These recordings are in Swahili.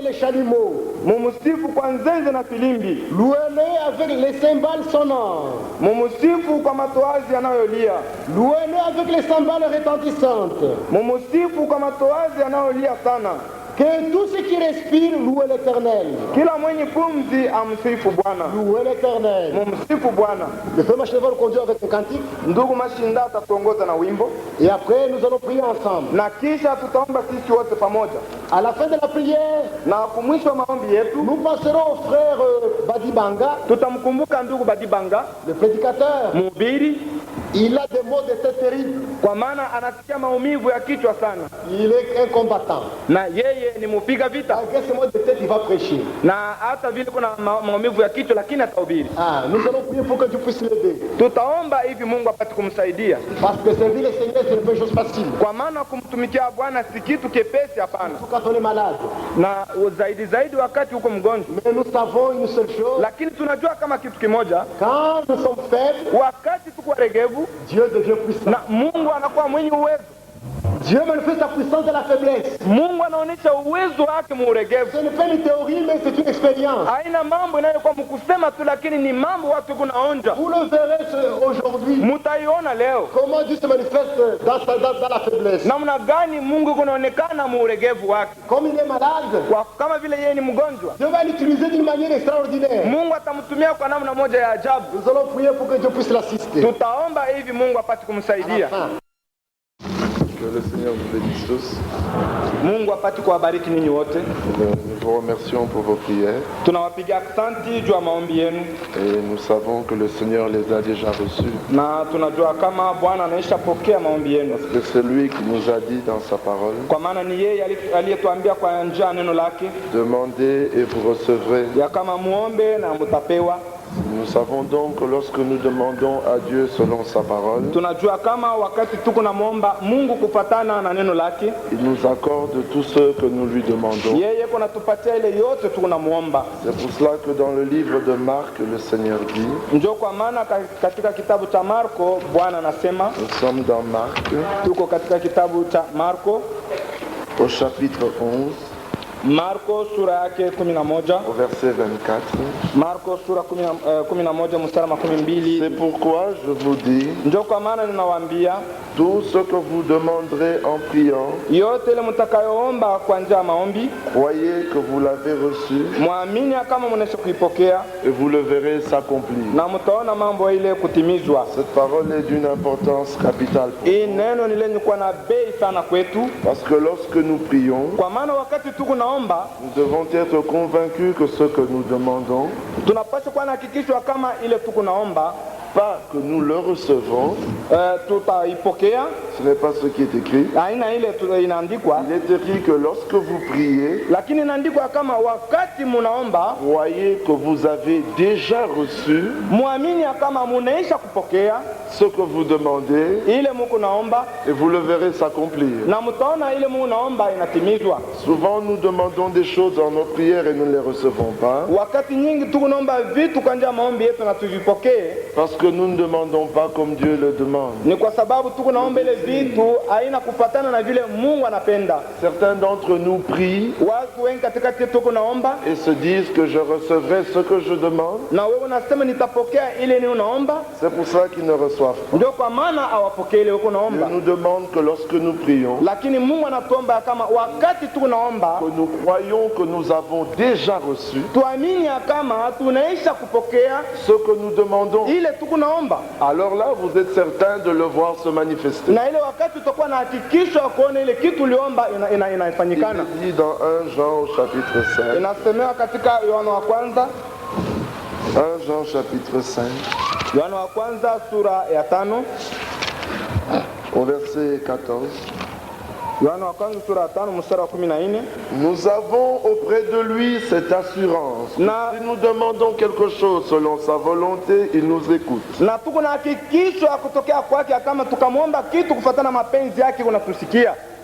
les chalumeaux. Mumusifu kwa nzenze na filimbi. Louez-le avec les cymbales sonnantes. Mumusifu kwa matoazi yanayolia. Louez-le avec les cymbales retentissantes. Mumusifu kwa matoazi yanayolia sana. Que tout ce qui respire loue l'Éternel. Kila mwenye pumzi amsifu Bwana. Louez l'Éternel. Mumsifu Bwana. Le frère Machinda va nous conduire avec un cantique. Ndugu Mashinda atatuongoza na wimbo. Et après nous allons prier ensemble. Na kisha tutaomba sisi wote pamoja. À la fin de la prière, na kumwisho wa maombi yetu nous penserons au frère Badibanga. Tutamkumbuka ndugu Badibanga, le prédicateur. Mhubiri. Il a des maux de tête terribles. Kwa maana anasikia maumivu ya kichwa sana. Il est un combattant. Na yeye ni mpiga vita. Avec ces maux de tête, il va prêcher. Na hata vile kuna maumivu ya kichwa lakini atahubiri. Nous allons prier pour que tu puisses l'aider. Tutaomba hivi Mungu apate kumsaidia. Parce que servir le Seigneur c'est une chose facile. Kwa maana kumtumikia Bwana si kitu kepesi hapana. Quand on est malade. Na zaidi wakati uko mgonjwa. Mais nous savons une seule chose. Lakini tunajua kama kitu kimoja. Quand nous sommes faibles, wakati tuko regevu, Dieu devient puissant. Na Mungu anakuwa mwenye uwezo. Dieu manifeste sa puissance dans la faiblesse. Mungu anaonyesha uwezo wake muuregevu. Ce n'est pas une théorie mais c'est une expérience. Haina mambo inayokuwa mkusema tu lakini ni mambo watu kunaonja. Vous le verrez aujourd'hui. Mutaiona leo. Comment Dieu se manifeste dans la faiblesse. Namna gani Mungu kunaonekana muuregevu wake. Comme il est malade. Kama vile yeye ni mgonjwa. Dieu va l'utiliser d'une manière extraordinaire. Mungu atamtumia kwa namna moja ya ajabu. Nous allons prier pour que Dieu puisse l'assister. Tutaomba hivi Mungu apate kumsaidia. Que le Seigneur vous bénisse tous. Mungu apate kuwabariki ninyi wote. Nous vous remercions pour vos prières. Tunawapigia asante juu ya maombi yenu. Et nous savons que le Seigneur les a déjà reçus. Na tunajua kama Bwana anaisha pokea maombi yenu. Parce que c'est lui qui nous a dit dans sa parole. Kwa maana ni yeye aliyetuambia kwa njia neno lake. Demandez et vous recevrez. Ya kama muombe na mutapewa. Nous savons donc que lorsque nous demandons à Dieu selon sa parole, tunajua kama wakati tuko na muomba Mungu kufatana na neno lake, il nous accorde tout ce que nous lui demandons. Yeye kuna tupatia ile yote tuko na muomba. C'est pour cela que dans le livre de Marc, le Seigneur dit, ndio kwa maana katika kitabu cha Marko Bwana anasema, nous sommes dans Marc, tuko katika kitabu cha Marko au chapitre 11, Marko sura yake 11 au verset 24. Marko sura 11 mstari wa 12. C'est pourquoi je vous dis, ndio kwa maana ninawaambia, tout ce que vous demanderez en priant, yote ile mtakayoomba kwa njia ya maombi, croyez que vous l'avez reçu, muamini kama mnaweza kuipokea, et vous le verrez s'accomplir. na mtaona mambo ile kutimizwa. Cette parole est d'une importance capitale pour nous. Neno ni lenye kuwa na bei sana kwetu, parce que lorsque nous prions, kwa maana wakati tuko naomba, nous devons être convaincus que ce que nous demandons, tunapaswa kuwa na hakikisho kama ile tuko naomba, pas que nous le recevons, tutaipokea. Ce n'est pas ce qui est écrit. Il est écrit que lorsque vous priez, croyez que vous avez déjà reçu ce que vous demandez, et vous le verrez s'accomplir. Souvent nous demandons des choses dans nos prières et nous ne les recevons pas, parce que nous ne demandons pas comme Dieu le demande. Certains d'entre nous prient et se disent que je recevrai ce que je demande. C'est pour ça qu'ils ne reçoivent pas. Dieu nous demande que lorsque nous prions, que nous croyons que nous avons déjà reçu ce que nous demandons. Alors là, vous êtes certain de le voir se manifester. Il dit dans 1 Jean au chapitre 5. 1 Jean chapitre 5. Au verset 14. Nous avons auprès de lui cette assurance. Si nous demandons quelque chose selon sa volonté, il nous écoute.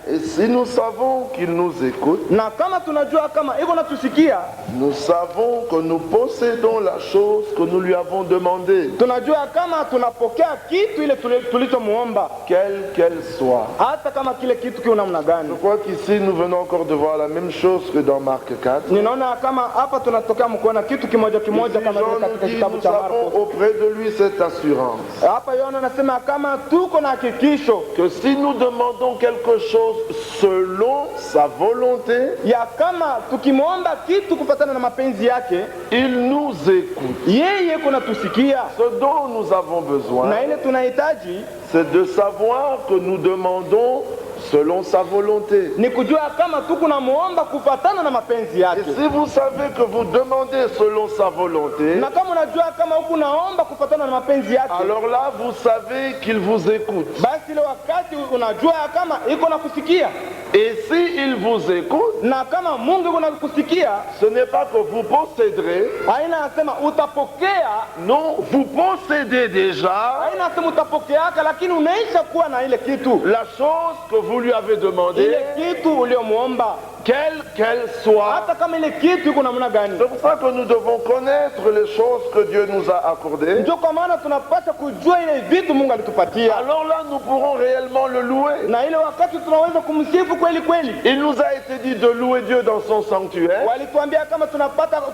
Et si nous savons qu'il nous écoute, na kama tunajua kama iko natusikia, nous savons que nous possédons la chose que nous lui avons demandée, tunajua kama tunapokea kitu ile tulichomuomba, quelle qu'elle soit. hata kama kile kitu kiuna namna gani. Je crois qu'ici nous venons encore de voir la même chose que dans Marc 4. Ninaona kama hapa tunatokea mkuona kitu kimoja kimoja Ici, kama vile Jean nous katika dit, kitabu nous cha avons Marko. auprès de lui cette assurance Hapa Yohana anasema kama tuko na hakikisho que si nous demandons quelque chose selon sa volonté, ya kama tukimwomba kitu kufatana na mapenzi yake, il nous écoute. yeye kuna tusikia. Ce dont nous avons besoin, Na ile tunahitaji c'est de savoir que nous demandons selon sa volonté. ni kujua kama tuko na muomba kufatana na mapenzi Et yake. si vous savez que vous demandez selon sa volonté, Na kama unajua kama huku naomba kufatana na mapenzi yake, alors là, vous savez qu'il vous écoute. basi ile wakati unajua kama iko na kusikia. Et si il vous écoute, Na kama Mungu iko na kusikia, ce n'est pas que vous posséderez, haina nasema utapokea, non, vous possédez déjà haina nasema utapokeaka, lakini unaisha kuwa na ile kitu, la chose que vous lui avez demandée, ile kitu uliomuomba, quelle qu'elle soit. hata kama ile kitu iko namna gani. C'est pour ça que nous devons connaître les choses que Dieu nous a accordées. Ndio kwa maana tunapaswa kujua ile vitu Mungu alitupatia, Alors là, nous pourrons réellement le louer. na ile wakati tunaweza kumsifu kweli kweli. Il nous a été dit de louer Dieu dans son sanctuaire, Walituambia kama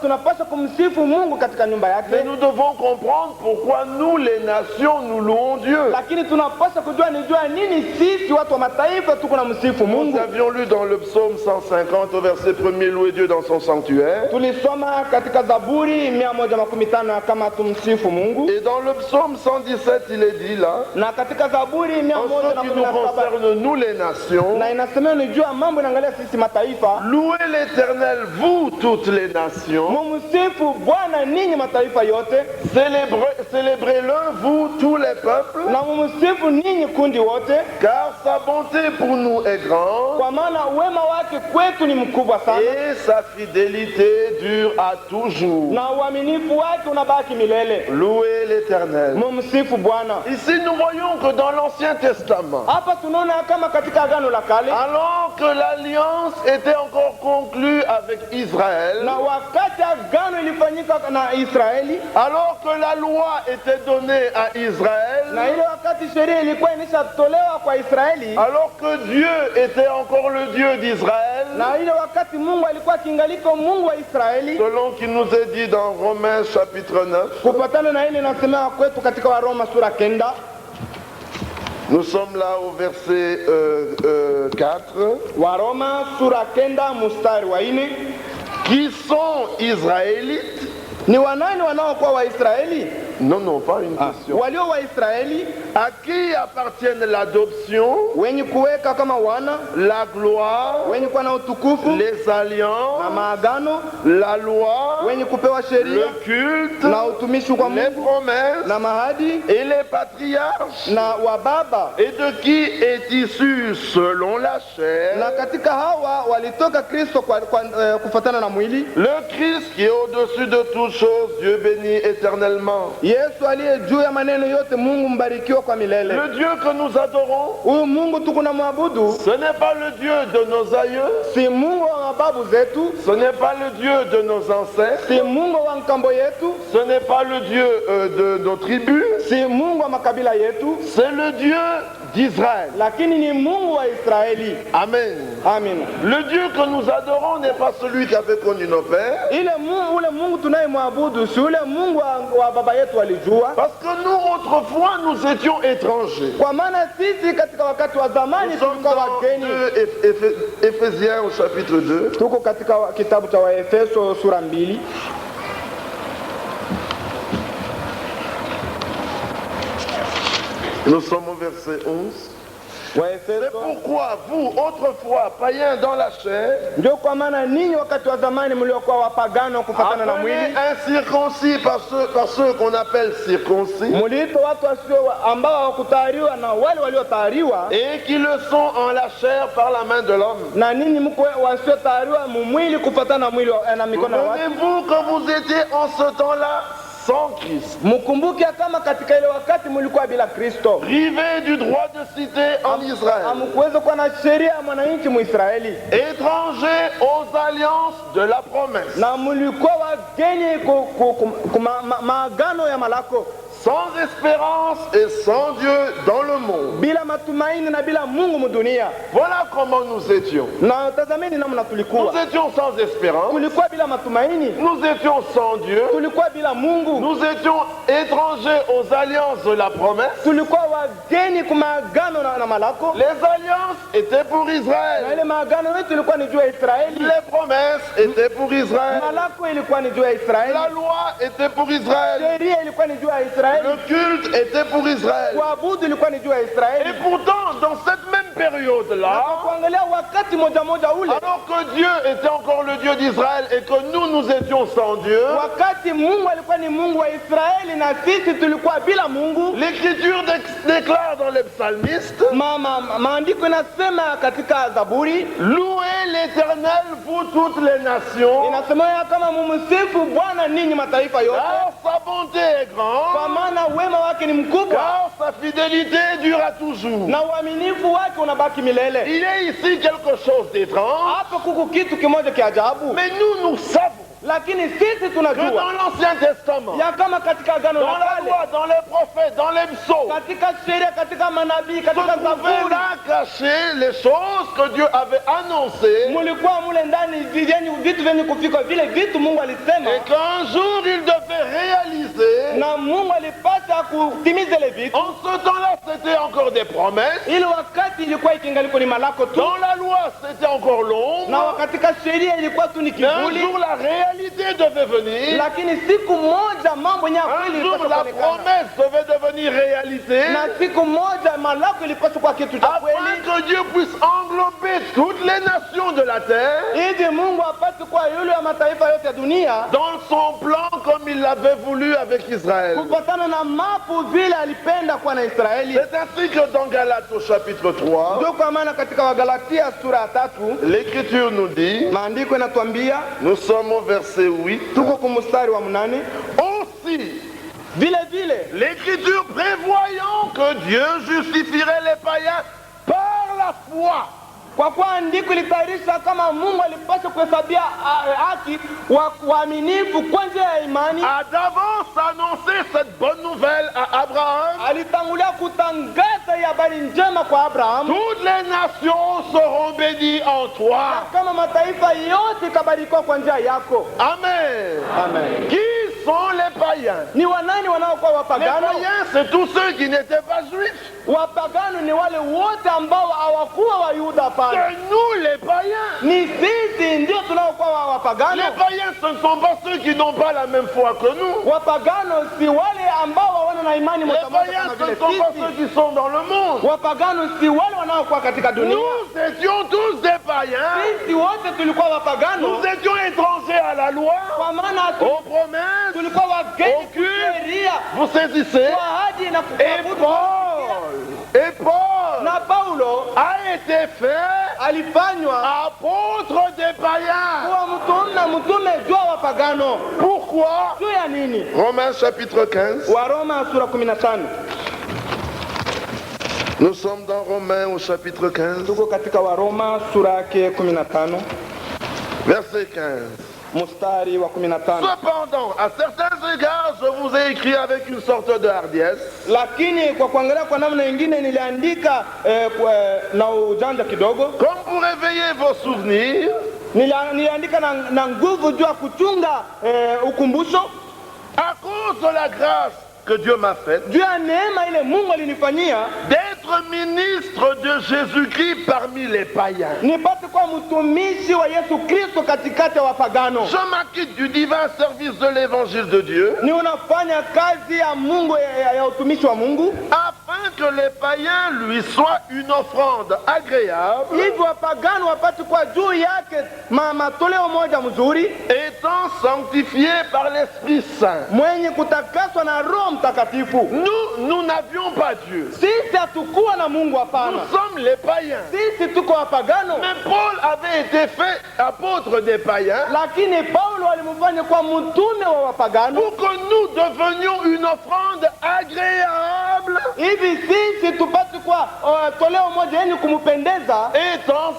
tunapaswa kumsifu Mungu katika nyumba mais yake, nous devons comprendre pourquoi nous, les nations, nous louons Dieu. lakini tunapaswa kujua nijua nini sisi watu wa mataifa tuko na msifu Nous Mungu. avions lu dans le psaume 150 au verset 1er, louer Dieu dans son sanctuaire. Tulisoma katika Zaburi 115 kama tumsifu Mungu, Et dans le psaume 117, il est dit là, na katika Zaburi en ce qui nous 117 concerne, nous les nations, na inasema nijua mambo inaangalia sisi mataifa, louez l'Éternel, vous toutes les nations, mumsifu Bwana ninyi mataifa yote, célébrez-le, vous tous les peuples, na mumsifu ninyi kundi wote, car sa bonté pour nous est grande kwa maana wema wake kwetu ni mkubwa sana, et sa fidélité dure à toujours. na uaminifu wake unabaki milele. Louez l'Éternel. Mumsifu Bwana. Ici, nous voyons que dans l'Ancien Testament, Hapa tunaona kama katika Agano la Kale, alors que l'alliance était encore conclue avec Israël, na wakati agano ilifanyika na Israeli, alors que la loi était donnée à na Israël, ile wakati sheria ilikuwa inishatolewa kwa Israeli, alors que Dieu était encore le Dieu d'Israël, na ile wakati Mungu alikuwa akingaliko Mungu wa Israeli, selon qu'il nous est dit dans Romains chapitre 9, kupatana na ile inasemewa kwetu katika Waroma sura 9. nous sommes là au verset 4, Waroma sura 9 mstari wa 4. qui sont israélites. Ni wanani wanaokuwa Waisraeli? Non, non, pas une question. Walio Waisraeli À qui appartiennent l'adoption, wenye kuweka kama wana, la gloire, wenye kuwa na utukufu les na alliances, maagano, la loi, wenye kupewa sheria le culte, na utumishi kwa les Mungu promesses na mahadi et les patriarches, na wababa. et de qui est issu selon la Na chair katika hawa walitoka Kristo kufuatana na mwili, le Christ qui est au-dessus de toutes choses, Dieu béni éternellement. Yesu aliye juu ya maneno yote, Mungu mbarikiwa kwa milele. Le Dieu que nous adorons, Huyu Mungu tuko na mwabudu ce n'est pas le Dieu de nos aïeux, si Mungu wa mababu zetu, ce n'est pas le Dieu de nos ancêtres, si Mungu wa nkambo yetu, ce n'est pas le Dieu de nos tribus, si Mungu wa makabila yetu, c'est le Dieu d'Israël. lakini ni Mungu wa Israeli. Amen. Amina. Le Dieu que nous adorons n'est pas celui qui avait connu nos pères, Ule Mungu tunayemwabudu si ule Mungu wa baba yetu alijua, parce que nous autrefois nous étions étrangers. kwa maana sisi katika wakati wa zamani Nous sommes tulikuwa dans wageni. Éphésiens au chapitre 2. Tuko katika kitabu cha Waefeso sura 2. Nous sommes au verset 11. C'est Waefeso. pourquoi vous, autrefois, païens dans la chair, Ndio kwa maana ninyi wakati wa zamani mliokuwa wapagano kufatana na appelés mwili, incirconcis par ceux qu'on appelle circoncis, mliitwa watu wasio ambao hawakutahiriwa na wale waliotahiriwa, et qui le sont en la chair par la main de l'homme. na ninyi mko wasiotahiriwa mwili kufatana na mwili na mikono ya watu. Souvenez-vous que vous étiez en ce temps-là sans Christ, Mkumbuke kama katika ile wakati mlikuwa bila Kristo, privés du droit de cité en Israël, hamkuweza kuwa na sheria ya mwananchi Mwisraeli, étrangers aux alliances de la promesse, na mlikuwa wageni maagano ya malako, sans espérance et sans Dieu dans le monde. bila matumaini na bila Mungu mdunia. Voilà comment nous étions. Na tazameni namna tulikuwa. Nous étions sans espérance, Tulikuwa bila matumaini, nous étions sans Dieu, tulikuwa bila Mungu, nous étions étrangers aux alliances de la promesse. tulikuwa wageni kwa maagano na malako. Les alliances étaient pour Na Israël, ile maagano yetu ilikuwa ni juu ya Israeli, les promesses étaient pour Israël, malako ilikuwa ni juu ya Israeli, la loi était pour Israël, sheria ilikuwa ni juu ya Israeli, le culte était pour Israël. kuabudu ilikuwa ni juu ya Et Israeli. pourtant, dans cette même Na période-là, kwa kuangalia wakati moja moja ule, alors que Dieu était encore le Dieu d'Israël et que nous étions sans Dieu, wakati Mungu alikuwa ni Mungu wa Israeli na sisi tulikuwa bila Mungu, l'Écriture déclare dans les psalmistes, maandiko inasema katika Zaburi, louez l'Éternel, vous toutes les nations, inasema ya kama mumsifu Bwana ninyi mataifa yote, car sa bonté est kwa grande, maana wema wake ni mkubwa car sa fidélité dure à toujours. na uaminifu wake unabaki milele. Il est ici quelque chose d'étrange, Hapa kuko kitu kimoja kia ajabu, mais nous savons lakini sisi que tunajua dans l'Ancien Testament, ya kama katika agano dans la la kale, loi, dans les prophètes, dans les psaumes, katika sheria, katika manabii, se katika trouvaient Zaburi, là cachées les choses que Dieu avait annoncées mulikuwa mule ndani vitu vyenye kufika, vile vitu Mungu alisema, et qu'un jour il devait réaliser. na Mungu alipata kutimiza ile vitu. En ce temps-là, c'était encore des promesses. Ile wakati ilikuwa ikingaliko ni malako tu, Dans la loi, c'était encore na l'ombre. katika sheria ilikuwa tu ni Mais un kivuli, jour, la réalité devait venir. lakini siku moja mambo yenye Un kweli jour, ilipaswa la kuonekana, promesse devait devenir réalité. na siku moja malako ilipaswa kuwa kitu cha Afin kweli, que Dieu puisse englober toutes les nations de la terre ili Mungu apate kuwa yule wa mataifa yote ya dunia, dans son plan comme il l'avait voulu avec Israël. kufatana na mapu vile alipenda kuwa na Israeli. C'est ainsi que dans Galates au chapitre 3, Ndio kwa maana katika Wagalatia sura ya 3 l'Écriture nous dit, maandiko inatuambia, nous sommes au verset 8, tuko kumstari wa 8, aussi vile vile l'Écriture prévoyant que Dieu justifierait les païens par la foi. kwa kuwa andiko ilitayarisha kama Mungu alipaswa kuhesabia haki waaminifu kwa njia ya imani, A d'avance annoncé cette bonne nouvelle à Abraham. alitangulia kutangaza hii habari njema kwa Abrahamu, Toutes les nations seront bénies en toi. kama mataifa yote itabarikiwa kwa njia yako. Amen. Amen. Qui sont les païens? Ni wanani wanaokuwa Les wapagano? païens, c'est tous ceux qui n'étaient pas juifs. Wapagano ni wale wote ambao hawakuwa Wayuda pale. C'est nous les païens. Ni sisi ndio tunaokuwa wapagano. Les païens, ce ne sont pas ceux qui n'ont pas la même foi que nous. Wapagano si wale ambao hawana na imani Les moja moja païens, kama ce ne vile sont pas sisi. ceux qui sont dans le monde. Wapagano si wale wanaokuwa katika dunia. Nous étions tous des païens. Sisi wote tulikuwa wapagano, Nous étions étrangers à la loi, kwa maana aux promesses. tulikuwa wageni Aucune. kwa sheria, Vous saisissez? kwa ahadi na Et kuabudu. Paul Na Paulo a été fait alifanywa apôtre des païens. kuwa mtume juu ya wapagano. Pourquoi? Juu ya nini? Romains chapitre 15. Waroma sura 15. Nous sommes dans Romains au chapitre 15, Tuko katika Waroma sura yake 15 verset 15. mstari wa 15. Cependant, à certains égards, je vous ai écrit avec une sorte de hardiesse, Lakini kwa kuangalia kwa namna nyingine niliandika na ujanja kidogo, comme pour éveiller vos souvenirs, niliandika na nguvu juu ya kuchunga ukumbusho, à cause de la grâce que Dieu m'a faite, juu ya neema ile Mungu alinifanyia d'être ministre de Jésus-Christ parmi les païens. nipate kuwa mtumishi wa Yesu Kristo katikati ya wapagano. Je m'acquitte du divin service de l'évangile de Dieu, Ni unafanya kazi ya Mungu ya utumishi wa Mungu, afin afin que les païens lui soient une offrande agréable, hivi wapagani wapate kwa juu yake matoleo moja mzuri, étant sanctifiés par l'Esprit Saint. mwenye kutakaswa na Roho Mtakatifu. Nous n'avions pas Dieu. Sisi hatukuwa na Mungu, hapana. Nous sommes les païens. Sisi tuko wapagano. Mais Paul avait été fait apôtre des païens Lakini Paulo alimfanya kwa mtume wa wapagano pour que nous devenions une offrande agréable, hivi sisi tupate kwa toleo moja yenye kumpendeza, étant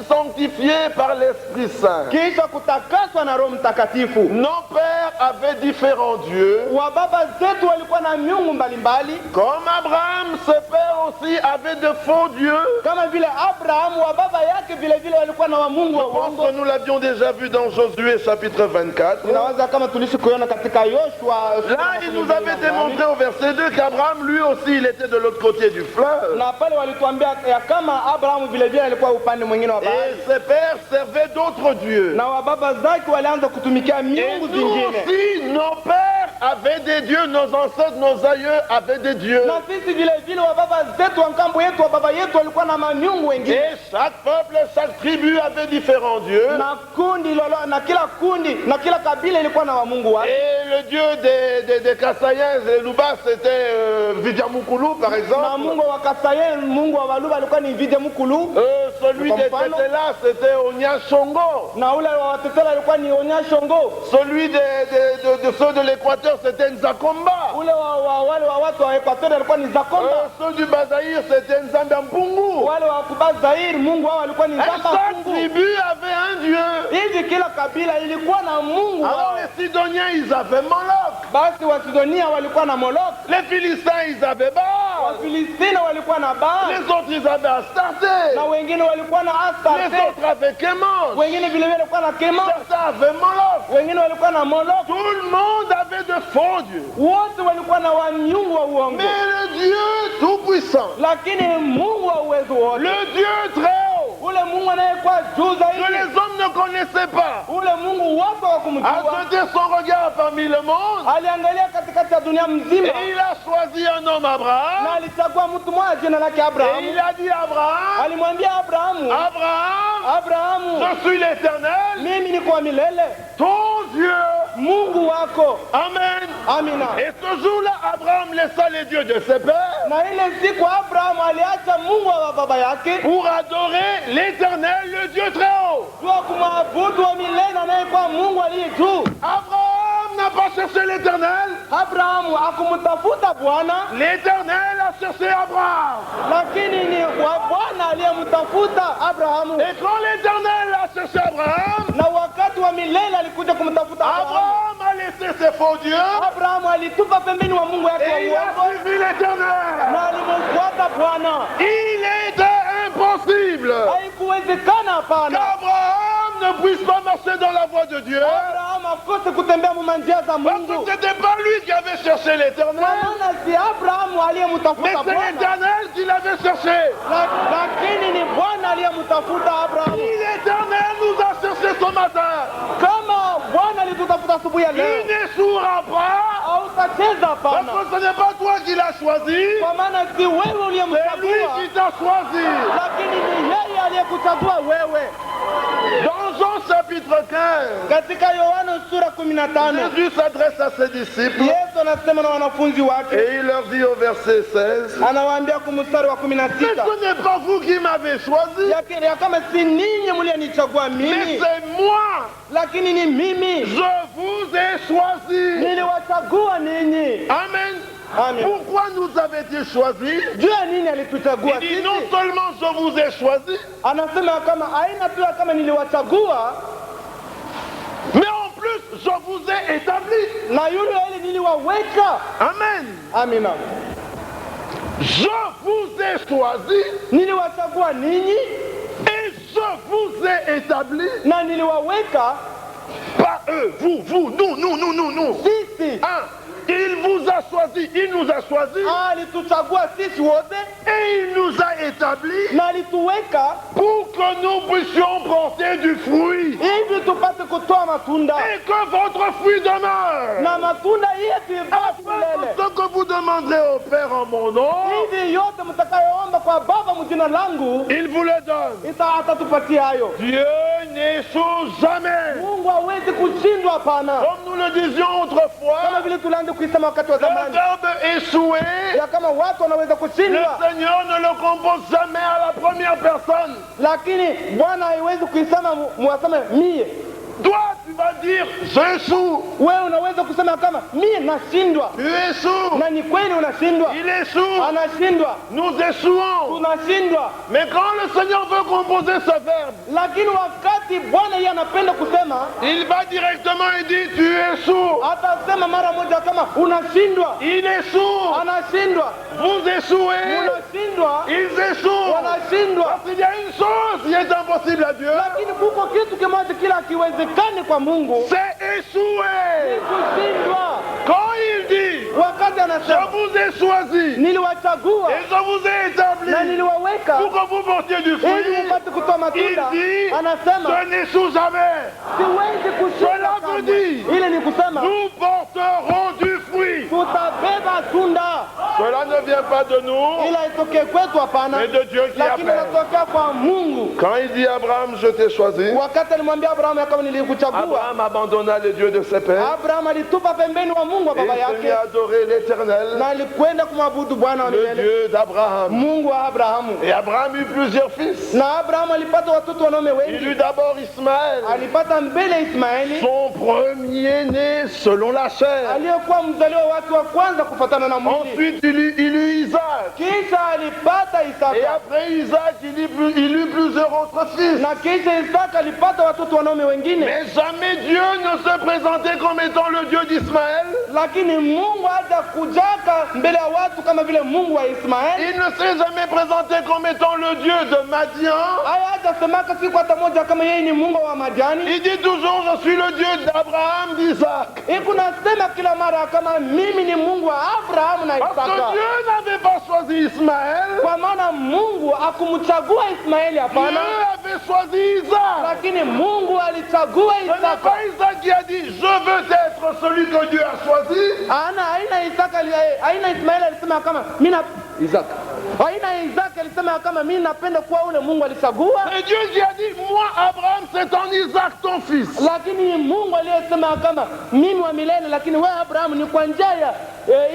sanctifiés par l'Esprit Saint. kisha kutakaswa na Roho Mtakatifu. Nos pères avaient différents dieux. Wababa zetu walikuwa na miungu mbalimbali, Comme Abraham, ses pères aussi avaient de faux dieux. kama vile Abrahamu wababa yake vile vile walikuwa na wamungu wa Je pense uongo. que nous l'avions déjà vu dans Josué chapitre 24. Ninawaza kama tulisi kuiona katika Yoshua. Là, il nous avait démontré au verset 2 qu'Abraham, lui aussi, il était de l'autre côté du fleuve. Na pale walituambia ya kama Abrahamu vile vile alikuwa upande mwingine wa bahari, Et ses pères servaient d'autres dieux. na wababa zake walianza kutumikia Et miungu nous zingine. aussi, nos pères avaient des dieux, nos ancêtres, nos aïeux avaient des dieux. Na sisi vile vile wababa zetu wa ngambo yetu, wababa yetu walikuwa na miungu wengine. Et chaque peuple, chaque tribu avait différents dieux. Na kundi lolo, na kila kundi na kila kabila ilikuwa na wamungu wake. Et le dieu des Kassayens et Luba, c'était Vidyamukulu, par Na exemple. mungu wa Kasaye, mungu wa Waluba alikuwa ni Vidyamukulu. Celui des Tetela, c'était Onyashongo. Na ule wa Watetela alikuwa ni Onyashongo. Celui de ceux de l'Équateur, c'était Nzakomba. Ule wale wa watu wa Equateur alikuwa ni Zakomba. Ceux du Bazaïr, c'était Nzambampungu. Wale wa Kubazair mungu wao alikuwa ni Et chaque Nzambamungu. tribu avait un dieu. Hivi kila kabila ilikuwa na mungu Alors wao. les Sidoniens, ils avaient Moloch. Basi Wasidonia walikuwa na Molok, Les Philistins, ils avaient Baal. Wafilistina walikuwa na Baal, Les autres, ils avaient Astarté. na wengine walikuwa na Les Astarte, autres avaient Kémon. wengine vile vile walikuwa na Kema, Certains avaient Moloch. wengine walikuwa na Molok. Tout le monde avait de faux dieux. Wote walikuwa na wamiungu wa uongo, Mais le Dieu Tout-Puissant, lakini Mungu wa uwezo wote, le Dieu très haut, ule Mungu anayekuwa juu que zaidi, les hommes ne connaissaient pas, ule Mungu wote wa a kumjua, jeté son regard parmi le monde aliangalia katikati ya dunia mzima, et il a choisi un homme, Abraham. na alichagua mtu mmoja jina lake Et Abrahamu. il a dit à Abraham, Alimwambia Abrahamu, Abraham, Abrahamu, je suis l'Éternel, mimi niko wa milele, ton Dieu. Mungu wako. Amen. Amina. Et ce jour-là, Abraham laissa les dieux de ses pères Na ile siku Abrahamu aliacha Mungu wa baba yake pour adorer l'Éternel, le Dieu très haut. jua kumwabudu wa milele anayekuwa Mungu aliye juu. Abraham n'a pas cherché l'Éternel. Abrahamu hakumtafuta Bwana, L'Éternel a cherché Abraham. lakini ni wa Bwana aliyemtafuta Abrahamu. Et quand l'Éternel a cherché Abraham, Na wakati wa milele alikuja kumtafuta Abrahamu. Abraham a laissé ses faux dieux Abrahamu alitupa pembeni wa Mungu yake wa et il a uongo suivi l'Éternel. na alimfuata Bwana. Il était impossible Haikuwezekana, hapana, qu'Abraham ne puisse pas marcher dans la voie de Dieu. Abrahamu akose kutembea manjia za Parce Mungu, que ce n'était pas lui qui avait cherché kwa l'Éternel, maana si Abrahamu mais aliyemtafuta c'est Bwana, l'Éternel qui l'avait cherché. lakini ni Bwana aliyemtafuta Abrahamu. Si l'Éternel nous a cherché ce matin, Kama Bwana alitutafuta asubuhi ya il leo, n'échouera pas. hautacheza, Parce hapana, que ce n'est pas toi qui l'as choisi, kwa maana si wewe c'est lui uliyemchagua, qui t'a choisi. lakini ni yeye aliyekuchagua wewe. Dans Jean chapitre 15, Katika Yohana sura 15 Jésus s'adresse à ses disciples Yesu anasema na wanafunzi wake, et il leur dit au verset 16, anawaambia kwa mstari wa mais 16 ce n'est pas vous qui m'avez choisi, ya kama si ninyi mlionichagua mais mimi, c'est moi. lakini ni mimi Je vous ai choisi. niliwachagua ninyi. Amen. Amen. Pourquoi nous avait-il choisi? Juu ya nini alituchagua Il dit sisi? non seulement je vous ai choisi, Anasema kama aina tu ya kama niliwachagua, mais en plus je vous ai établi. na yule ile niliwaweka. Amen. Amina. Je vous ai choisi Niliwachagua ninyi et je vous ai établi. na niliwaweka Pas eux, vous, nous. sisi. Il vous a choisi, il nous a choisi Alituchagua sisi wote et il nous a établis na alituweka pour que nous puissions porter du fruit. hivi tupate kutoa matunda et que votre fruit demeure. na matunda yetu ibaki milele. Ce que vous demanderez au Père en mon nom, Hivi yote mtakayoomba kwa Baba mjina langu il vous le donne. atatupatia hayo. Dieu n'échoue jamais. Mungu hawezi kushindwa, hapana. Comme nous le disions Kama autrefois, vile tulianza kuisema wakati wa le zamani verbe échouer, ya kama watu wanaweza le kushindwa, Seigneur ne le compose jamais à la première personne. lakini Bwana haiwezi kuisema muwaseme mie. Toi, tu vas dire, j'échoue. Wewe unaweza kusema kama mie nashindwa, Tu échoues. na ni kweli unashindwa, Il échoue. anashindwa, Nous échouons. tunashindwa. Mais quand le Seigneur veut composer ce verbe, Lakini wakati Bwana yeye anapenda kusema, il va directement et dit, tu échoues. atasema mara moja kama unashindwa, Il échoue. anashindwa, Vous échouez. unashindwa, Ils échouent. wanashindwa. Parce qu'il y a une chose qui est impossible à Dieu, Lakini kuko kitu kimoja kila kiwezekani kwa Mungu, c'est échouer. kushindwa. Quand il dit, Wakati je anasema vous ai choisi niliwachagua et je vous ai na établi niliwaweka pour que vous portiez du ili fruit, mpate kutoa matunda, il dit, anasema je n'échoue jamais. siwezi kushindwa Cela veut kamwe. dire, Ile ni kusema nous porterons du fruit. tutabeba tunda, Cela ne vient pas de nous, ila itokee kwetu, hapana, mais de Dieu qui lakini appelle. inatokea kwa Mungu. Quand il dit Abraham, je t'ai choisi, Wakati alimwambia Abrahamu ya kama nilikuchagua, Abraham abandonna les dieux de ses pères Abrahamu alitupa pembeni wa Mungu wa et baba il s'est mis yake à adorer l'Éternel, na alikwenda kumwabudu Bwana wa le milele, Dieu d'Abraham. Mungu wa Abrahamu. Et Abraham eut plusieurs fils. Na Abrahamu alipata watoto wanaume Il wengi. eut d'abord Ismaël, Alipata mbele Ismaeli son premier-né selon la chair. aliyekuwa mzaliwa wake wa kwanza kufatana na mwili. Ensuite, il eut Isaac. Kisha alipata Et Isaka, après Isaac, il eut plusieurs autres fils. na kisha Isaka alipata watoto wanaume wengine. Mais jamais Dieu ne se présentait comme étant le Dieu d'Ismaël. Lakini Mungu haja kujaka mbele ya watu kama vile Mungu wa Ismaeli. Il ne s'est jamais présenté comme étant le Dieu de Madian. Haya hajasemaka siku hata moja kama yeye ni Mungu wa Madiani. Il dit toujours, je suis le Dieu d'Abraham, d'Isaac. Iko nasema kila mara kama mimi ni Mungu wa Abrahamu na Parce que Isaka. Dieu n'avait pas choisi Ismaël. Kwa maana Mungu akumchagua Ismaeli, Dieu hapana, avait choisi Isaac. lakini Mungu alichagua Ce n'est Isaka. pas Isaac qui a dit, je veux être celui que Dieu a choisi. Aina Isaka aina Ismaeli alisema kama mimi na Isaka. Aina Isaka alisema kama mimi napenda kuwa ule Mungu alichagua. Et Dieu qui a dit, moi Abraham, c'est en Isaac ton fils. Lakini Mungu aliyesema kama mimi wa milele, lakini wewe Abrahamu ni kwa njia ya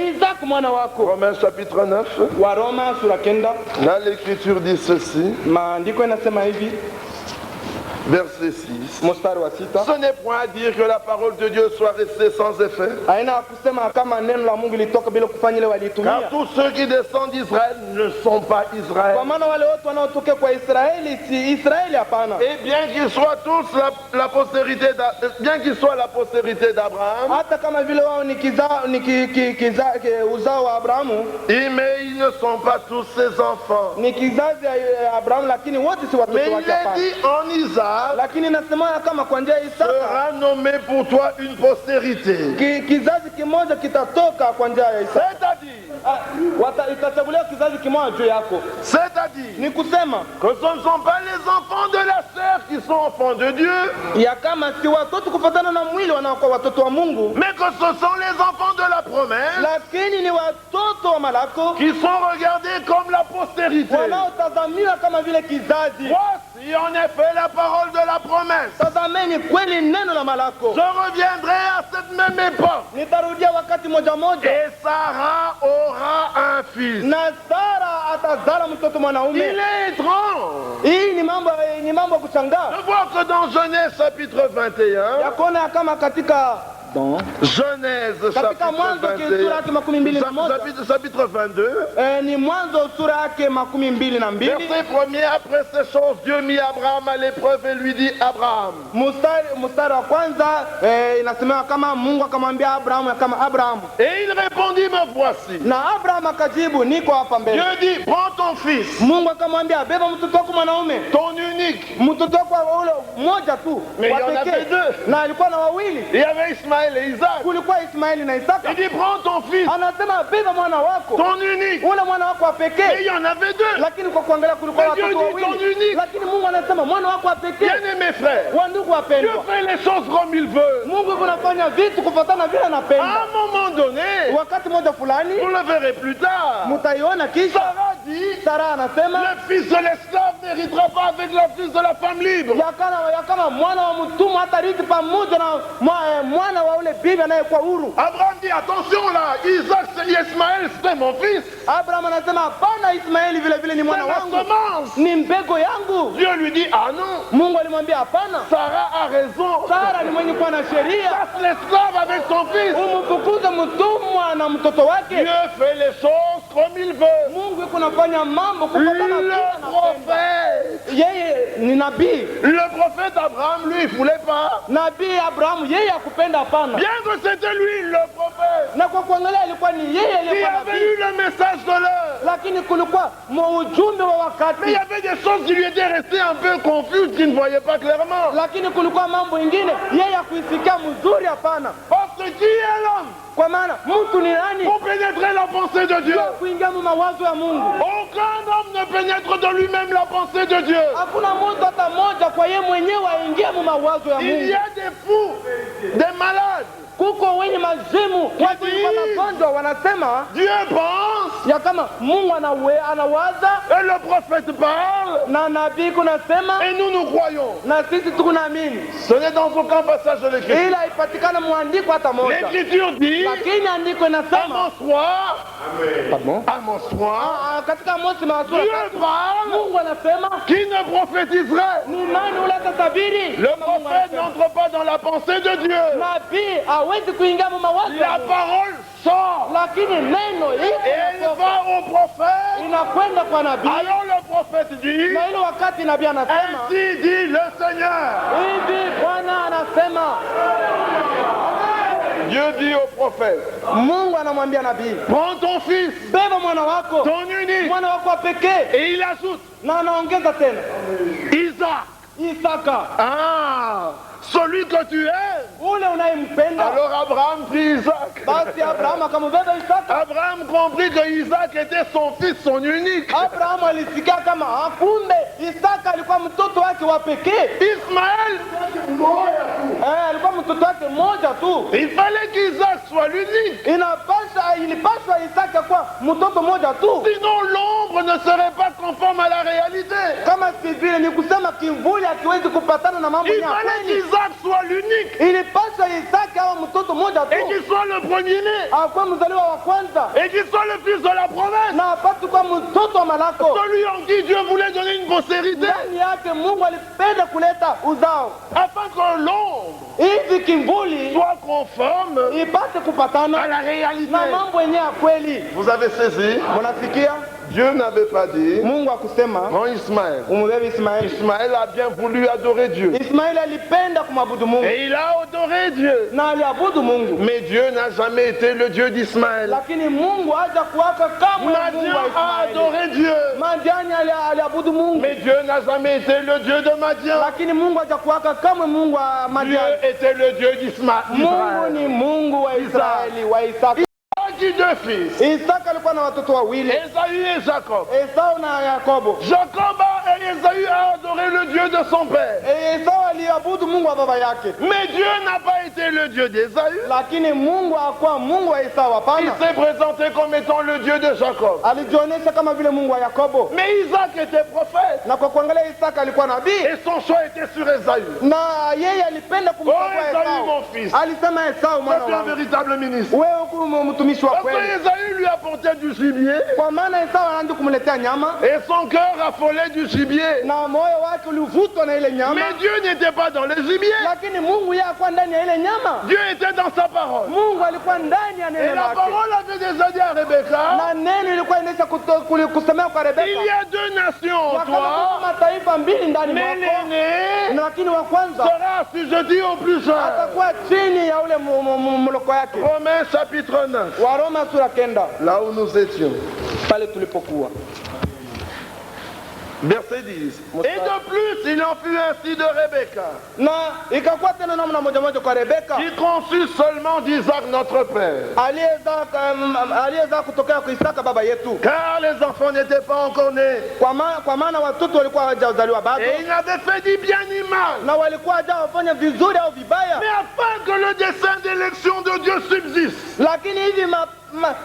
Isaka mwana wako. Romains chapitre 9. Wa Roma sura 9, Là l'écriture dit ceci, maandiko yanasema hivi, verset 6. mstari wa 6. Ce n'est point à dire que la parole de Dieu soit restée sans effet. Haina kusema kama neno la Mungu litoka bila kufanya ile Car walitumia. tous ceux qui descendent d'Israël ne sont pas Israël. Kwa maana wale wote wanaotokea kwa Israeli si Israeli, hapana. Et bien qu'ils soient tous la postérité bien qu'ils soient la postérité d'Abraham, Hata kama vile wao ni uzao wa Abrahamu, mais ils ne sont pas tous ses enfants. ni kizazi ya Abrahamu, lakini wote si Mais watoto il wake, est hapana. dit en Isaac, Lakini nasema kama kwa njia ya Isaka sera nommé pour toi une postérité. kizazi kimoja kitatoka kwa njia ya Isaka. C'est-à-dire, Itachaguliwa kizazi kimoja juu yako. c'est-à-dire Ni kusema que ce ne sont pas les enfants de la chair qui sont enfants de Dieu, ya kama si watoto kufatana na mwili wanaokuwa watoto wa Mungu, mais que ce sont les enfants de la promesse lakini ni watoto wa malako qui sont regardés comme la postérité. wanaotazamiwa kama vile kizazi. Voici en effet la parole de la promesse. Tazameni kweli neno la malako. Je reviendrai à cette même époque Nitarudia wakati moja moja, et Sarah aura un fils. na Sara atazala mtoto Il mwanaume. est étrange Hii ni mambo ya kushangaa de voir que dans Genèse chapitre 21, ya kuona kama katika Genèse katika chapitre Mwanzo sura yake 21, chapitre 22, ni Mwanzo sura yake 22. verset 1er, après ces choses, Dieu mit Abraham à l'épreuve et lui dit, Abraham. Mstari wa kwanza inasemea kama Mungu akamwambia Abrahamu kama Abrahamu, Et il répondit, me voici. na Abrahamu akajibu niko hapa mbele. Dieu dit, prends ton fils, Mungu akamwambia beba mtoto wako mwanaume, ton unique, mtoto wako kwa ule mmoja tu. Mais il y en avait deux. Na alikuwa na wawili. Il y avait Ismaël et Isaac. Kulikuwa Ismaeli na Isaka. Il dit prends ton fils, Anasema beba mwana wako. ton unique. Ule mwana wako wa Et pekee. il y en avait deux. Lakini kwa kuangalia kulikuwa Mais Dieu watoto dit ton wawili. unique. Lakini Mungu anasema mwana wako wa pekee. Bien-aimés frères, Wandugu Dieu wapendwa. fait les choses comme il veut. Mungu kunafanya vitu kufuatana vile À anapenda. un moment donné, Wakati mmoja fulani vous le verrez plus tard, mtaiona kisha Sarah dit, Sara anasema le fils de l'esclave n'héritera pas avec le fils de la femme libre. yakama mwana wa mtumwa hatarithi pamoja na mwana wa ule bibi anayekuwa huru. Abraham dit, attention là, Isaac et Ismaël, c'est mon fils. Abraham anasema hapana, Ismaeli vile vile ni C'est mwana la wangu, semence. ni mbegu yangu. Dieu lui dit, ah non, Mungu alimwambia hapana, Sarah a raison. Sara ni mwenye kuwa na sheria, Chasse l'esclave avec son fils. umfukuze mtumwa na mtoto wake. Dieu fait les choses comme il veut. Mungu yuko nafanya mambo kufuatana vile Le anapenda. prophète, Yeye ni nabii. le prophète Abraham, lui, il voulait pas. Nabii Abrahamu yeye hakupenda, hapana. Bien que c'était lui, le prophète, Na kwa kuangalia ilikuwa ni yeye qui aliyekuwa avait nabii, eu le message de l'heure. lakini kulikuwa ujumbe wa Mais il y wakati, avait des choses qui lui étaient restées un peu confuses, qu'il ne voyait pas clairement. lakini kulikuwa mambo ingine yeye hakuisikia mzuri, hapana. Parce que qui est l'homme Kwa maana mtu ni nani pour pénétrer la pensée de Dieu? kwa kuingia mu mawazo ya Mungu? Aucun homme ne pénètre de lui-même la pensée de Dieu. Hakuna mtu hata mmoja kwa yeye mwenyewe aingie mu mawazo ya Il y Mungu. a des fous, des malades. Kuko wenye mazimu, watu wenye magonjwa wanasema Dieu pense ya kama Mungu anawaza et le prophète parle na nabii kunasema et nous croyons. na sisi tukunaamini, Ce n'est dans aucun passage de l'Écriture. ila haipatikana mwandiko hata moja, L'Écriture dit lakini andiko inasema Amos 3, Amos 3, katika Amosi Dieu parle Mungu anasema qui ne prophétiserait. ni nani ule atatabiri? Le prophète n'entre pas dans la pensée de Dieu. Nabii hawezi kuingia mu mawazo ya La Mungu, parole sort lakini neno et elle hili va au prophète. inakwenda kwa nabii, Alors le prophète dit, na ile wakati nabii anasema ainsi dit le Seigneur. hivi, Bwana anasema. Dieu dit au prophète, Mungu anamwambia nabii, prends ton fils, beba mwana wako, ton unique, mwana wako wa pekee, et il ajoute, na anaongeza tena Isaac. Isaka, Ah, celui que tu aimes. ule unayempenda. Alors Abraham prit Isaac. Basi Abrahamu akamubeba Isaka. Abraham comprit que Isaac était son fils, son unique. Abrahamu alisikia kama kumbe Isaka alikuwa mtoto wake wa pekee. Ismaël, Alikuwa mtoto wake mmoja tu. il fallait qu'Isaac soit l'unique. Ilipaswa Isaka kuwa mtoto mmoja tu, Sinon l'ombre ne serait pas conforme à la réalité. kama si vile ni kusema kivuli hakiwezi kupatana na mambo Il ya fallait kweli. qu'Isaac soit l'unique Ilipaswa Isaka awe mtoto mmoja et tu, qu'il soit le premier-né akuwa mzaliwa wa kwanza et qu'il soit le fils de la promesse. na apate kuwa mtoto wa malako. Celui en qui Dieu voulait donner une postérité Ndani yake Mungu alipenda kuleta uzao afin que l'ombre hivi kivuli soit conforme ipate kupatana à la réalité. na mambo yenyewe ya kweli. Vous avez saisi? Mnasikia, Dieu n'avait pas dit, Mungu akusema prends Ismaël. umubebe Ismaeli. Ismaël a bien voulu adorer Dieu. Ismaeli alipenda kumwabudu Mungu Et il a adoré Dieu. na aliabudu Mungu, Mais Dieu n'a jamais été le Dieu d'Ismaël. lakini Mungu haja kuwaka kamwe Mungu Madian wa a Ismaeli. adoré Dieu. Madiani aliabudu Mungu, Mais Dieu n'a jamais été le Dieu de Madian. lakini Mungu haja kuwaka kamwe Mungu wa Dieu Madiani. était le Dieu d'Ismaël. Mungu ni Mungu wa Israeli, wa Isaka. Il a dit deux fils, Isaka alikuwa na watoto wawili, Esaü et Jacob. Esau na Yakobo. Jacob et Esaü a adoré le Dieu de son père. Esau aliabudu Mungu wa baba yake, Mais Dieu n'a pas été le Dieu d'Esaü. lakini Mungu hakuwa Mungu wa Esau. Il Hapana, s'est présenté comme étant le Dieu de Jacob. alijionyesha kama vile Mungu wa Yakobo, Mais Isaac était prophète. na kwa kuangalia Isaka alikuwa nabii Et son choix était sur Esaü. na yeye alipenda kumchagua Oh, Esaü, mon Esau. fils. Alisema Esau, mwana C'est un wangu, véritable ministre. wewe uko mtumishi wa Parce que kweli, Esaü lui apportait du gibier. kwa maana Esau anaanza kumletea nyama Et son cœur affolait du gibier. na moyo wake ulivutwa na ile nyama, Mais Dieu n'était pas dans le gibier. lakini Mungu yeye hakuwa ndani ya ile nyama. Dieu était dans sa parole. Mungu alikuwa ndani ya Et neno la lake, parole avait déjà dit à Rebecca, na neno ilikuwa inaisha kusemea kwa il Rebeka y a deux nations en ya kama kuna toi, mataifa mbili ndani mais mwako, l'aîné lakini wa kwanza sera assujetti au plus jeune. atakuwa chini ya ule mloko yake. Romains chapitre 9, Waroma sura 9, là où nous étions. pale tulipokuwa Verset 10. Et de plus, il en fut ainsi de Rebecca, Na ikakuwa tena namna moja moja kwa Rebeka qui conçut seulement d'Isaac notre père. aliyezaa kutokea kwa Isaka baba yetu, Car les enfants n'étaient pas encore nés. kwa maana watoto walikuwa hawajazaliwa bado, Et il n'avait fait ni bien ni mal. na walikuwa hawajafanya vizuri au vibaya, Mais afin que le dessein d'élection de Dieu subsiste, lakini hivi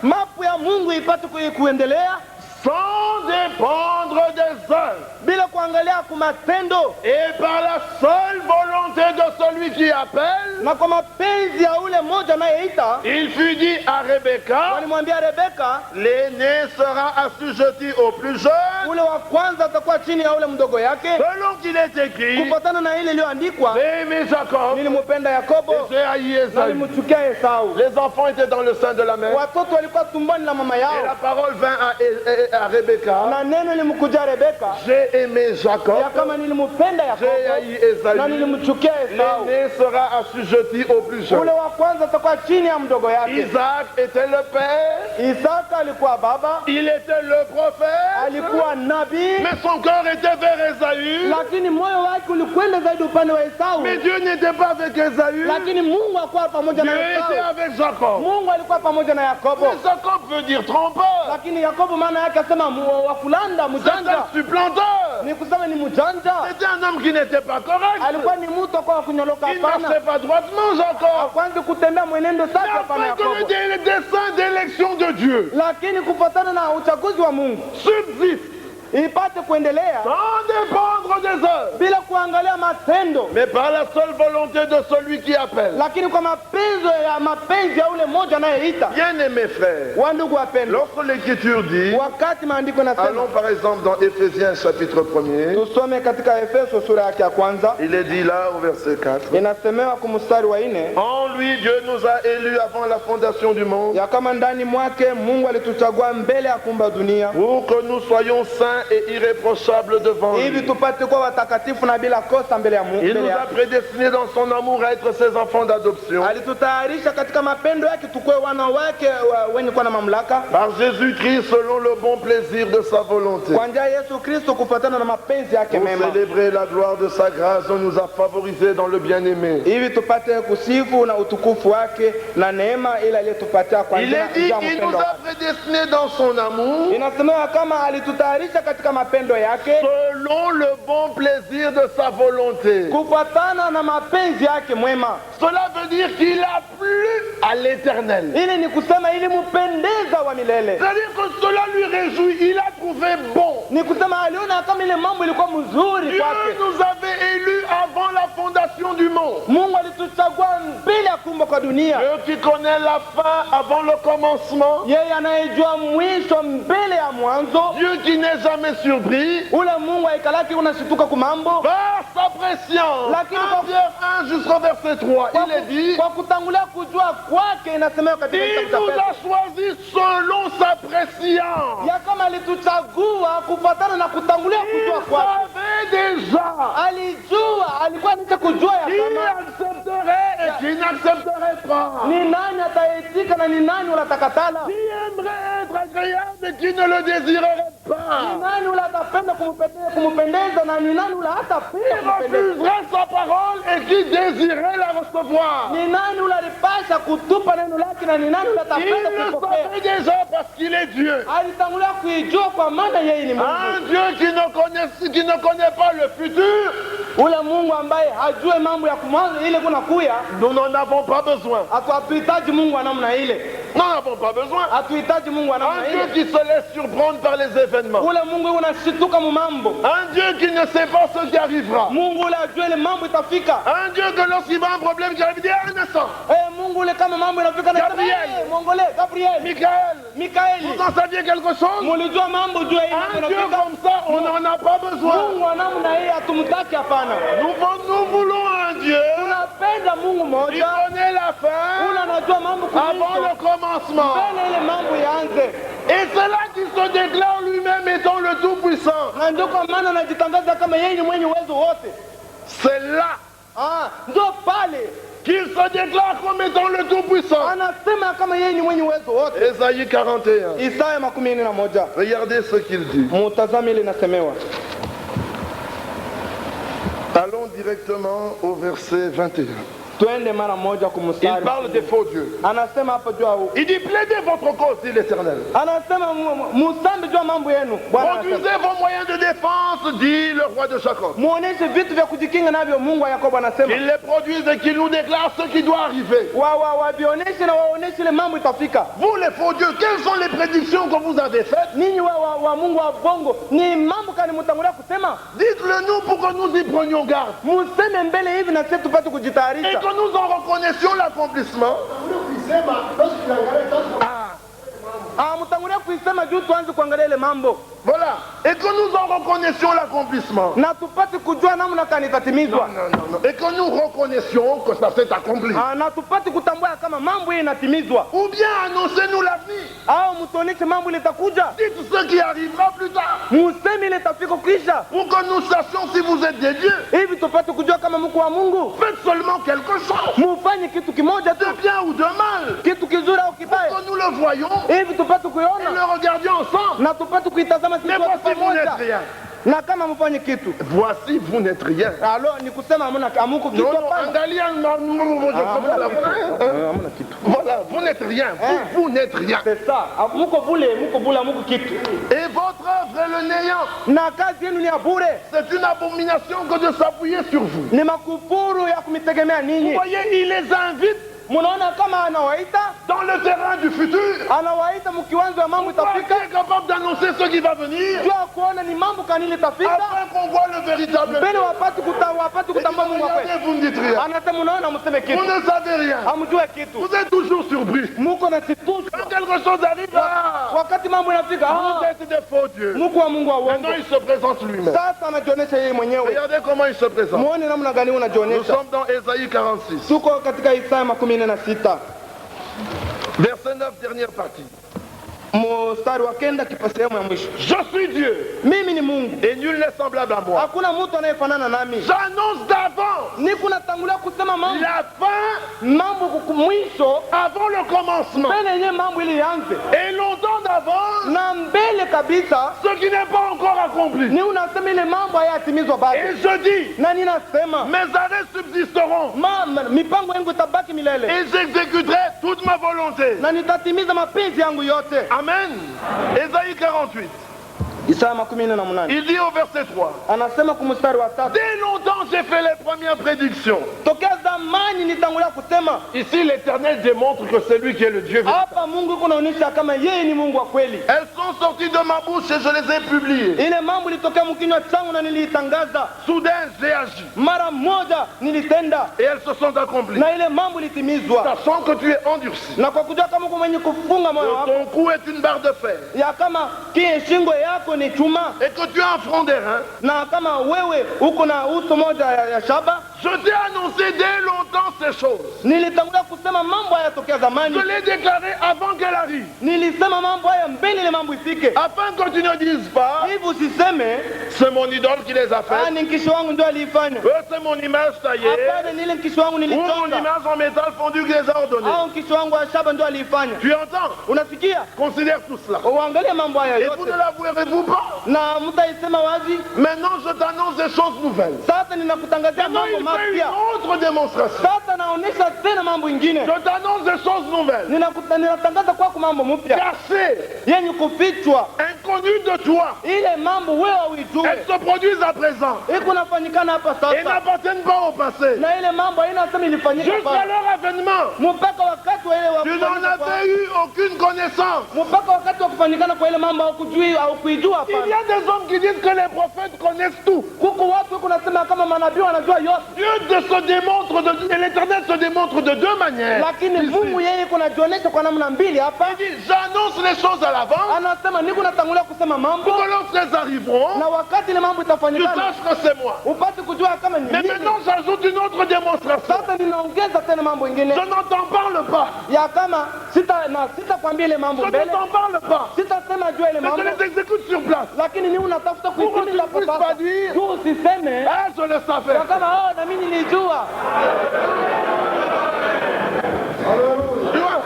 mapu ya Mungu ipate kuendelea sans dépendre des œuvres, bila kuangalia kwa matendo, et par la seule volonté de celui qui appelle, na kwa mapenzi ya ule mmoja anayeita. il fut dit à Rebecca, Walimwambia Rebeka, l'aîné sera assujetti au plus jeune, ule wa kwanza atakuwa chini ya ule mdogo yake, selon qu'il est écrit, kufuatana na ile iliyoandikwa, j'ai aimé Jacob, nilimpenda Yakobo et j'ai haï na Esaü. nilimchukia Esau. Les enfants étaient dans le sein de la mère, Watoto walikuwa tumboni la mama et la yao, parole vint à Rebecca, na neno lilimkuja Rebeka j'ai aimé Jacob, ya kama nilimpenda j'ai Yakobo haï na Esaü. nilimchukia Esau. L'aîné sera assujetti au plus Ule jeune. wa kwanza atakuwa chini ya mdogo yake. Isaac était le père, Isaka alikuwa baba, il était le prophète, alikuwa nabii, mais son cœur était vers Esaü. lakini moyo wake ulikwenda zaidi upande wa Esau. Mais Dieu n'était pas avec Esaü, Lakini Mungu hakuwa pamoja Dieu na était Esau. avec Jacob. Mungu alikuwa pamoja na Yakobo. Mais Jacob veut dire trompeur, Lakini Yakobo maana yake asema wakulanda, c'est mjanja. un supplanteur. Ni kusema ni mjanja. C'était un homme qui n'était pas correct. Alikuwa ni mtu kwa kunyoloka Il marchait hapana. pas droitement, Jacob. Kwanza kutembea mwenendo safi Mais hapana afin que Yakobo. le dessein d'élection de Dieu Lakini kufuatana na uchaguzi wa Mungu subsiste, ipate kuendelea sans dépendre des œuvres, bila kuangalia matendo, mais par la seule volonté de celui qui appelle. lakini kwa mapenzi ya ule mmoja anayeita. Bien-aimés frères, Wandugu wapendwa, lorsque l'Écriture dit, wakati maandiko nasema, allons par exemple dans Éphésiens chapitre 1er, tusome katika Efeso sura yake ya kwanza, il est dit là au verset 4, inasemewa kwa mstari wa 4 en lui Dieu nous a élus avant la fondation du monde, ya kama ndani mwake Mungu alituchagua mbele ya kuumba dunia pour que nous soyons saints et irréprochables devant hivi lui. tupate kuwa watakatifu na bila kosa mbele ya Mungu. Il nous a prédestinés dans son amour à être ses enfants d'adoption. Alitutayarisha katika mapendo yake tukuwe wana wake wenye kuwa na mamlaka Par Jésus-Christ selon le bon plaisir de sa volonté. kwa njia ya Yesu Kristo kufuatana na mapenzi yake Pour mema, célébrer la gloire de sa grâce, on nous a favorisés dans le bien-aimé. hivi tupate kusifu na utukufu wake na neema ile aliyotupatia kwa Il njia est dit ya qu'il mpendo nous a wake. prédestinés dans son amour Inasemewa kama alitutayarisha katika mapendo yake selon le bon plaisir de sa volonté. kufuatana na mapenzi yake mwema. Cela veut dire qu'il a plu à l'éternel. Ili ni kusema ili mupendeza wa milele, C'est-à-dire que cela lui réjouit, il a trouvé bon. ni kusema aliona kama ile mambo ilikuwa mzuri Dieu kwake. nous avait élus avant la fondation du monde. Mungu alituchagua mbele ya kuumba kwa dunia. Dieu qui connaît la fin avant le commencement. Yeye anayejua mwisho mbele ya mwanzo, Dieu qui n'est jamais surpris. ule Mungu aikalaki unashituka kumambo. Par sa prescience. Lakini 1 Pierre 1 jusqu'au verset 3, il est dit, Kwa kutangulia kujua kwake, inasemewa katika il kitabu cha nous Petro a choisis selon sa prescience. ya kama alituchagua kufuatana na kutangulia kujua Il kwake. savait déjà Alijua, alikuwa anacha kujua ya qui kama accepterait et qui n'accepterait pas. ni nani ataitika na ni nani ulatakatala, Qui aimerait être agréable et qui ne le désirerait ni pas. nani ule atapenda kumupendeza na ni nani ule hatapenda Qui kumpendeza, refuserait sa parole et qui désirait la recevoir. ni nani ule alipasha kutupa neno lake na ni nani ule Il atapenda le kupokea. savait déjà parce qu'il est Dieu. Alitangulia kuijua kwa maana yeye ni Un Mungu, Dieu qui ne connaît pas le futur, ule Mungu ambaye hajue mambo ya kumwanzo ile kuna kuya. nous n'en avons pas besoin. Hatuhitaji Mungu wa namna ile, Nous n'en avons pas besoin. hatuhitaji Mungu wa Un namna Dieu ile. qui se laisse surprendre par les événements. Ule Mungu unashituka mu mambo, Un Dieu qui ne sait pas ce qui arrivera. Mungu ule ajue ile mambo itafika. Un Dieu que lorsqu'il va un problème qui arrive, il dit un instant. Mungu ule kama mambo inafika na Gabriel. Mongole, Gabriel, Michael, Mikaeli, vous en saviez quelque chose? mulijua mambo juu ya hii Un mambo Dieu inafika. comme ça, on n'en a pas besoin. Mungu wa namna hii hatumtaki, hapana. Nous voulons un Dieu Tunapenda Mungu qui moja, connaît la fin ule anajua mambo avant kuliko le commencement. mbele ile mambo yaanze, Et c'est là qu'il se déclare lui-même étant le Tout-Puissant. na ndio kwa maana anajitangaza kama yeye ni mwenye uwezo wote. C'est là Ndio pale qu'il se déclare comme étant le Tout-Puissant. anasema kama yeye ni mwenye uwezo wote. Ésaïe 41. Isaya 41, Regardez ce qu'il dit. mutazame ile inasemewa Allons directement au verset 21. Twende mara moja Il kumstari. parle des faux dieux. Anasema hapa juu ya Il dit plaidez votre cause, dit l'Éternel. anasema musambe juu ya mambo yenu. Bwana anasema, Produisez vos moyens de défense, dit le roi de Jacob. muoneshe vitu vya kujikinga navyo. Mungu wa Yakobo anasema Qu'il les produise et qu'il nous déclare ce qui doit arriver. wavioneshe na waoneshe ile mambo itafika. Vous les faux dieux, quelles sont les prédictions que vous avez faites? Ninyi wa Mungu wa bongo, ni mambo kani mtangulia kusema? Dites-le nous pour que nous y prenions garde. Museme mbele hivi na sisi tupate Et kujitayarisha. que nous en reconnaissions l'accomplissement. Mtangulia kuisema juu tuanze kuangalia ile mambo. Voilà. Et que nous en reconnaissions l'accomplissement. Na tupate kujua namna kani itatimizwa. Non. Et que nous reconnaissions que ça s'est accompli. Na tupate kutambua kama mambo hii inatimizwa. Ou bien annoncez-nous l'avenir. Au mtuoneshe mambo ile itakuja. Dites ce qui arrivera plus tard. Museme ile itafika kisha. Pour que nous sachions si vous êtes des dieux. Hivi tupate kujua kama mko wa Mungu. Faites seulement quelque chose. Mufanye kitu kimoja tu. De bien ou de mal. Kitu kizuri au kibaya. Que nous le voyons. Hivi tupate Et kuiona. le regardions ensemble. Na tupate kuitazama sisi Mais wote voici vous n'êtes pamoja. rien. Na kama mfanye kitu. Voici vous n'êtes rien. Alors ni kusema amuko kitu Non, hapana. angalia, voilà, vous n'êtes rien. Vous n'êtes rien. C'est ça. Muko bule amuko kitu. Et votre œuvre est le néant. Na kazi yenu ni ya bure. C'est une abomination que de s'appuyer sur vous. Ni makufuru ya kumitegemea Vous ninyi. voyez, il les invite Munaona kama anawaita, dans le terrain du futur. anawaita mkiwanzo ya mambo Qui itafika. est capable d'annoncer ce qui va venir. Jua kuona ni mambo kanili itafika. Afin qu'on voit le véritable. Mbele wapate kutambua Mungu wa kweli. Regardez, vous ne dites rien. Anasema unaona mseme Vous kitu. ne savez rien. Hamjue kitu. Vous êtes toujours surpris. Muko na situtu. Quand quelque chose arrive, Wakati mambo yanafika, vous êtes des faux dieux. Mungu wa Mungu wa uongo. Maintenant, il se présente lui-même. Sasa anajionyesha yeye mwenyewe. Regardez comment il se présente. Muone namna gani Nous unajionyesha. sommes dans Ésaïe 46. Tuko katika Isaya 46. Verset 9, dernière partie. Mstari wa 9 kipa sehemu ya mwisho. Je suis Dieu Mimi ni Mungu. et nul n'est semblable à moi. Hakuna mtu anayefanana nami. J'annonce d'avance Niko natangulia kusema mambo la fin mwisho avant le commencement. mbele yenyewe mambo ili ianze. Et longtemps d'avance Na mbele kabisa ce qui n'est pas encore accompli. ni unasema ile mambo hayatimizwa bado. Et je dis, Na ninasema mes arrêts subsisteront mipango yangu itabaki milele. et j'exécuterai toute ma volonté. Na nitatimiza mapenzi yangu yote. Amen. Ésaïe 48. Isaya 48. Il dit au verset 3. Anasema kumstari wa 3. Dès longtemps j'ai fait les premières prédictions. Tokea zamani nitangulia kusema. Ici l'Éternel démontre que c'est lui qui est le Dieu véritable. Hapa Mungu yuko naonyesha kama yeye ni Mungu wa kweli. Elles sont sorties de ma bouche et je les ai publiées. Ile mambo ilitokea mkinywa changu na niliitangaza. Soudain j'ai agi Mara moja nilitenda et elles se sont accomplies. na ile mambo ilitimizwa. Sachant que tu es endurci. Na kwa kujua kama uko mwenye kufunga moyo wako Ton cou est une barre de fer. ya kama shingo yako ni chuma Et que tu as un front d'airain. na kama wewe uko na uso moja ya shaba. Je t'ai annoncé dès longtemps ces choses. Nilitangulia kusema mambo haya tokea zamani. Je l'ai déclaré avant qu'elle arrive. Nilisema mambo haya mbele ile mambo ifike. Afin que tu ne dises pas, Hivi usiseme c'est mon idole qui les a faites. ni mkishi wangu ndio aliifanya. C'est mon image taillée. Hapana, ni ile mkishi wangu Ou mon nilichonga. image en métal fondu qui les a ordonnées. Au mkishi wangu wa shaba ndio aliifanya. Tu entends? Unasikia? Considère tout cela. Uangalie mambo haya Et vous yote. ne l'avouerez-vous pas? Na mtaisema wazi. Maintenant, je t'annonce des choses nouvelles. Sasa ninakutangazia Maintenant, mambo il fait mapya. une autre démonstration. Sasa naonesha tena mambo ingine. Je t'annonce des choses nouvelles. Ninatangaza kwako mambo mpya Cachées, yenye kufichwa. inconnues de toi. Ile mambo wewe hauijui. Elles se produisent à présent. Iko nafanyikana hapa Et sasa. n'appartiennent pas au passé. Na ile mambo haina sema ilifanyika Jusqu'à hapa. leur avènement. Mpaka wakati wa ile wa Tu n'en avais eu aucune connaissance. mpaka wakati wa kufanyikana kwa ile mambo haukujui au kuijua Il y hapa. a des hommes qui disent que les prophètes connaissent tout. Kuko watu wako nasema kama manabii wanajua yote. Dieu se démontre et l'Éternel se démontre de deux manières. Lakini Ici. Mungu yeye kunajionyesha kwa namna mbili hapa. Il dit, j'annonce les choses à l'avance Anasema niko natangulia kusema mambo pour que lorsqu'elles arriveront, na wakati ile mambo tu itafanyikana saches que c'est moi. upate kujua kama ni Mais mimi. maintenant, j'ajoute une autre démonstration. Sasa ninaongeza tena mambo ingine Je n'en t'en parle pas. ya kama sitakwambia ile mambo Je ne mbele, t'en parle pas. sitasema jua ile Mais je mambo, les exécute sur place. lakini ni unatafuta Pour que tu kuitimiza ne puisses hapo pas sasa. dire, Tu usiseme ah, je le savais. ya kama na mimi nilijua. Tu vois,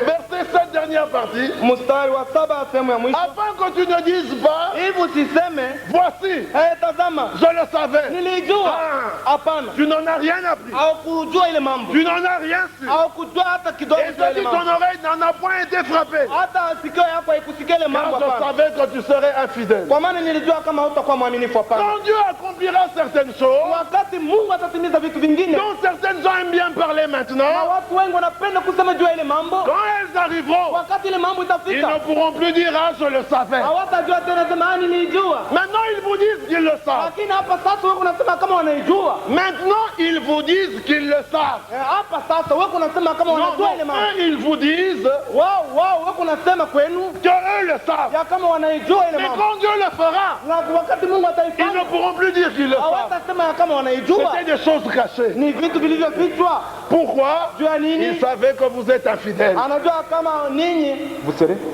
verset 7, dernière partie, mstari wa 7 sehemu ya mwisho, afin que tu ne dises pas, hivi usiseme voici, tazama je le savais. nilijua. Hapana, Tu n'en as rien appris. haukujua ile mambo, Tu n'en as rien su. haukujua hata kidogo Et cha si ile ton mambo, oreille n'en a point été frappée, hata sikio yako haikusikia ile car mambo. je Hapana, savais que tu serais infidèle. kwa maana nilijua kama hutakuwa mwaminifu. Hapana, Quand Dieu accomplira certaines choses, wakati Mungu atatimiza vitu vingine, dont certaines gens aiment bien parler na maintenant, watu wengi wanapenda kusema juu ya ile mambo, quand elles arriveront, wakati ile mambo ils ne itafika pourront plus dire ah je le savais. hawatajua tena sema nilijua. Maintenant ils vous disent qu'ils le savent. Lakini hapa sasa wewe unasema kama wanaijua. Maintenant ils vous disent qu'ils le savent. Hapa sasa wewe unasema kama Non, wanajua ile non, mambo. eux ils vous disent Wao wewe unasema kwenu que eux le savent. ya kama wanaijua ile Mais mambo. quand Dieu le fera, Na wakati Mungu ils ataifanya ne pourront plus dire qu'ils le savent. hawatasema ya kama wanaijua. C'était des choses cachées. Ni vitu vilivyofichwa. Pourquoi? Juu ya nini? Ils savaient que vous êtes infidèles. Anajua kama ninyi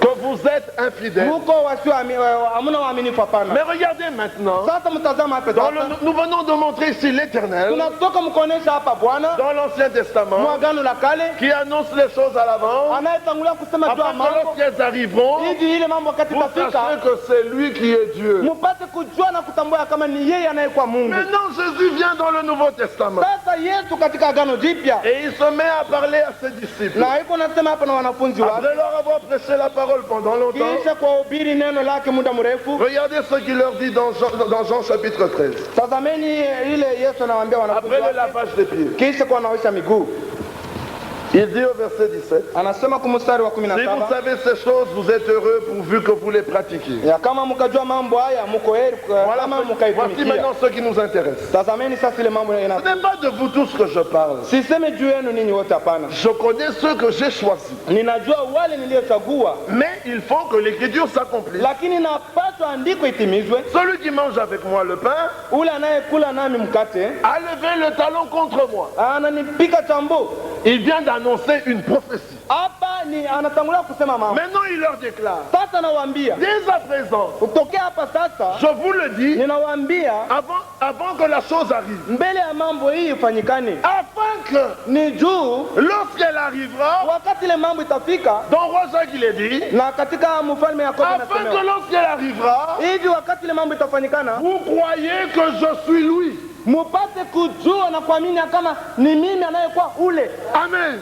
Que vous êtes infidèles. mko wasio hamna uaminifu. Hapana. Mais regardez maintenant. Sasa mtazama hapa Dans sasa. nous venons de montrer ici l'Éternel, Tunatoka mkuonesha hapa Bwana dans l'Ancien Testament, mwagano la kale qui annonce les choses à l'avance, anayetangulia kusema juu ya afin que mambo lorsqu'elles arriveront, hivi ile mambo wakati vous itafika sachez que c'est lui qui est Dieu. mupate kujua na kutambua kama ni yeye anayekuwa Mungu. Maintenant, Jésus vient dans le Nouveau Testament Sasa Yesu katika agano jipya et il se met à parler à ses disciples. na iko nasema hapa na wanafunzi wake, Après leur avoir prêché la parole pendant longtemps, kisha kuhubiri neno lake muda mrefu. regardez ce qu'il leur dit dans Jean chapitre 13. Tazameni ile Yesu anawaambia wanafunzi Après le wake lavage des pieds, kisha kuwanaosha miguu. il dit au verset 17, Anasema kwa mstari wa si vous 17 savez ces choses, vous êtes heureux pourvu que vous les pratiquiez. ya kama mkajua mambo haya mko heri kama Voici mkaitumikia. maintenant ce qui nous intéresse. Tazameni sasa ile mambo Ce yana n'est pas de vous tous que je parle. siseme juu yenu ninyi wote, hapana. Je connais ceux que j'ai choisis. Ninajua wale niliochagua, Mais il faut que l'écriture s'accomplisse. lakini napaswa andiko itimizwe. Celui qui mange avec moi le pain Ule anayekula nami mkate a levé le talon contre moi. ananipika chambo. Il vient d'annoncer une prophétie. Hapa ni anatangulia kusema mambo. Maintenant, il leur déclare, Sasa nawaambia dès à présent, kutokea hapa sasa, je vous le dis, ninawaambia avant que la chose arrive, mbele ya mambo hii ifanyikane, afin que ni juu lorsqu'elle arrivera, wakati ile mambo itafika. dans Roi Jacques il est dit, Na katika mfalme Yakobo afin que inasemewa lorsqu'elle arrivera, hivi, wakati ile mambo itafanyikana, vous croyez que je suis lui. mupate kujua na kuamini ya kama ni mimi anayekuwa ule. Amen.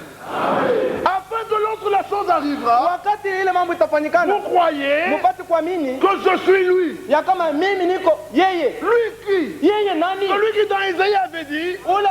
Afin que lorsque la chose arrivera, Wakati ile mambo itafanyikana, vous croyez mupate kuamini que je suis lui. ya kama mimi niko yeye. Lui qui? Yeye nani? Celui qui dans Isaïe avait dit, Ule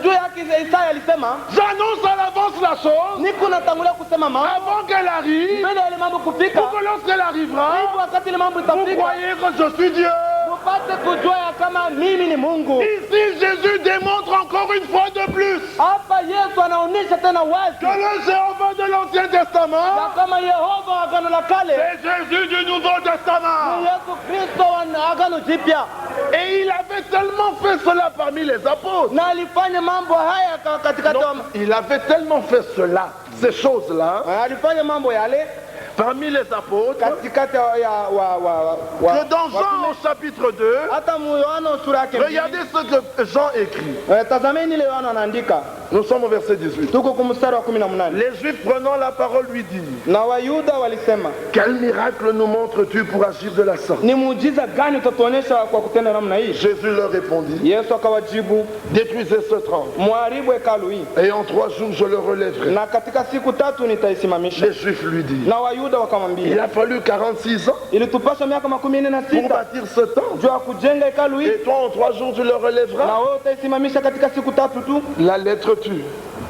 juu yake Isaya alisema, j'annonce à l'avance la chose niko natangulia kusema mambo avant qu'elle arrive, mbele ya ile mambo kufika. pour que lorsqu'elle arrivera, Hivi wakati ile mambo vous itafika, croyez que je suis Dieu. mupate kujua ya kama mimi ni Mungu. Ici, Jésus démontre encore une fois de plus Hapa Yesu anaonyesha tena wazi que le Jéhovah de l'Ancien ya Testament, kama Yehova wa agano la kale c'est Jésus du Nouveau Testament. ni Yesu Kristo wa agano jipya, Et il avait tellement fait cela parmi les apôtres. na alifanya mambo haya katikati Non, il avait tellement fait cela, ces choses-là, alifanya mambo yale parmi les apôtres, katikati que dans Jean au chapitre 2, hata Yohana sura yake mbili. regardez ce que Jean écrit. Tazameni ile Yohana anaandika, Nous sommes au verset 18. tuko kwa mstari wa 18. Les Juifs prenant la parole lui disent, Na Wayuda walisema, quel miracle nous montres-tu pour agir de la sorte? ni muujiza gani utatuonyesha kwa kutenda namna hii? Jésus leur répondit, Yesu akawajibu, détruisez ce temple, mwharibu hekalu hii, et en 3 jours je le relèverai. na katika siku 3 nitaisimamisha. Les Juifs lui disent, Na Wayuda il wakamwambia, a fallu 46 ans ilitupasha miaka pour 46 bâtir ce temple, juu ya kujenga hekalu hii, et toi en 3 jours tu le na relèveras. wewe utaisimamisha katika siku 3 tu. La lettre tue,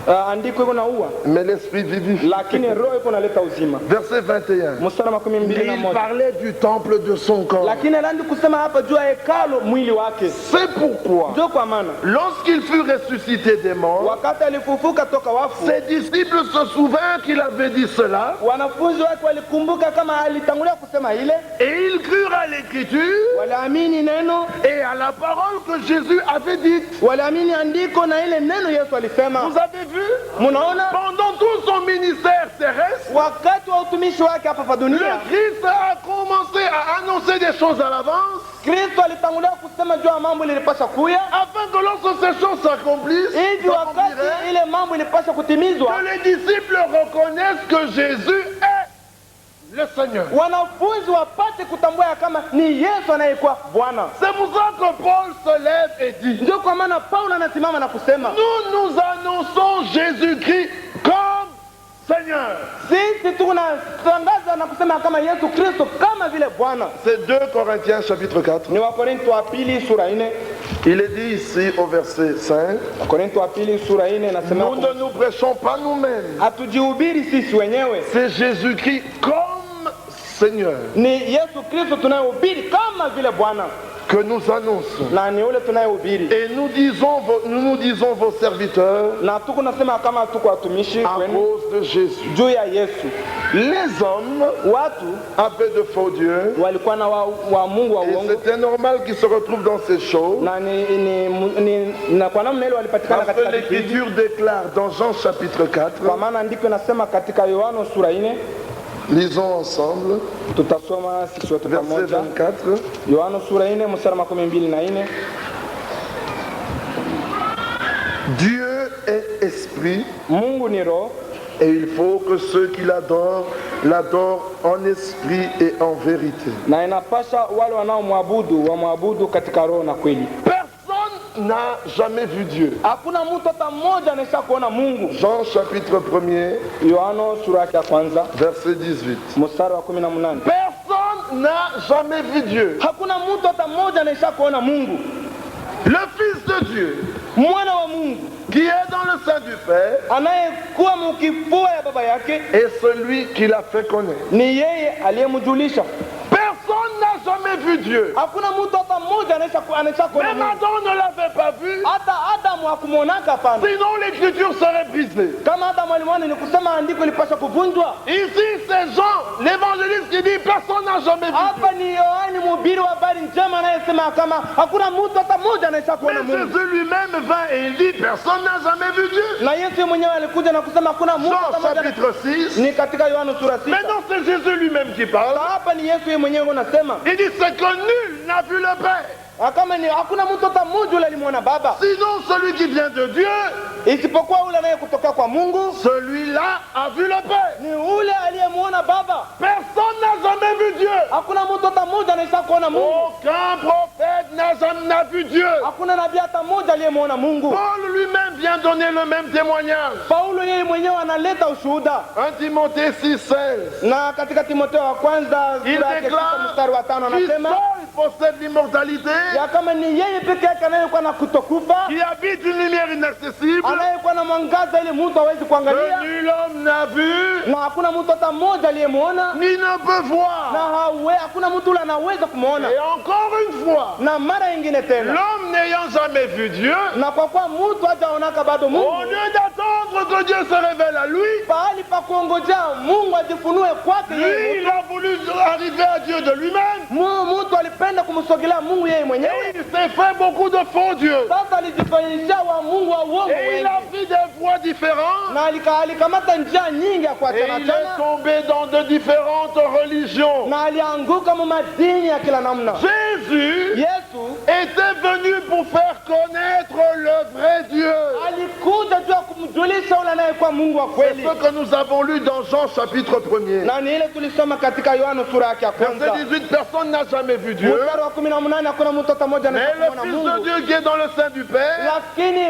Andiko iko naua, mais l'esprit vivifie. lakini roho iko naleta uzima. Verset 21. Mstari wa Mais il 21. parlait du temple de son corps. Lakini anaanza kusema hapa juu ya hekalu mwili wake. C'est pourquoi, Ndio kwa maana lorsqu'il fut ressuscité des morts, wakati alifufuka toka wafu, ses disciples se souvinrent qu'il avait dit cela, wanafunzi wake walikumbuka kama alitangulia kusema ile, et ils crurent à l'écriture waliamini neno, et à la parole que Jésus avait dite. waliamini andiko na ile neno Yesu alisema. Vous avez vu? Munaona, Pendant tout son ministère terrestre, wakati wa utumishi wake hapa pa le dunia, Christ a commencé à annoncer des choses à l'avance, Kristo alitangulia kusema juu ya mambo ilipasha kuya, afin que lorsque ces choses s'accomplissent, hivi wakati ile mambo ilipasha kutimizwa, que les disciples reconnaissent que Jésus est le Seigneur. wanafunzi wapate kutambua ya kama ni Yesu anayekuwa Bwana. C'est pour ça que Paul se lève et dit, Ndio kwa maana Paulo anasimama na kusema, nous annonçons Jésus-Christ comme Seigneur. sisi tunatangaza na kusema kama Yesu Kristo kama vile Bwana. C'est 2 Corinthiens chapitre 4. Ni Wakorintho wa pili sura 4. Il est dit ici au verset 5, Wakorintho wa pili sura 4 nasema, nous ne nous prêchons pas nous-mêmes. hatujihubiri sisi wenyewe, C'est Jésus-Christ comme Seigneur ni Yesu Kristo tunayehubiri kama vile Bwana, que nous annonçons. na ni ule tunayehubiri. Et nous nous disons vos serviteurs Na tuko nasema kama tuko watumishi à kwenu cause de Jésus. juu ya Yesu. Les hommes Watu avaient de faux dieux walikuwa na wa Mungu wa et uongo, c'était normal qu'ils se retrouvent dans ces choses. na na kwa namna ile walipatikana Parce que katika vitu hivi. l'Écriture déclare dans Jean chapitre 4, Kwa maana ndiko inasema katika Yohana sura 4, lisons ensemble, tutasoma sisi wote verset pamoja. 24. Yohana sura 4 mstari 24. Dieu est esprit Mungu ni roho, et il faut que ceux qui l'adorent en esprit et en vérité. na inapasha wale wanaomwabudu wamwabudu katika roho na kweli. Personne n'a jamais vu Dieu. Hakuna mtu hata mmoja anaweza kuona Mungu. Jean chapitre 1er, Yohana sura ya kwanza verset 18. mstari wa 18. Personne n'a jamais vu Dieu. Hakuna mtu hata mmoja anaweza kuona Mungu. Le Fils de Dieu, Mwana wa Mungu qui est dans le sein du Père, anayekuwa mkifua ya baba yake est celui qui l'a fait connaître. ni yeye aliyemjulisha. Personne n'a jamais vu Dieu. Hakuna mtu hata mmoja anaweza kuona Même Mungu. Adam ne l'avait pas vu, Hata Adamu hakumwonaka hapana. sinon l'écriture serait brisée. Kama Adamu alimwona ni kusema andiko lipasha kuvunjwa. Ici, c'est Jean, l'évangéliste, qui dit personne n'a jamais vu Hapa ni Yohani mhubiri wa habari njema anayesema kama hakuna mtu hata mmoja anaweza kuona Mais Mungu. Jésus lui-même vint et il dit personne n'a jamais vu Dieu. Na Yesu mwenyewe alikuja na kusema hakuna mtu hata Jean mmoja. chapitre 6. Ni katika Yohana sura 6. Maintenant, c'est Jésus lui-même qui parle. Hapa ni Yesu yeye mwenyewe anasema Il dit c'est que nul n'a vu le Père, kama ni hakuna mtu hata mmoja yule alimuona Baba sinon celui qui vient de Dieu, isipokuwa yule anayekutoka kwa Mungu, celui-là a vu le Père. ni ule aliyemuona Baba. Personne n'a jamais vu Dieu. Hakuna mtu hata mmoja anaweza kuona Mungu. Aucun prophète n'a vu Dieu. Hakuna nabii hata mmoja aliyemuona Mungu. Paul lui-même vient donner le même témoignage. Paulo yeye mwenyewe analeta ushuhuda. 1 Timothée 6,16. Na katika Timotheo wa kwanza Il sura yake déclare mstari wa 5 qu'il anasema seul possède l'immortalité, ya kama ni yeye peke yake anayekuwa na kutokufa, qui habite une lumière inaccessible, anayekuwa na mwangaza ili mtu hawezi que kuangalia, nul homme n'a vu, na hakuna mtu hata mmoja aliyemuona, ni ne peut voir. na hakuna mtu ule anaweza kumuona. Et encore une fois, Na mara nyingine tena, l'homme n'ayant jamais vu Dieu, na kwa kuwa mtu hajaonaka bado au Mungu, lieu d'attendre que Dieu se révèle à lui, pahali pa kuongojea Mungu ajifunue kwake lui, yeye, il a voulu arriver à Dieu de lui-même. mtu alipenda kumsogelea Mungu yeye Et mwenyewe. il s'est fait beaucoup de faux dieux. Sasa alijifanyisha wa Mungu wa uongo Et il wengi, a pris des voies différentes. na alikamata njia nyingi ya Et kuachana il est tena, tombé dans de différentes religions. na alianguka mu madini ya kila namna. Jésus Yesu était venu pour faire connaître le vrai Dieu. alikuja juu ya kumjulisha yule anayekuwa Mungu wa C'est kweli, ce que nous avons lu dans Jean chapitre 1er. na ni ile tulisoma katika Yohana sura yake ya kwanza Verset 18, personne n'a jamais vu Dieu. mstari wa 18. Hakuna mtu hata mmoja Mais anayekuwa le na Fils de Mungu, Dieu qui est dans le sein du Père lakini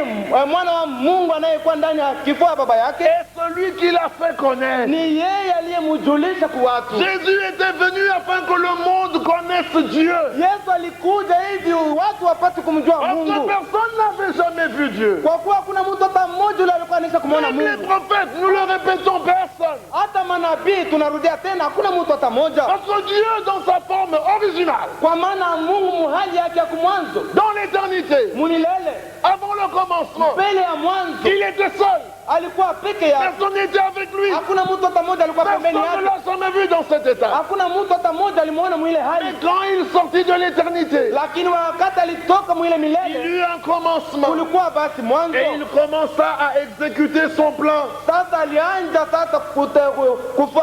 mwana wa Mungu anayekuwa ndani ya kifua ya baba yake est celui qui l'a fait connaître. ni yeye aliyemjulisha kwa watu. Jésus était venu afin que le monde connaisse Dieu. Yesu alikuja hivi watu wapate kumjua Parce que Mungu, personne n'avait jamais vu Dieu. kwa kuwa hakuna mtu hata mmoja yule alikuwa anaweza kumwona Même les Mungu. prophètes, nous le répétons, personne. Hata manabii tunarudia tena, hakuna mtu hata mmoja, Parce que Dieu, dans sa forme originale, kwa maana Mungu muhali yake ya kumwanzo dans l'éternité, munilele, avant le commencement, mbele ya mwanzo il était seul. alikuwa peke yake, Personne n'était avec lui. hakuna mtu hata mmoja alikuwa Personne pembeni ne yake, l'a jamais vu dans cet état. hakuna mtu hata mmoja alimuona mwile Mais hali. quand il sortit de l'éternité, Lakini wakati alitoka mwile il milele, eut un commencement. kulikuwa basi mwanzo. Et il commença à exécuter son plan. Sasa alianja sasa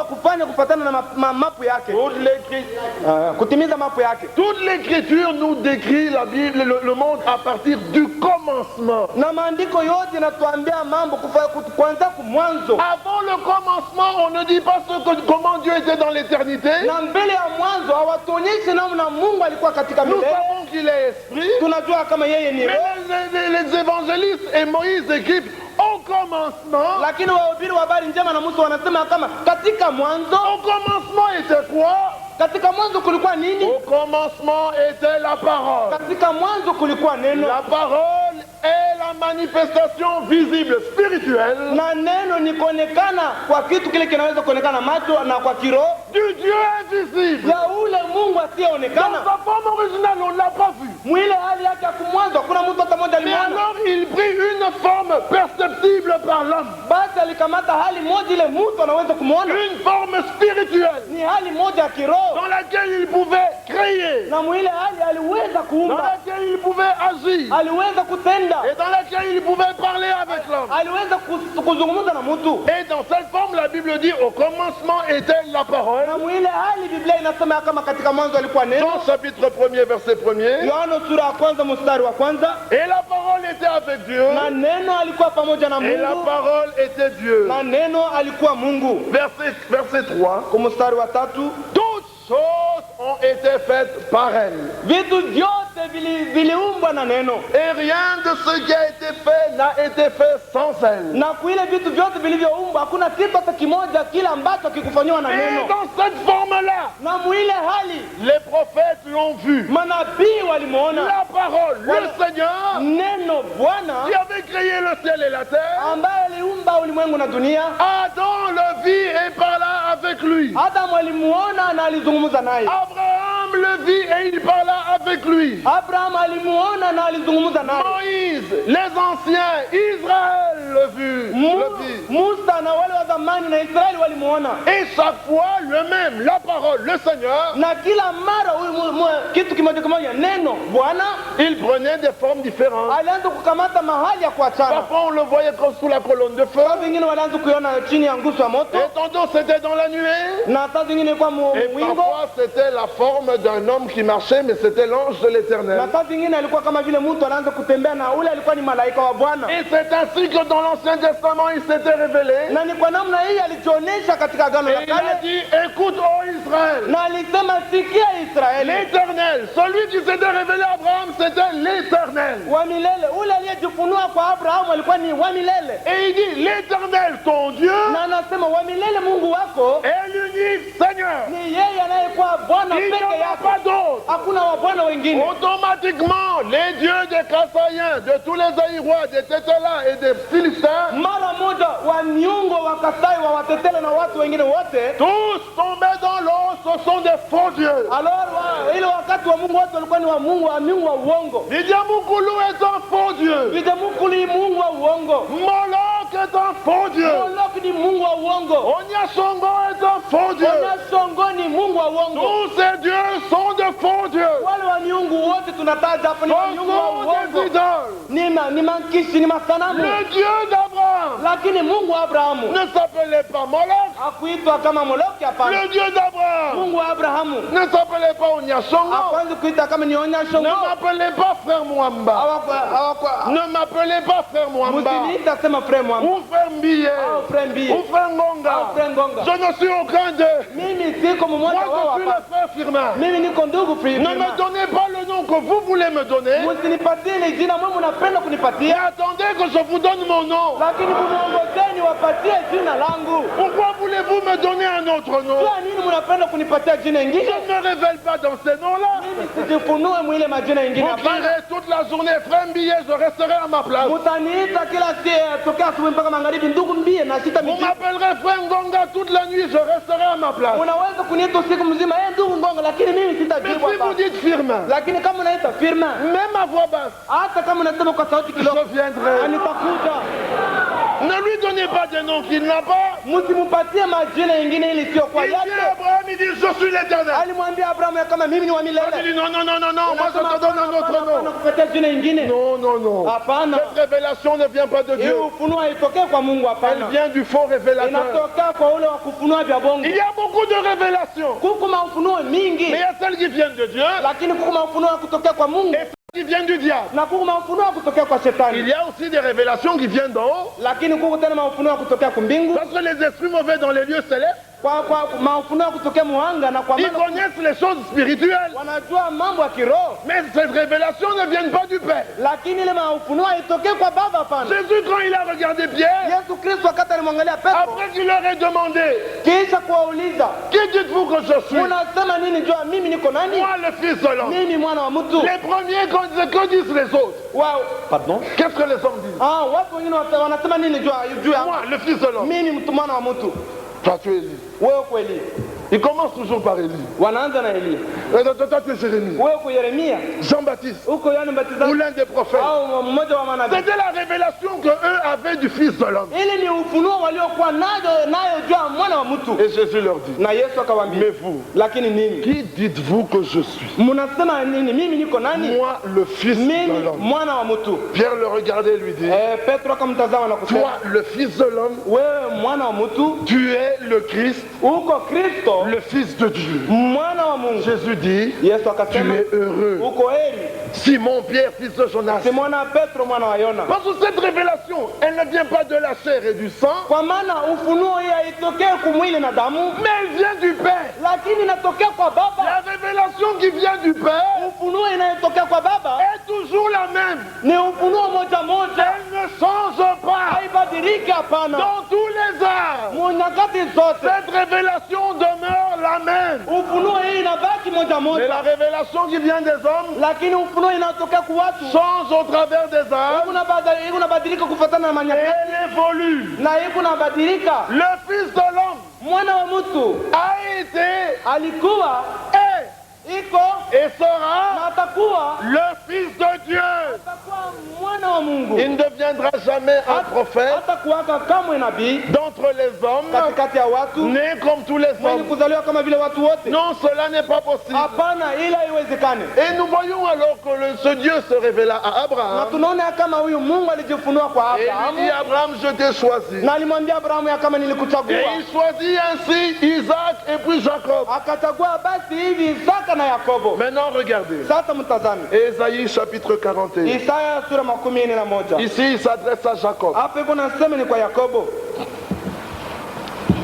kufanya kufatana na mapu yake, kutimiza mapu yake. Toute l'écriture nous décrit la Bible, le monde à partir du commencement. Na maandiko yote yanatuambia mambo kuanzia kumwanzo. Avant le commencement, on ne dit pas comment Dieu était dans l'éternité. Na mbele ya mwanzo hawatuonyeshe namna Mungu alikuwa katika Nous milele. savons qu'il est esprit. Tunajua kama yeye ni Mais roho. les évangélistes et Moïse écrivent au commencement. Lakini wahubiri wa habari njema na Musa wanasema kama katika mwanzo. Au commencement était quoi? Katika mwanzo kulikuwa nini? Au commencement était la parole. Katika mwanzo kulikuwa neno. La parole est la manifestation visible, spirituelle Na neno ni kuonekana kwa kitu kile kinaweza kuonekana macho na kwa kiroho. du Dieu invisible. Ya ule Mungu Dans asiyeonekana. sa forme originale, on ne l'a pas vu. Mwile hali yake ya kumwanzo hakuna mtu hata mmoja Mais alimuona. alors il prit une forme perceptible par l'homme. Basi alikamata hali moja ile mtu anaweza kumuona. Une forme spirituelle Ni hali moja ya kiroho. dans laquelle il pouvait créer, Na mwile hali aliweza dans kuumba. laquelle il pouvait agir Aliweza kutenda. et dans laquelle il pouvait parler avec l'homme. Aliweza kuzungumza na mtu. Et dans cette forme, la Bible dit au commencement était la parole. Na mwile hali Biblia inasema kama katika mwanzo alikuwa neno. Jean chapitre 1er verset 1er. Yohana sura ya kwanza mstari wa kwanza. Et la parole était avec Dieu. Na neno alikuwa pamoja na Et la Mungu. parole était Dieu. Na neno alikuwa Mungu. Verset 3. Kwa mstari wa tatu. Toutes choses ont été faites par elle. Vitu vyote viliumbwa na neno. Et rien de ce qui a été fait n'a été fait sans elle. Na kuile vitu vyote vilivyoumbwa hakuna kitu hata kimoja kile ambacho kikufanywa na Et neno. dans cette forme-là, Na mwile hali les prophètes l'ont vu. manabii walimuona. La parole, le Seigneur, Neno Bwana qui avait créé le ciel et la terre, ambaye aliumba ulimwengu na dunia. Adam le vit et parla avec lui. Adamu alimuona na alizungumza naye. Abraham le vit et il parla avec lui. Abraham alimuona na alizungumza naye. Moïse, les anciens, Israël le vit. Musa na wale wa zamani na Israeli walimuona. Et chaque fois le même, la parole, le Seigneur, Na kila mara huyu kitu kimoja kimoja neno Bwana il prenait des formes différentes. alianza kukamata mahali ya kuachana. Parfois on le voyait comme sous la colonne de feu. Saa zingine walianza kuiona chini ya nguzo ya moto. Et tantôt c'était dans la nuée. Na saa zingine kwa Et mwingo. parfois c'était la forme d'un homme qui marchait, mais c'était l'ange de l'Éternel. Na saa zingine alikuwa kama vile mtu anaanza kutembea na ule alikuwa ni malaika wa Bwana. Et c'est ainsi que dans l'Ancien Testament il s'était révélé. Na ni kwa namna hii alijionyesha katika agano la Et il a kale. dit, écoute, ô Israël, Na alisema sikia Israeli. l'Éternel, celui qui s'était révélé à Abraham, c'était l'Éternel. Wa milele ule aliyejifunua kwa Abrahamu alikuwa ni wa milele. Et il dit, l'Éternel, ton Dieu, Na anasema wa milele Mungu wako est l'unique Seigneur. ni yeye anayekuwa Bwana Il n'y peke en a yake. pas d'autre. Hakuna wa Bwana wengine. Automatiquement, les dieux des Kassaïens, de tous les Aïrois, des Tétela et des Philistins, Mara moja wa miungo wa Kasai wa Watetele na watu wengine wote. tous tombés dans l'eau, ce sont des faux dieux. Alors ile wakati wa Mungu wote walikuwa ni wa Mungu wa miungu wa uongo. Didiamukulu est un faux dieu. Videmukuli Mungu wa uongo. Moloch est un faux dieu. Moloki ni Mungu wa uongo. Onyasongo est un faux dieu. Onyasongo ni Mungu wa uongo. Tous ces dieux sont de faux dieux. Wale wa miungu wote tunataja hapo ni wa Ce miungu wa sont des uongo. idoles. Ni mankishi ni masanamu. Le Dieu d'Abraham Lakini Mungu wa Abrahamu ne s'appelait pas Moloch. hakuitwa kama Moloki, hapana. Le Dieu d'Abraham Mungu wa Abrahamu ne s'appelait pas Onyasongo. hakuanza kuita kama ni Ne Onyasongo. m'appelez pas frère Mwamba. Ne m'appelez pas frère Mwamba. Musiniita sema frère Mwamba Ou frère Mbiye. au frère Mbiye Ou frère Ngonga. au frère Ngonga. Je ne suis aucun d'eux. Mimi siko Moi mmoja wao je suis hapa. le frère Firmin. Mimi niko ndugu Ne me Firma. donnez pas le nom que vous voulez me donner. Msinipatie ile jina mwe mnapenda Et kunipatia, attendez que je vous donne mon nom. lakini mniongozeni wapatie jina langu. Pourquoi voulez-vous me donner un autre nom? Kwa nini mnapenda kunipatia jina Je ingine? ne me révèle pas dans ces noms-là. Mimi sijifunue mwile majina ingine Vous hapana. crierez toute la journée, frère Mbiye, je resterai à ma place. Mutaniita kila tokea asubuhi mpaka magharibi, ndugu Mbie, na Vous sitamiti. m'appellerez frère Ngonga toute la nuit, je resterai à ma place. Unaweza kuniita usiku mzima, ndugu Ngonga, lakini mimi Mais sitajibu si vous hapa. dites Firmin, Lakini kama unaita Firma, même à voix basse, hata kama unasema kwa sauti kidogo, je viendrai. nitakuja. Ne lui donnez pas des noms qu'il n'a pas. Msimupatie majina ingine ili sio kwa Il dit à yake. Abraham, il dit, je suis l'Éternel. Alimwambia Abrahamu ya kama mimi ni wa Il milele. dit, non, non, non, non, non, moi je te donne un autre nom. Nakupatia jina ingine. Non, non, non. Hapana. Cette révélation ne vient pas de Hii Dieu. ufunuo haitokee kwa Mungu, Elle hapana. vient du faux révélateur. Inatokea kwa ule wa kufunua vya bongo. Il y a beaucoup de révélations. Kuko maufunuo mingi, Mais il y a celles qui viennent de Dieu. lakini kuko maufunuo ya kutokea kwa Mungu. qui viennent du diable. na kuko mafunuo kutokea kwa Il shetani, y a aussi des révélations qui viennent d'en haut. lakini kuko tena mafunuo kutokea kumbingu, Parce que les esprits mauvais dans les lieux célestes, kwa mafunuo kutokea muanga, na kwa ils maana connaissent les choses spirituelles. wanajua mambo ya kiroho, Mais ces révélations ne viennent pas du Père. lakini ile mafunuo haitokee kwa Baba. Hapana. Jésus, quand il a regardé Pierre, Yesu Kristo wakati alimwangalia Petro, après qu'il leur ait demandé, kisha kuwauliza, qui dites-vous que je suis? unasema nini juu ya mimi? Niko nani? Moi, le Fils de l'homme. Mimi mwana wa mtu. Les premiers, que disent les autres? Wao, pardon, Qu'est-ce que les hommes disent? watu wengine wanasema nini juu ya Moi, le Fils de l'homme. mimi mtu mwana wa mtu? Toi, tu es Élie. Wewe uko Elia. Il commence toujours par Élie. Wanaanza na Elia. Toi, tu es Jérémie. Wewe uko Yeremia. Jean-Baptiste. Uko Yohana Ou Mbatizaji l'un des prophètes. au mmoja wa manabii. C'était la révélation que eux avaient du Fils de l'homme. Ili ni ufunuo waliokuwa nayo juu ya mwana wa mtu. Et Jésus leur dit, Na Yesu akawaambia, mais vous, lakini nini? qui dites-vous que je suis? Mnasema nini? Mimi niko nani? Moi, le Fils de Mimi l'homme. mwana wa mtu. Pierre le regardait et lui dit, Petro akamtazama na kusema, toi, le Fils de l'homme, wewe mwana wa mtu, tu es le Christ, uko Kristo, le Fils de Dieu. mwana wa Mungu. Jésus dit, Yesu tu akasema, es heureux. uko heri Simon Pierre, fils de Jonas. Simona Petro mwana wa Yona. Parce que cette révélation, elle ne vient pas de la chair et du sang, Kwa maana ufunuo hii haitokee kwa mwili na damu, mais elle vient du Père. lakini inatokea kwa Baba. La révélation qui vient du Père Ufunuo inayotokea kwa Baba est toujours la même. ni ufunuo moja moja, Elle ne change pas. haibadiliki. Hapana, Dans tous les arts, nyakati zote cette révélation demeure la même. ufunuo hii inabaki moja Mais moja, la révélation qui vient des hommes lakini ufunuo inayotokea kwa watu change au travers des arts unabadilika kufuatana na et manyakati, elle évolue. na iko nabadilika. Le Fils de l'homme Mwana wa mtu a été, alikuwa, est iko et sera na atakuwa le Fils de Dieu. mwana wa Mungu. Il ne deviendra jamais un prophète Hatakuwaka kamwe nabii d'entre les hommes, katikati ya watu, né comme tous les mwenye hommes. kuzaliwa kama vile watu wote. Non, cela n'est pas possible. Hapana, ila haiwezekane. Et nous voyons alors que ce Dieu se révéla à Na Abraham. tunaona kama huyu Mungu alijifunua kwa Et il Abrahamu, dit, Abraham, je t'ai choisi. na alimwambia Abrahamu ya kama Et nilikuchagua. il choisit ainsi Isaac et puis Jacob. Akachagua basi hivi Isaka na Yakobo. Maintenant, regardez. Sasa mtazame Ésaïe chapitre 41. Isaya sura 41. Ici, il s'adresse à Jacob. Hapa iko nasema ni kwa Yakobo.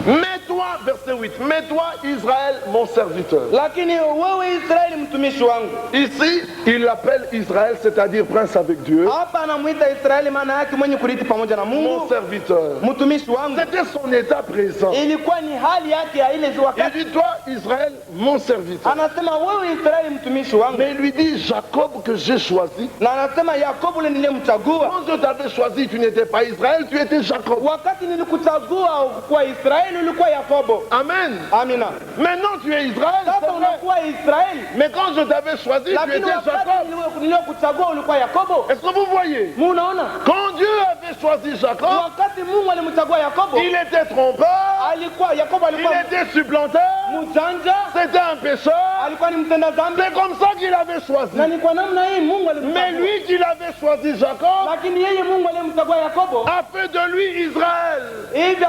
Mets-toi, verset 8, mets-toi Israël, mon serviteur. Lakini wewe Israeli mtumishi wangu. Ici, il l'appelle Israël, c'est-à-dire prince avec Dieu. Hapa anamuita Israeli, maana yake mwenye kurithi pamoja na Mon Mungu, serviteur. mtumishi wangu. C'était son état présent. Ilikuwa ni hali yake ya ile Il wakati. dit, toi, Israël, mon serviteur. Anasema wewe Israeli mtumishi wangu, Mais il lui dit, Jacob que j'ai choisi. na anasema Yakobo ule nilimchagua. Quand je t'avais choisi, tu n'étais pas Israël, tu étais Jacob. Wakati nilikuchagua kwa Israeli ulikuwa Yakobo. Amen. Amina. Maintenant, tu es Israël, Sasa c'est vrai. unakuwa Israeli, Mais quand je t'avais choisi, tu lakini étais wakati Jacob. niliokuchagua ulikuwa Yakobo. Est-ce que vous voyez? Munaona, Quand Dieu avait choisi Jacob, wakati Mungu alimchagua Yakobo, il était trompeur, alikuwa Yakobo il alikuwa était supplanteur, mjanja, c'était un pécheur. alikuwa ni mtenda dhambi, C'est comme ça qu'il avait choisi. na ni kwa namna hii Mungu Mais alimchagua. lui qu'il avait choisi Jacob Lakini yeye Mungu aliyemchagua Yakobo a fait de lui Israël. hivi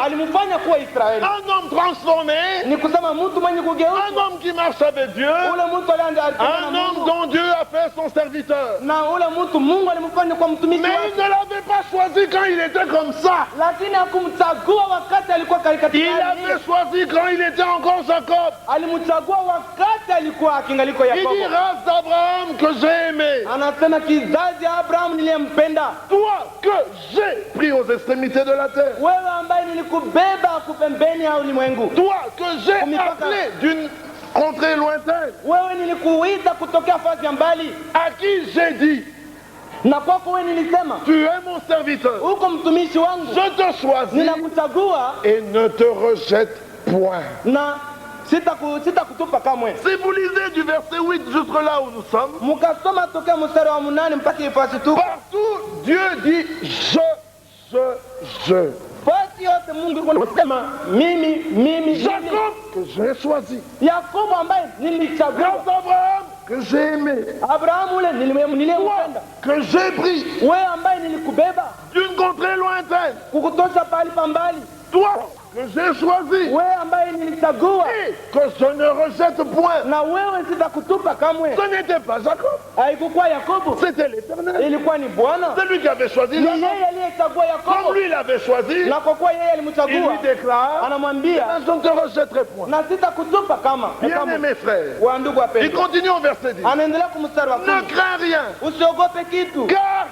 alimfanya kuwa Israeli, Un homme transformé, ni kusema mtu mwenye un kugeuka, homme qui marche avec Dieu, ule mtu alianza un homme dont Dieu a fait son serviteur. na ule mtu Mungu alimfanya kwa mtumishi Mais wake, il ne l'avait pas choisi quand il était comme ça. lakini hakumchagua wakati alikuwa katika Il hali hiyo. l'avait choisi quand il était encore Jacob. Alimchagua wakati alikuwa akingaliko Il dit, Yakobo. race d'Abraham que j'ai aimé. Anasema kizazi ya Abrahamu niliyempenda, Toi que j'ai pris aux extrémités de la terre. wewe ambaye nilikubeba kupembeni ya ulimwengu, Toi que j'ai appelé d'une contrée lointaine. wewe nilikuita kutokea fasi ya mbali, À qui j'ai dit, na kwako wewe nilisema tu es mon serviteur. uko mtumishi wangu, Je te choisis ninakuchagua et ne te rejette point. na sitakutupa kamwe. Si vous lisez du verset 8 jusque là où nous sommes, Mukasoma tokea mstari wa 8 mpaka ifasi tu, partout Dieu dit je. fasi yote Mungu yuko anasema mimi. Jacob que j'ai choisi. Yakobo ambaye nilichagua, Grâce Abraham que j'ai aimé. Abrahamu ule Toi niliyempenda, que j'ai pris wewe ambaye nilikubeba d'une contrée lointaine. kukutosha pahali pa mbali, Toi que j'ai choisi wewe ambaye nilichagua, et que je ne rejette point. na wewe sitakutupa kamwe. Ce n'était pas Jacob, Haikukuwa Yakobo, c'était l'Éternel. ilikuwa ni Bwana. C'est lui qui avait choisi Ni Jacob. yeye aliyechagua Comme Yakobo, lui l'avait choisi, na kwa kuwa yeye il alimchagua, lui déclare, anamwambia je ne te rejetterai point. na sitakutupa kama. Bien-aimés frères, Wa ndugu il wapendwa, continue au verset 10. anaendelea kumstari wa Ne 10, crains rien, usiogope kitu, car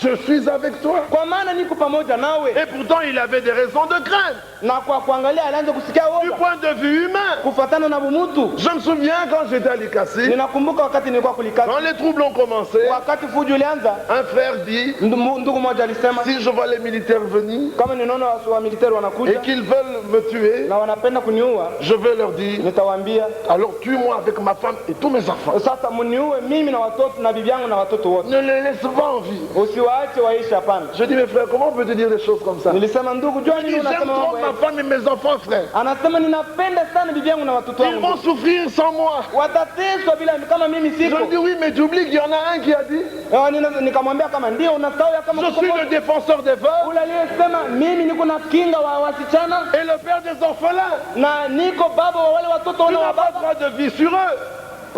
je suis avec toi. kwa maana niko pamoja nawe. Et pourtant, il avait des raisons de crainte. Na kwa kuangalia alianza kusikia Du woga point de vue humain, kufuatana na bumutu. je me souviens quand j'étais à Likasi, Ninakumbuka wakati nilikuwa kulikata, quand les troubles ont commencé, wakati fujo ilianza, un frère dit, ndugu mmoja alisema si je vois les militaires venir kama ninaona wa militari et wanakuja qu'ils veulent me tuer, na wanapenda kuniua, je vais leur dire, nitawaambia alors tue-moi avec ma femme et tous mes enfants. sasa mniue mimi na watoto na bibi yangu na watoto wote, Ne les laisse pas en vie. usiwaache waishi. Hapana. Je dis, mes frères, comment peux-tu dire des choses comme ça? Nilisema ndugu, jua Il nini dit, j'aime unasema trop mambo ma yetu? femme et mes enfants, frère. Anasema ninapenda sana bibi yangu na watoto Ils vont wangu, souffrir sans moi. watateswa bila kama mimi Je siko. dis, oui, mais tu oublies qu'il y en a un qui a dit, Nikamwambia kama ndio unasahau ya kama je suis le défenseur des veuves ule aliyesema mimi niko na kinga wa wasichana et le père des orphelins. na niko baba wa wale watoto Tu wana wa n'as pas baba. droit de vie sur eux.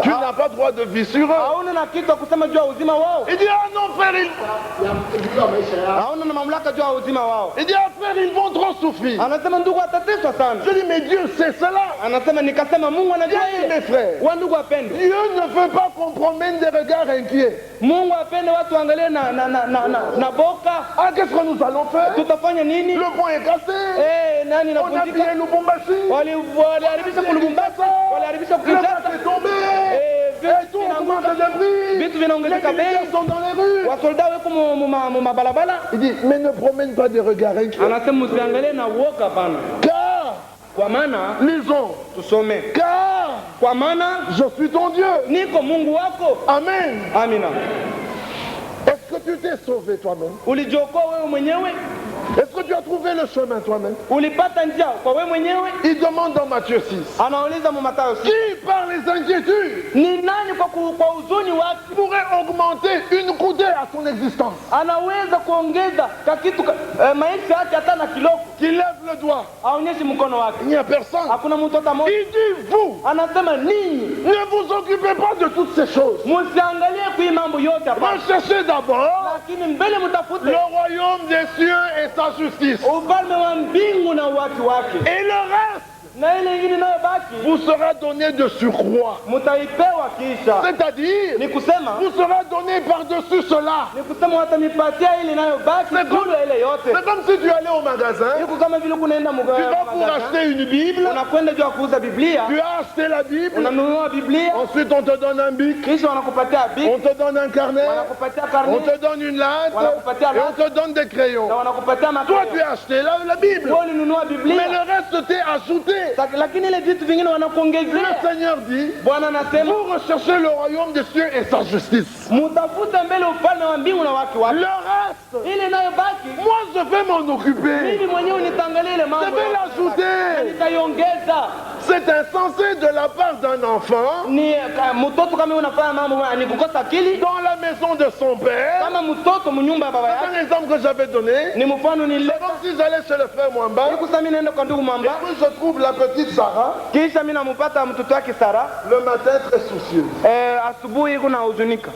Tu n'as pas droit de vie sur eux. Hauna na kitu ya kusema juu ya uzima wao, Il dit, ah non, frère, hauna na mamlaka juu ya uzima wao. il dit, ah frère, ils vont trop souffrir. Anasema ndugu atateswa sana. Je dis, mais Dieu sait cela. Anasema nikasema Mungu anajua Bien, mes ile. frères, Wa ndugu wapendwa, Dieu ne veut pas qu'on promène des regards inquiets. Mungu apende watu waangalie na boka. Ah, qu'est-ce que nous allons faire? Tutafanya nini? Le pont est cassé. Nani On a nakunjika? pillé Lubumbashi. Waliharibisha Kulubumbashi, waliharibisha Le bac Kinshasa. est tombé. Et tout augmente de prix. Vitu Les vinaongezeka militaires bei. sont dans les rues. Wasolda weko mu mabalabala. Il dit, mais ne promène pas des regards inquiets. Anasema usiangalie na uoga bana. Car, Kwa maana lisons, tusome. car Kwa maana je suis ton Dieu. niko Mungu wako. Amen. Amina. Est-ce que tu t'es sauvé toi-même? Ulijiokoa wewe mwenyewe? Est-ce que tu as trouvé le chemin toi-même? Ulipata njia kwa wewe mwenyewe? Il demande dans Matthieu 6. Anauliza mu Mathayo 6. Qui par les inquiétudes Ni nani kwa huzuni wake pourrait augmenter une coudée à son existence? anaweza kuongeza kakitu maisha yake hata na kiloko? Qui lève le doigt. Aonyeshe mkono wake. Il n'y a personne. Hakuna mtu hata mmoja. Il dit vous, Anasema ninyi ne vous occupez pas de toutes ces choses. msiangalie kwa hii mambo yote hapa, Recherchez d'abord lakini mbele mtafute le royaume des cieux et sa justice. ufalme wa mbingu na watu wake, Et le reste na ile ingine inayobaki vous sera donné de surcroît. mtaipewa kisha. C'est-à-dire, Ni kusema vous sera donné par-dessus cela. ni kusema watanipatia ile inayobaki juu ya ile yote. C'est comme si tu allais au magasin, Iko kama vile kunaenda tu vas pour acheter une Bible, unakwenda juu ya kuuza Biblia, tu as acheté la Bible, unanunua Biblia, ensuite on te donne un bic, kisha wanakupatia on biki, te donne un carnet, wanakupatia on karne te donne une latte et on te donne des crayons. na wanakupatia Toi, makaratasi. tu as acheté la Bible, Wewe ulinunua mais Biblia, le reste t'est ajouté. lakini ile vitu vingine Le wanakuongezea. Seigneur dit, Bwana anasema vous recherchez le royaume des cieux et sa justice. mutafute mbele ufalme wa mbingu na wake wake, Le reste, ile inayobaki moi je vais m'en occuper. mimi mwenyewe nitaangalia ile Je mambo vais yote. l'ajouter. Nitaiongeza. C'est insensé de la part d'un enfant Ni mtoto kama unafanya mambo ni kukosa akili, dans la maison de son père. kama mtoto mnyumba ya baba C'est yake. un exemple que j'avais donné. Ni mfano C'est nilileta. comme si j'allais chez le frère Mwamba. Sasa mimi naenda kwa ndugu Et Mamba, puis je trouve la petite Sarah kisha mimi nampata mtoto wake Sara, le matin très soucieuse. asubuhi kuna huzunika.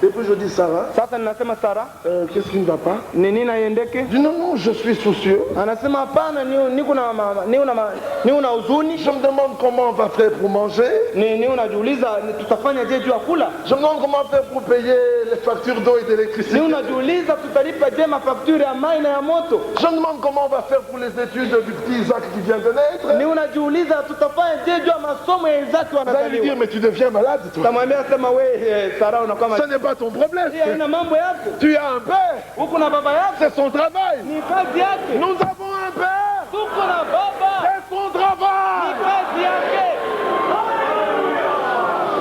Et puis je dis Sarah, Sasa ninasema Sara, qu'est-ce qui ne va pas? ni nini aiendeke? Je dis non, non, je suis soucieux. Anasema hapana, ni una huzuni. Je me demande comment on va faire pour manger. Ni unajiuliza tutafanya je juu ya kula? Je me demande comment on va faire pour payer les factures d'eau et Ni d'électricité. unajiuliza tutalipa je mafakture ya mai na ya moto? Je me demande comment on va faire pour les études du petit Isaac qui vient de naître. Ni unajiuliza tutafanya je juu ya masomo ya Isaki Vous allez lui dire, wanazaliwa? mais tu deviens malade, toi. Tamwambia sema we Sara unakuwa Ce n'est pas ton problème. hii haina mambo yako. Tu as un père, Huko na baba yako c'est son travail. ni kazi yake. Nous avons un père, Tuko na baba c'est son ni travail. kazi yake.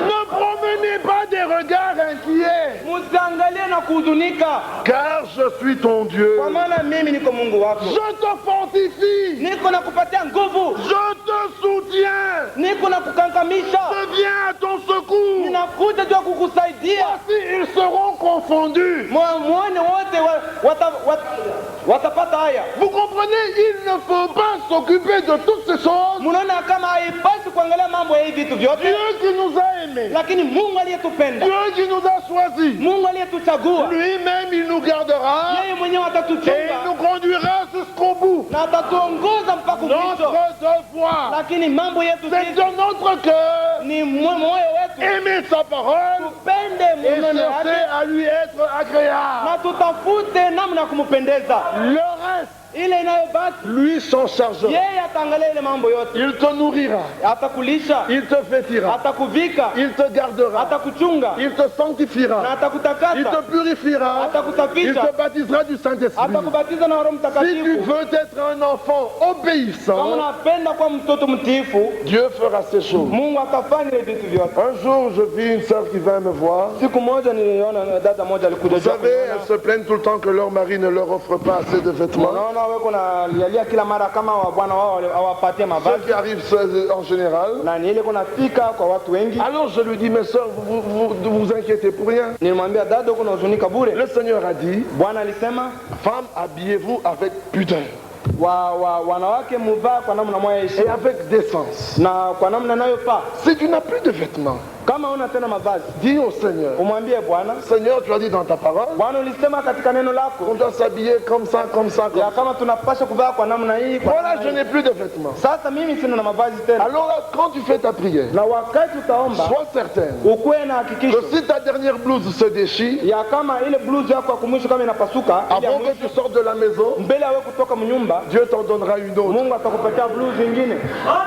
Ne promenez pas des regards inquiets, Msiangalie na kuhuzunika, car je suis ton Dieu. kwa maana mimi niko Mungu wako. Je te fortifie, Niko na kupatia nguvu, je te soutiens, niko na kukankamisha, je viens à ton secours. ninakuja juu ya kukusaidia. Si ils seront confondus, Muone wote watapata haya. vous comprenez comprenez, il ne faut pas s'occuper de toutes ces choses. Munaona kama haipasi kuangalia mambo ya hivi vitu vyote, Dieu qui nous a aimés, lakini Mungu aliyetupenda, Dieu qui nous a choisis, Mungu aliyetuchagua, lui-même il nous gardera yeye mwenyewe et il atatuchunga nous conduira jusqu'au bout. na atatuongoza mpaka mwisho. Notre devoir, Lakini mambo yetu c'est sisi de notre cœur ni moyo wetu aimer sa parole tupende et maneno chercher yake à lui être agréable. na tutafute namna ya kumpendeza. Le reste, Ile inayobaki lui s'en chargera. yeye ataangalia ile mambo yote, Il te nourrira, atakulisha, il te vêtira, atakuvika, il te gardera, atakuchunga il te na sanctifiera, il atakutakasa, te purifiera, il atakusafisha, te baptisera du Saint-Esprit. atakubatiza na Roho Si tu Mtakatifu. veux être un enfant Kama obéissant, unapenda kuwa mtoto mtiifu, Dieu fera ces choses. Mungu atafanya ile vitu vyote. Un jour, je vis une sœur qui vint me voir. Siku moja niliona dada moja alikuja Vous savez, elles se plaignent tout le temps que leur mari ne leur offre pas assez de vêtements. unaona wewe kuna lialia kila mara kama wa bwana wao hawapatie Ce mavazi, qui arrive en général. na ni ile kuna fika kwa watu wengi. Alors je lui dis, mes sœurs, ne vous inquiétez pour rien. Nilimwambia dada, kuna huzunika bure. Le Seigneur a dit, Bwana alisema femmes, habillez-vous avec pudeur wanawake muvaa kwa namna moja et heshima avec décence. na kwa namna inayofaa. Si tu n'as plus de vêtements, Kama una tena mavazi, dis au Seigneur, umwambie Bwana, Seigneur, tu as dit dans ta parole, Bwana ulisema katika neno on lako doit s'habiller comme ça, comme ça, comme ya ça. kama tunapasha kuvaa kwa namna hii, kwa Voilà, namna je hii. n'ai plus de vêtements. Sasa mimi sina na mavazi tena. Alors là, quand tu fais ta prière, Na wakati utaomba sois certaine ukuwe na hakikisho que si ta dernière blouse se déchire, ya kama ile blouse yako ya kumwisho kama inapasuka, ile ya avant que mwisho, tu sortes de la maison, mbele ya wewe kutoka mnyumba, Dieu t'en donnera une autre. Mungu atakupatia blouse nyingine,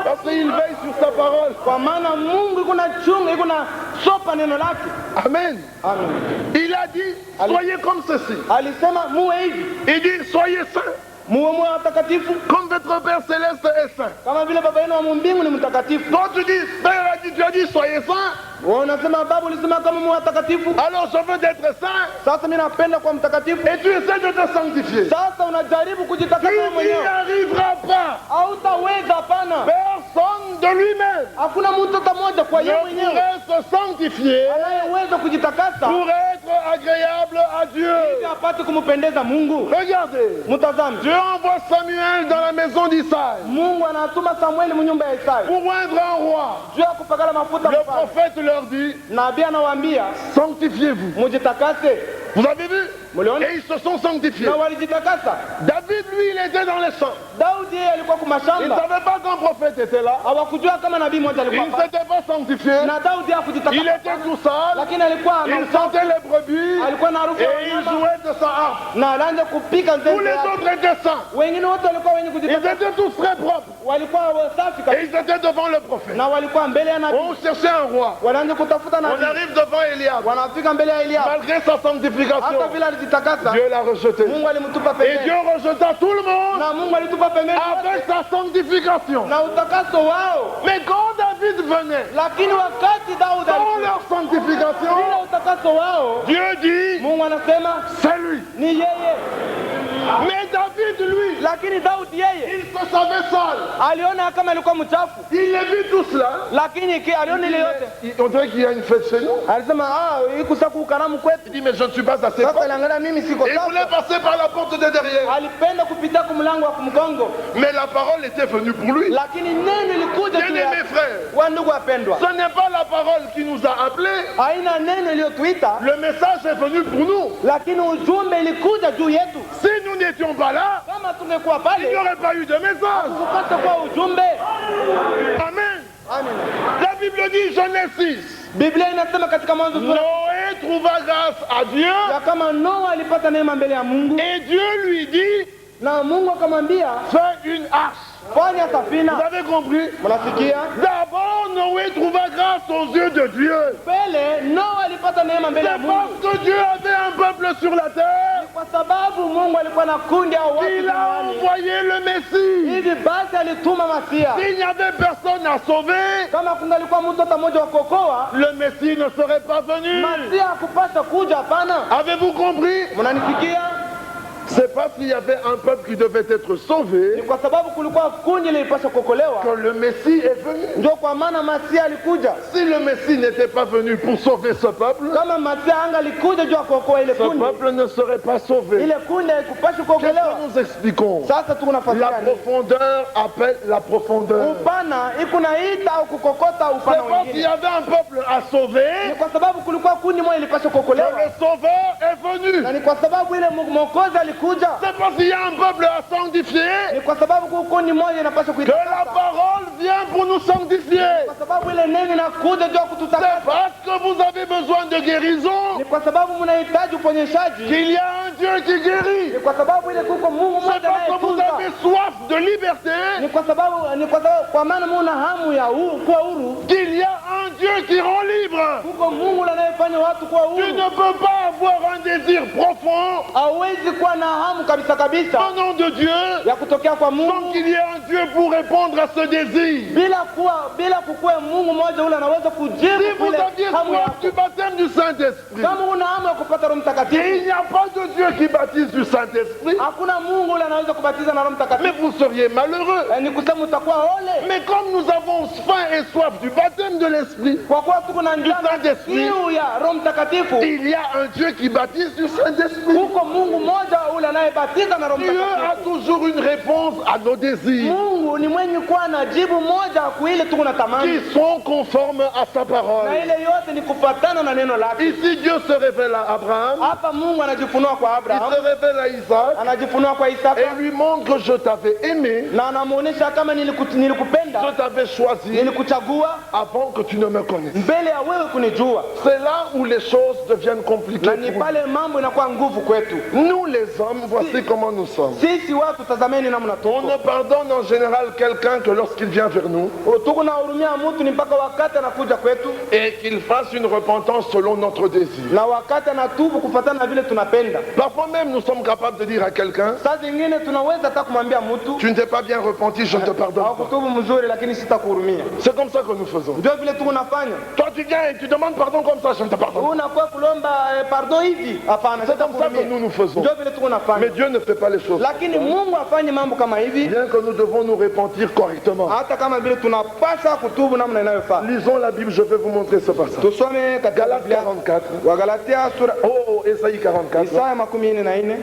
Parce qu'il veille sur sa parole. kwa maana Mungu iko na chunga, iko na sopa neno lake. Amen. Amen. Il a dit, soyez comme ceci. Alisema muwe hivi, Il dit, soyez saints, muwe watakatifu comme votre Père Céleste est saint. kama vile baba yenu wa mbingu ni mtakatifu. Quand tu dis, Père a dit, tu as dit, soyez saints. Wewe unasema baba ulisema kama muwe watakatifu. Alors je veux d'être saint. Sasa mimi napenda kuwa mtakatifu. Et tu essaies de te sanctifier. Sasa unajaribu kujitakasa Tu wewe n'y mwenyewe. arriveras pas. Hautaweza, hapana. Personne de lui-même Hakuna mtu hata mmoja kwa yeye ne mwenyewe pourrait se sanctifier anayeweza kujitakasa pour être agréable à Dieu. ili apate kumpendeza Mungu. Regardez, Mtazame, Dieu envoie Samuel dans la maison d'Isaïe Mungu anatuma Samueli mnyumba ya Isaya pour oindre un roi. juu ya kupakala mafuta Le mfalme. prophète leur dit, Nabii anawaambia sanctifiez-vous. mujitakase. Vous avez vu? Mliona? Et ils se sont sanctifiés. Na walijitakasa. David, lui, il était dans les champs. Daudi yeye alikuwa Il ne kumashamba, savait pas qu'un prophète était là. hawakujua kama nabii mmoja Il alikuwa ne pale. s'était pas sanctifié. Na Daudi Il hakujitakasa, était tout seul. lakini alikuwa Il na sentait les brebis. alikuwa na harufu Et ya il wanyama jouait de sa harpe. na alianza kupika Tous nzeze les yake. autres étaient saints. Wengine wote walikuwa wenye Ils kujitakasa, étaient tous très propres. walikuwa wasafi Et kabisa, ils étaient devant le prophète. na walikuwa mbele ya nabii. On cherchait un roi. Wanaanza kutafuta On nabii, arrive devant Eliab. wanafika mbele ya Eliya. Malgré sa sanctification, Hata vile alijitakasa, Dieu l'a rejeté. Mungu alimtupa Et Dieu pembeni, rejeta tout le monde na Mungu alitupa pembeni avec sa sanctification. na utakaso wao. Mais quand David venait, Lakini wakati Daudi dans alikuja leur sanctification, bila utakaso wao, Dieu dit, Mungu anasema c'est lui. ni yeye. Mais David, lui, Lakini Daudi yeye il se savait sale. aliona kama alikuwa mchafu, Il a vu tout cela. lakini aliona ile yote, On dirait qu'il y a une fête chez nous. alisema ikusaku ukaramu kwetu. Il dit, mais je ne suis pas assez Sasa fort. aliangalia mimi siko Et il voulait sawa, passer par la porte de derrière. alipenda kupita kumlango wa kumgongo, Mais la parole était venue pour lui. lakini neno lilikuja Bien juu aimés yake. frères, Wa ndugu wapendwa, ce n'est pas la parole qui nous a appelés. haina neno iliyotuita, Le message est venu pour nous. lakini ujumbe ilikuja juu yetu. Si nous n'étions pas là, Kama tungekuwa il n'y pale aurait pas eu de message. kupata kwa ujumbe. Amen. Amen. La Bible dit, Genèse 6, Biblia inasema katika Mwanzo sura Noé trouva grâce à Dieu ya kama Noa alipata neema mbele ya Mungu, et Dieu lui dit, na Mungu akamwambia fais une arche. fanya Vous safina. avez compris? Mnasikia? D'abord, Noé trouva grâce aux yeux de Dieu. Mbele Noa alipata neema mbele ya C'est Mungu parce que Dieu avait un peuple sur la terre kwa sababu Mungu alikuwa na kundi au watu qu'il a duniani. envoyé le Messie. Hivi basi alituma Masia. S'il n'y avait personne à sauver, Kama kungalikuwa mtu hata mmoja wa kuokoa, le Messie ne serait pas venu. Masia hakupata kuja. Hapana, Avez-vous compris? mnanisikia? C'est parce qu'il y avait un peuple qui devait être Ni sauvé kwa sababu kulikuwa kundi lilipaswa kuokolewa, que le Messie est venu. ndio kwa maana Masia alikuja. Si le Messie n'était pas venu pour sauver ce peuple, Kama Masia anga alikuja juu ya kuokoa ile ce kundi, peuple ne serait pas sauvé. ile kundi haikupaswa Qu'est-ce kuokolewa. que nous expliquons? Sasa tuko La nafasiria nini? profondeur appelle la profondeur. Upana ikunaita au kukokota C'est upana parce qu'il y wengine. avait un peuple à sauver Ni kwa sababu kulikuwa kundi moja ilipaswa que kuokolewa, le sauveur est venu. na ni kwa sababu ile mwokozi alikuja. C'est parce qu'il y a un peuple à sanctifier Ni kwa sababu kundi moja inapaswa que la kuitakasa, parole vient pour nous sanctifier. kwa sababu ile neno inakuja juu ya C'est kututakasa. parce que vous avez besoin de guérison Ni kwa sababu mnahitaji uponyeshaji. qu'il y a un Dieu qui guérit. Ni kwa sababu ile kuko Mungu C'est mmoja parce que vous anayetunza. avez soif de liberté Ni kwa sababu kwa maana muna hamu ya kuwa huru. qu'il y a un Dieu qui rend libre. Kuko Mungu anayefanya watu kuwa Tu huru. ne peux pas avoir un désir profond Hawezi kuwa na hamu kabisa kabisa au nom de Dieu ya kutokea kwa sans Mungu qu'il y ait un Dieu pour répondre à ce désir. bila kukuwa Mungu mmoja ule anaweza Si kujibu vous ile aviez hamu soif yako. du baptême du Saint-Esprit, Kama una hamu ya kupata Roho et Mtakatifu, il n'y a pas de Dieu qui baptise du Saint-Esprit, hakuna Mungu ule anaweza kubatiza na Roho mais Mtakatifu. vous seriez malheureux. Ni kusema utakuwa ole. Mais comme nous avons faim et soif du baptême de l'Esprit, Kwa kuwa tuko na njaa na Saint-Esprit. kiu ya Roho Mtakatifu, il y a un Dieu qui baptise du Saint-Esprit. huko Mungu mmoja ule anayebatiza na Roho Dieu a Mtakatifu. toujours une réponse à nos désirs Mungu ni mwenye kuwa na jibu moja kwa ile tuko na tamani, qui sont conformes à sa na parole. ile yote ni kufuatana na neno lake. Ici, Dieu se révèle à Abraham, Hapa Mungu anajifunua kwa il Abraham, se révèle à Isaac anajifunua kwa Isaka, et lui montre que je t'avais aimé, na anamuonesha kama nilikupenda, je t'avais choisi nilikuchagua avant que tu ne me connaisses. mbele ya wewe kunijua. C'est là où les choses deviennent compliquées. Na ni pour pale mambo inakuwa nguvu kwetu nous. Nous les hommes, voici comment nous sommes. sisi watu. Tazameni namna On tuko, ne pardonne en général quelqu'un que lorsqu'il vient vers nous tuko na hurumia mtu ni mpaka wakati anakuja kwetu, et qu'il fasse une repentance selon notre désir. na wakati anatubu kufuatana na vile tunapenda. Parfois même, nous sommes capables de dire à quelqu'un, Saa zingine tunaweza hata kumwambia mtu tu ne t'es pas bien repenti, je ne te pardonne pas. hakutubu mzuri, lakini sitakuhurumia. C'est comme ça que nous faisons. Ndio vile tuko nafanya. Toi, tu viens et tu demandes pardon comme ça, je ne te pardonne pas. Unakuwa kulomba pardon hivi, hapana, C'est comme ça que sitakuhurumia. nous nous faisons. Ndio vile tuko Mais nafanya, Dieu ne fait pas les choses. lakini Mungu afanye mambo kama hivi, Bien que nous devons nous repentir correctement. hata kama vile tunapaswa kutubu namna inayofaa. Lisons la Bible, je vais vous montrer ce passage. Tusome katika Galates Biblia 44. Wagalatia sura Oh, Ésaïe 44, Isaya 44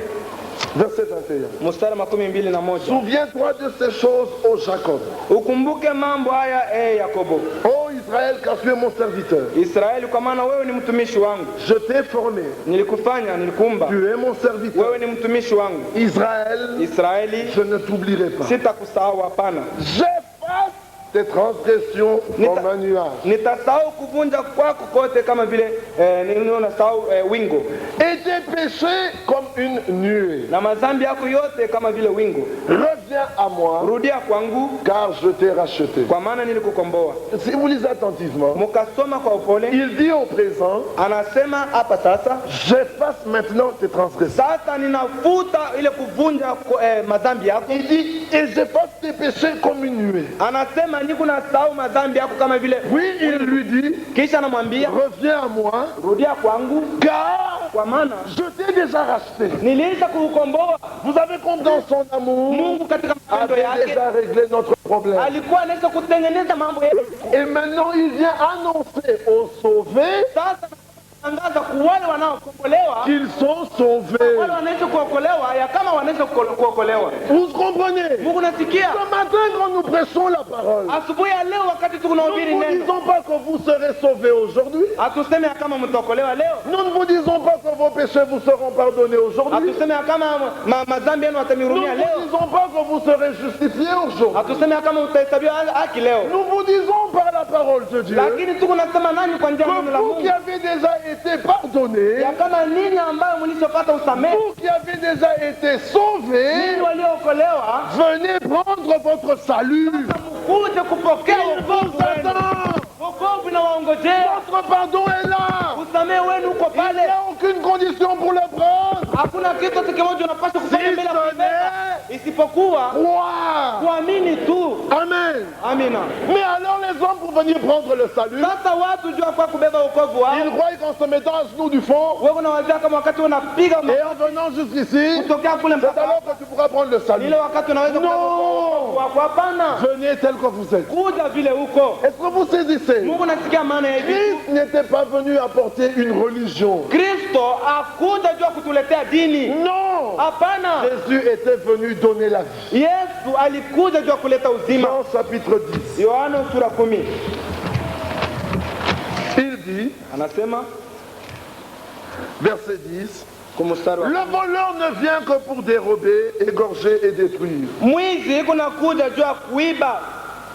verset 21. mstari 21. Souviens-toi de ces choses, ô Jacob. Ukumbuke mambo haya Yakobo, Ô Israël, car tu es mon serviteur. Israeli, kwa maana wewe ni mtumishi wangu. Je t'ai formé. Nilikuumba, Tu es mon serviteur. wewe ni mtumishi wangu. Israël, Israeli, je ne t'oublierai pas. sitakusahau, hapana. J'efface tes transgressions comme un nuage. Nitasahau kuvunja kwako kote kama vile ninasahau wingu, Et tes péchés comme une nuée. na madhambi yako yote kama vile wingu. Reviens à moi, Rudia kwangu, car je t'ai racheté. kwa maana nilikukomboa. Si vous lisez attentivement, Mukasoma kwa upole, il dit au présent, anasema hapa sasa, j'efface maintenant tes transgressions. sasa ninafuta ile kuvunja madhambi yako. Il dit, et j'efface tes péchés comme une nuée. Anasema niko nasahau madhambi yako kama vile. Oui, il lui dit, Kisha anamwambia reviens à moi, rudia kwangu, car kwa maana je t'ai déjà racheté. niliisha kuukomboa. Vous avez compris, dans son amour, Mungu katika mapendo avait yake déjà réglé notre problème. alikuwa anaweza kutengeneza mambo yetu. Et maintenant, il vient annoncer aux sauvés Sasa tangaza kwa wale wanaokombolewa, qu'ils sont sauvés. wale wanaweza kuokolewa, ya kama wanaweza kuokolewa. Vous comprenez? Mungu nasikia. Ce matin, quand nous prêchons la parole, Asubuhi ya leo wakati nous tunahubiri ne vous neno, disons pas que vous serez sauvés aujourd'hui. hatuseme ya kama mtaokolewa leo, Nous ne vous disons pas que vos péchés vous seront pardonnés aujourd'hui. hatuseme ya kama madhambi yenu Nous watamhurumia ne leo, vous disons pas que vous serez justifiés aujourd'hui. hatuseme ya kama mtahesabiwa haki leo, Nous vous disons par la parole de Dieu lakini tuko nasema nani kwa njia ya neno la que vous qui Mungu, avez déjà été pardonnés, ya kama nini ambayo mlishopata usamehe, vous qui avez déjà été sauvés, nini waliookolewa, venez prendre votre salut. mkuje kupokea Il vous wokovu wenu. attend. Wokovu na waongojea, Votre pardon est là. usamehe wenu uko Il n'y pale. a aucune condition pour le prendre. Hakuna kitu hata kimoja unapaswa kufanya Si bila ce kubeba, n'est isipokuwa croire. kuamini tu. Amen. Amina. Mais alors les les hommes pour venir prendre le salut, Sasa watu jua kwa kubeba wokovu wao. ils croient qu'en se mettant à genoux du fond, Wewe unawazia kama wakati unapiga et en venant jusqu'ici, kutokea kule c'est mpaka alors que tu pourras prendre le salut. ile wakati unaweza kubeba wokovu wako. Hapana. Venez tel que vous êtes. Kuja vile uko. Est-ce que vous saisissez? Mungu nasikia maana ya hivi. Christ n'était pas venu apporter une religion. Kristo hakuja jua kutuletea dini. Non! Hapana. Jésus était venu donner la vie. Yesu alikuja jua kuleta uzima. Jean chapitre 10. Yohana sura 10. Il dit, Anasema verset 10, kumstari wa le voleur ne vient que pour dérober, égorger et détruire. mwizi kunakuja jua kuiba,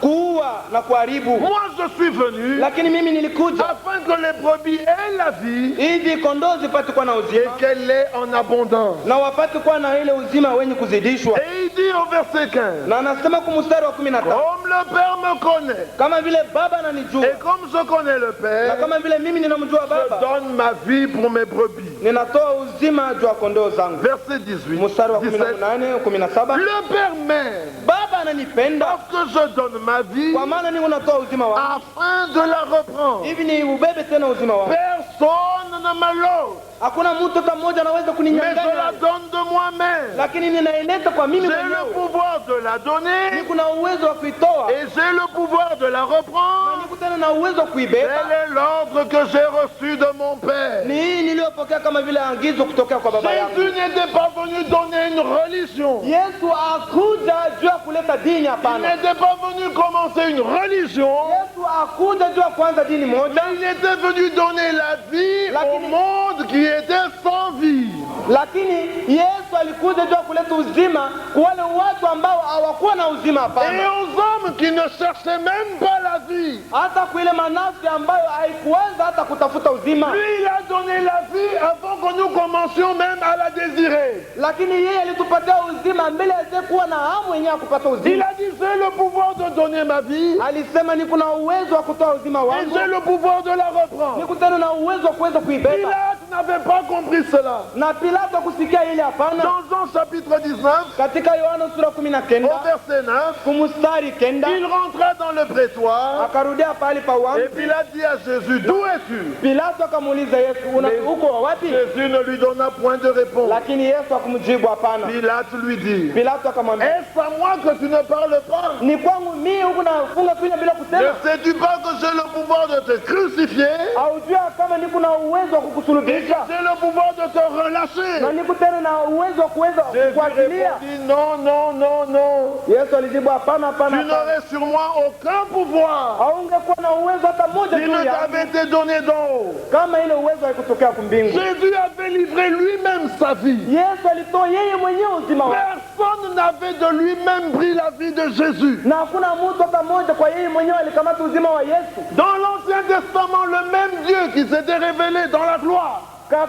kuua na kuharibu. Moi je suis venu Lakini mimi nilikuja afin que les brebis aient la vie ili kondoo zipate kuwa na et uzima qu'elle l'ait en abondance. na wapate kuwa na ile uzima wenye kuzidishwa. Et il dit au verset 15, Na anasema kumstari wa 15 comme le Père me connaît kama vile baba ananijua et comme je connais le na Père, kama vile mimi ninamjua je baba, donne ma vie pour mes brebis. ninatoa uzima juu ya kondoo zangu. Verset 18, Mstari wa 17, 18 17, le Père m'aime baba ananipenda parce que je donne ma vie kwa maana niko natoa uzima wangu afin de la reprendre. hivi ni ubebe tena uzima wangu. Personne ne me l'ôte, Hakuna mtu hata mmoja anaweza mais je la kuninyang'anya, donne de moi-même. lakini ninaileta kwa mimi J'ai le mwenyewe. pouvoir de la donner Niko na uwezo wa kuitoa et j'ai le pouvoir de la na reprendre. niko tena na uwezo wa Tel kuibeba. est l'ordre que j'ai reçu de mon Père. Ni hii niliyopokea kama vile angizo kutokea kwa baba yangu. Jésus n'était pas venu donner une religion. Yesu hakuja juu ya kuleta dini, Il hapana. n'était pas venu commencer une religion. Yesu hakuja juu ya kuanza dini moja, Il était venu donner la vie au monde qui était sans vie. lakini Yesu alikuja juu ya kuleta uzima kwa wale watu ambao hawakuwa na uzima, Et hapana. aux hommes qui ne cherchaient même pas la vie. Hata kwa ile manafsi ambayo haikuanza hata kutafuta uzima, Lui, il a donné la vie avant que nous commencions même à la désirer. lakini yeye alitupatia uzima mbele ya kuwa na hamu yenyewe ya kupata Il uzima. a dit, j'ai le pouvoir de donner ma vie Alisema niko na uwezo wa kutoa uzima et wangu, j'ai le pouvoir de la reprendre. niko tena na uwezo wa kuweza kuibeba. Pilate n'avait pas compris cela. Na Pilato kusikia ile hapana. Dans Jean chapitre 19, Katika Yohana sura au 19 verset 9, kumstari kenda il rentra dans le prétoire akarudia pahali pa et uwanja. Pilate dit à Jésus, d'où es-tu? Pilato akamuuliza Yesu, uko wapi? Jésus ne lui donna point de réponse. Lakini Yesu akamjibu hapana. Pilate lui dit, Pilato akamwambia, est-ce à moi que tu ne parles pas? ni kwangu mimi huku nafunga kinywa bila Ne kusema? sais-tu pas que j'ai le pouvoir de te crucifier Haujua kama niko na uwezo wa et que kukusulubisha j'ai le pouvoir de te relâcher? na niko tena na uwezo wa kuweza Jésus kuachilia? répondit, non, non, non, non. Yesu alijibu hapana, Tu hapana. n'aurais sur moi aucun pouvoir. Haungekuwa na uwezo hata mmoja Il juu ne yangu t'avait été donné d'en haut. kama ile uwezo haikutokea kumbingu. Jésus avait livré lui-même sa vie. Yesu alitoa yeye mwenyewe uzima wake. Personne n'avait de lui-même pris la vie de Jésus. Na hakuna mtu hata mmoja kwa yeye mwenyewe alikamata uzima wa Yesu. Dans l'Ancien Testament, le même Dieu qui s'était révélé dans la gloire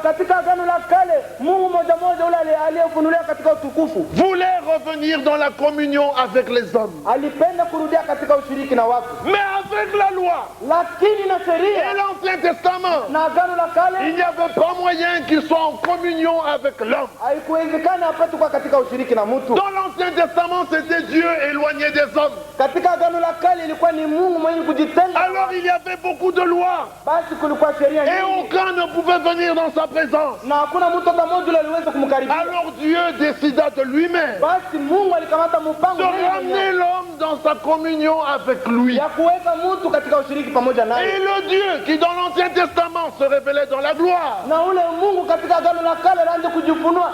Katika agano la kale, Mungu moja moja ule aliyefunuliwa katika utukufu voulait revenir dans la communion avec les hommes. alipenda kurudia katika ushiriki na watu, Mais avec la loi lakini na et sheria l'Ancien Testament, na agano la il kale n'y avait pas moyen qu'il soit en communion avec l'homme. haikuwezekana apate kuwa katika ushiriki na mtu. Dans l'Ancien Testament, c'était Dieu éloigné des hommes. Katika agano la kale ilikuwa ni Mungu mwenye kujitenga, Alors il y avait beaucoup de lois basi kulikuwa sheria et nyingi aucun ne pouvait venir dans sa présence. na hakuna mtu hata mmoja yule aliweza kumkaribia. Alors Dieu décida de lui-même Basi Mungu alikamata mpango de yeye ramener mwenyewe l'homme dans sa communion avec lui. ya kuweka mtu katika ushiriki pamoja Et naye. le Dieu qui dans l'Ancien Testament se révélait dans la gloire, Na ule Mungu katika agano la kale anaanza kujifunua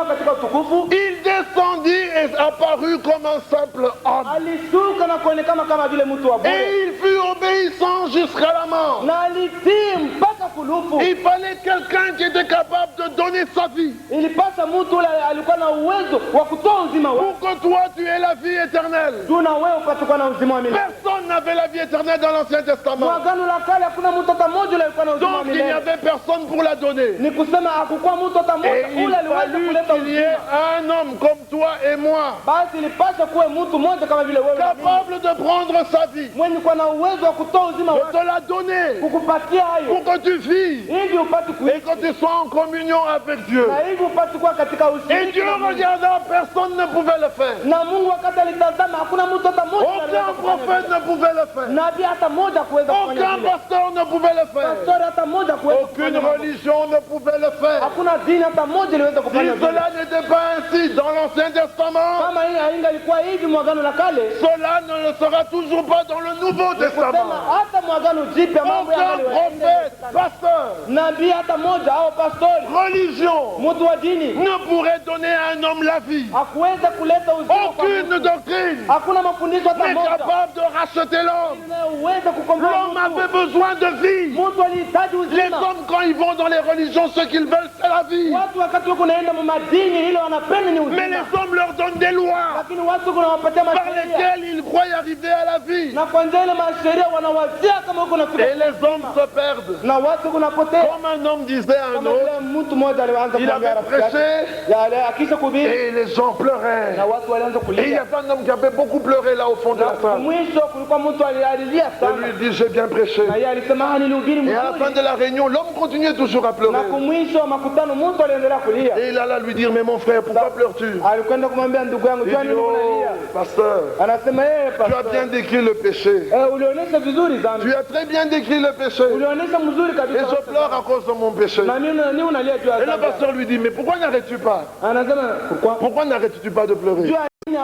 katika utukufu. il descendit et apparut comme un simple homme. Alishuka na kuonekana kama vile mtu wa bure, Et il fut obéissant jusqu'à la mort. na alitii mpaka kulufu. Il fallait quelqu'un qui était capable de donner sa vie Ilipasa mtu ule alikuwa na uwezo wa kutoa uzima wake pour que toi tu aies la vie éternelle. juu na wewe ukachukua na uzima wa milele. Personne n'avait la vie éternelle dans l'Ancien Kwa Testament. agano la kale hakuna mtu hata mmoja ule alikuwa na uzima wa Donc il n'y milele. avait personne pour la donner. Ni kusema hakukuwa mtu hata Et mmoja il ule aliweza fallut kuleta qu'il y ait uzima. un homme comme toi et moi, Basi ilipasa kuwe mtu mmoja kama vile wewe na mimi, capable de prendre sa vie, mwenye kuwa na uwezo wa kutoa uzima de wake, te la donner, kukupatia hayo pour que tu vis hivi upate et kuishi que tu sois en communion avec Dieu. na hivi upate kuwa katika Et ushirika Dieu na Mungu. regardant, personne ne pouvait le faire. Na Mungu wakati alitazama hakuna mtu hata mmoja aliweza Aucun kufanya prophète hivyo. ne pouvait le faire. Nabii hata mmoja kuweza kufanya Aucun vile. pasteur ne pouvait le faire. Pastori hata mmoja kuweza Aucune kufanya hivyo. religion ne pouvait le faire. Hakuna dini hata moja iliweza Si kufanya vile. cela n'était pas ainsi dans l'Ancien Testament, Kama hii haingalikuwa hivi mwagano la kale, cela ne le sera toujours pas dans le Nouveau kusema Testament. hata mwagano jipya mambo Aucun yangaliweza. prophète, pasteur, Nabii hata moja au pastori, religion mtu wa dini ne pourrait donner à un homme la vie. hakuweza kuleta uzima kwa Aucune mtu. doctrine Hakuna mafundisho hata n'est moja capable de racheter l'homme. inayoweza kukomboa L'homme mtu. avait besoin de vie. Mtu alihitaji Les uzima. hommes, quand ils vont dans les religions, ce qu'ils veulent, c'est la vie. Watu wakati wako naenda madini ile wanapenda ni Mais uzima, les hommes leur donnent des lois lakini watu kuna wapatia par masheria lesquelles ils croient arriver à la vie. na kwa njia ile masheria wanawazia kama huko na Et les hommes se perdent. na watu kunapotea. Comme un homme disait à un Kama autre, vile mtu mmoja alianza il kuambia avait rafiki yake prêché yale akisha kuhubiri et les gens pleuraient. na watu walianza Et il y kulia. avait un homme qui avait beaucoup pleuré là au fond de la salle. Mwisho kulikuwa mtu alilia Et sana lui il dit, j'ai bien prêché. na yeye alisema nilihubiri Et à la fin mzuri, de la réunion, l'homme continuait toujours à pleurer. na kumwisho wa makutano mtu aliendelea kulia. Et il alla lui dire, mais mon frère, pourquoi pleures-tu? Alikwenda kumwambia ndugu yangu, Il jua dit, nini oh, unalia? pasteur, Anasema yeye tu as pastor, bien décrit le péché. ulionyesha vizuri dhambi, Tu as très bien décrit le péché. ulionyesha mzuri Et kabisa. je pleure à cause de mon péché. Na nini unalia juu ya Et le dhambi? pasteur lui dit, mais pourquoi n'arrêtes-tu pas? Anasema kwa Pourquoi n'arrêtes-tu pas de pleurer? jua nini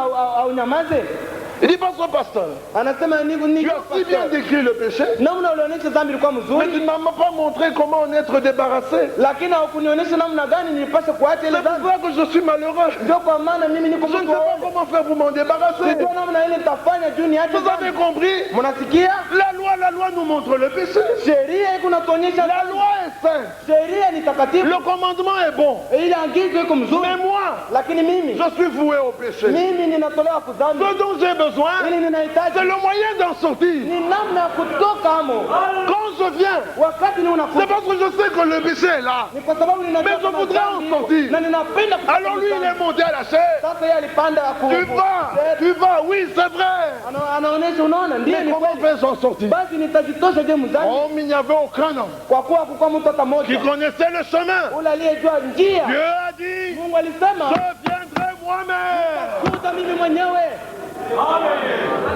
au nyamaze? Il dit, parce que pasteur, Anasema ni tu as si bien décrit le péché, namna ulionyesha dhambi ilikuwa mais mzuri, tu ne m'as pas montré comment en être débarrassé. lakini haukunionyesha namna gani nilipaswa kuacha ile C'est dhambi. pour ça que je suis malheureux. Ndio kwa maana mimi niko Je ne sais mtu pas waovu. comment faire pour m'en débarrasser. Sijua namna ile nitafanya juu niache Vous avez dhambi. compris? Mnasikia? La loi nous montre le péché. Sheria iko natuonyesha La dhambi. loi est sainte. Sheria ni takatifu. Le commandement est bon. Ile agizo iko mzuri. Mais moi, Lakini mimi je suis voué au péché. mimi ninatolewa kudhambi. Ce dont j'ai besoin, Ili ninahitaji c'est le moyen d'en sortir. ni namna ya kutoka hamo. Quand je viens, Wakati ni c'est unakuja parce que je sais que le péché est là. ni kwa sababu ninajua Mais je kama voudrais en dhambi iko. sortir. Na ninapenda kutoka Alors lui, il dhambi. est monté à la chair. Sasa yeye alipanda Tu vas, oui, c'est vrai. anaonyesha, unaona, ndiye Mais ni comment kweli. vais-je en sortir? Basi nitajitosha je mzani, Oh, mais il n'y avait aucun homme kwa kuwa hakukuwa mtu hata qui mmoja connaissait le chemin. ule aliyejua njia. Dieu a dit, Mungu alisema je viendrai moi-même kuja mimi mwenyewe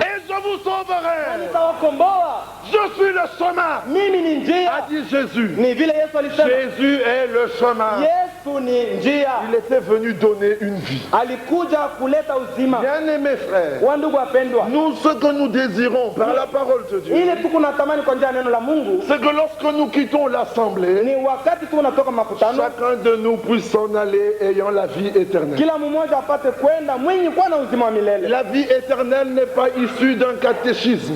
et je vous sauverai. nitawakomboa. Je suis le chemin, Mimi ni a njia, dit Jésus. ni vile Yesu alisema. Jésus est le chemin. Yesu ni njia, Il était venu donner une vie. alikuja kuleta uzima. Bien-aimés frères, Wa ndugu wapendwa, nous, ce que nous désirons par la parole de Dieu, ile tuko natamani kwa njia ya neno la Mungu c'est que lorsque nous quittons l'assemblée, ni wakati tu unatoka makutano, chacun de nous puisse s'en aller ayant la vie éternelle. kila mmoja apate kwenda mwenye kuwa na uzima wa milele. La vie éternelle n'est pas issue d'un catéchisme.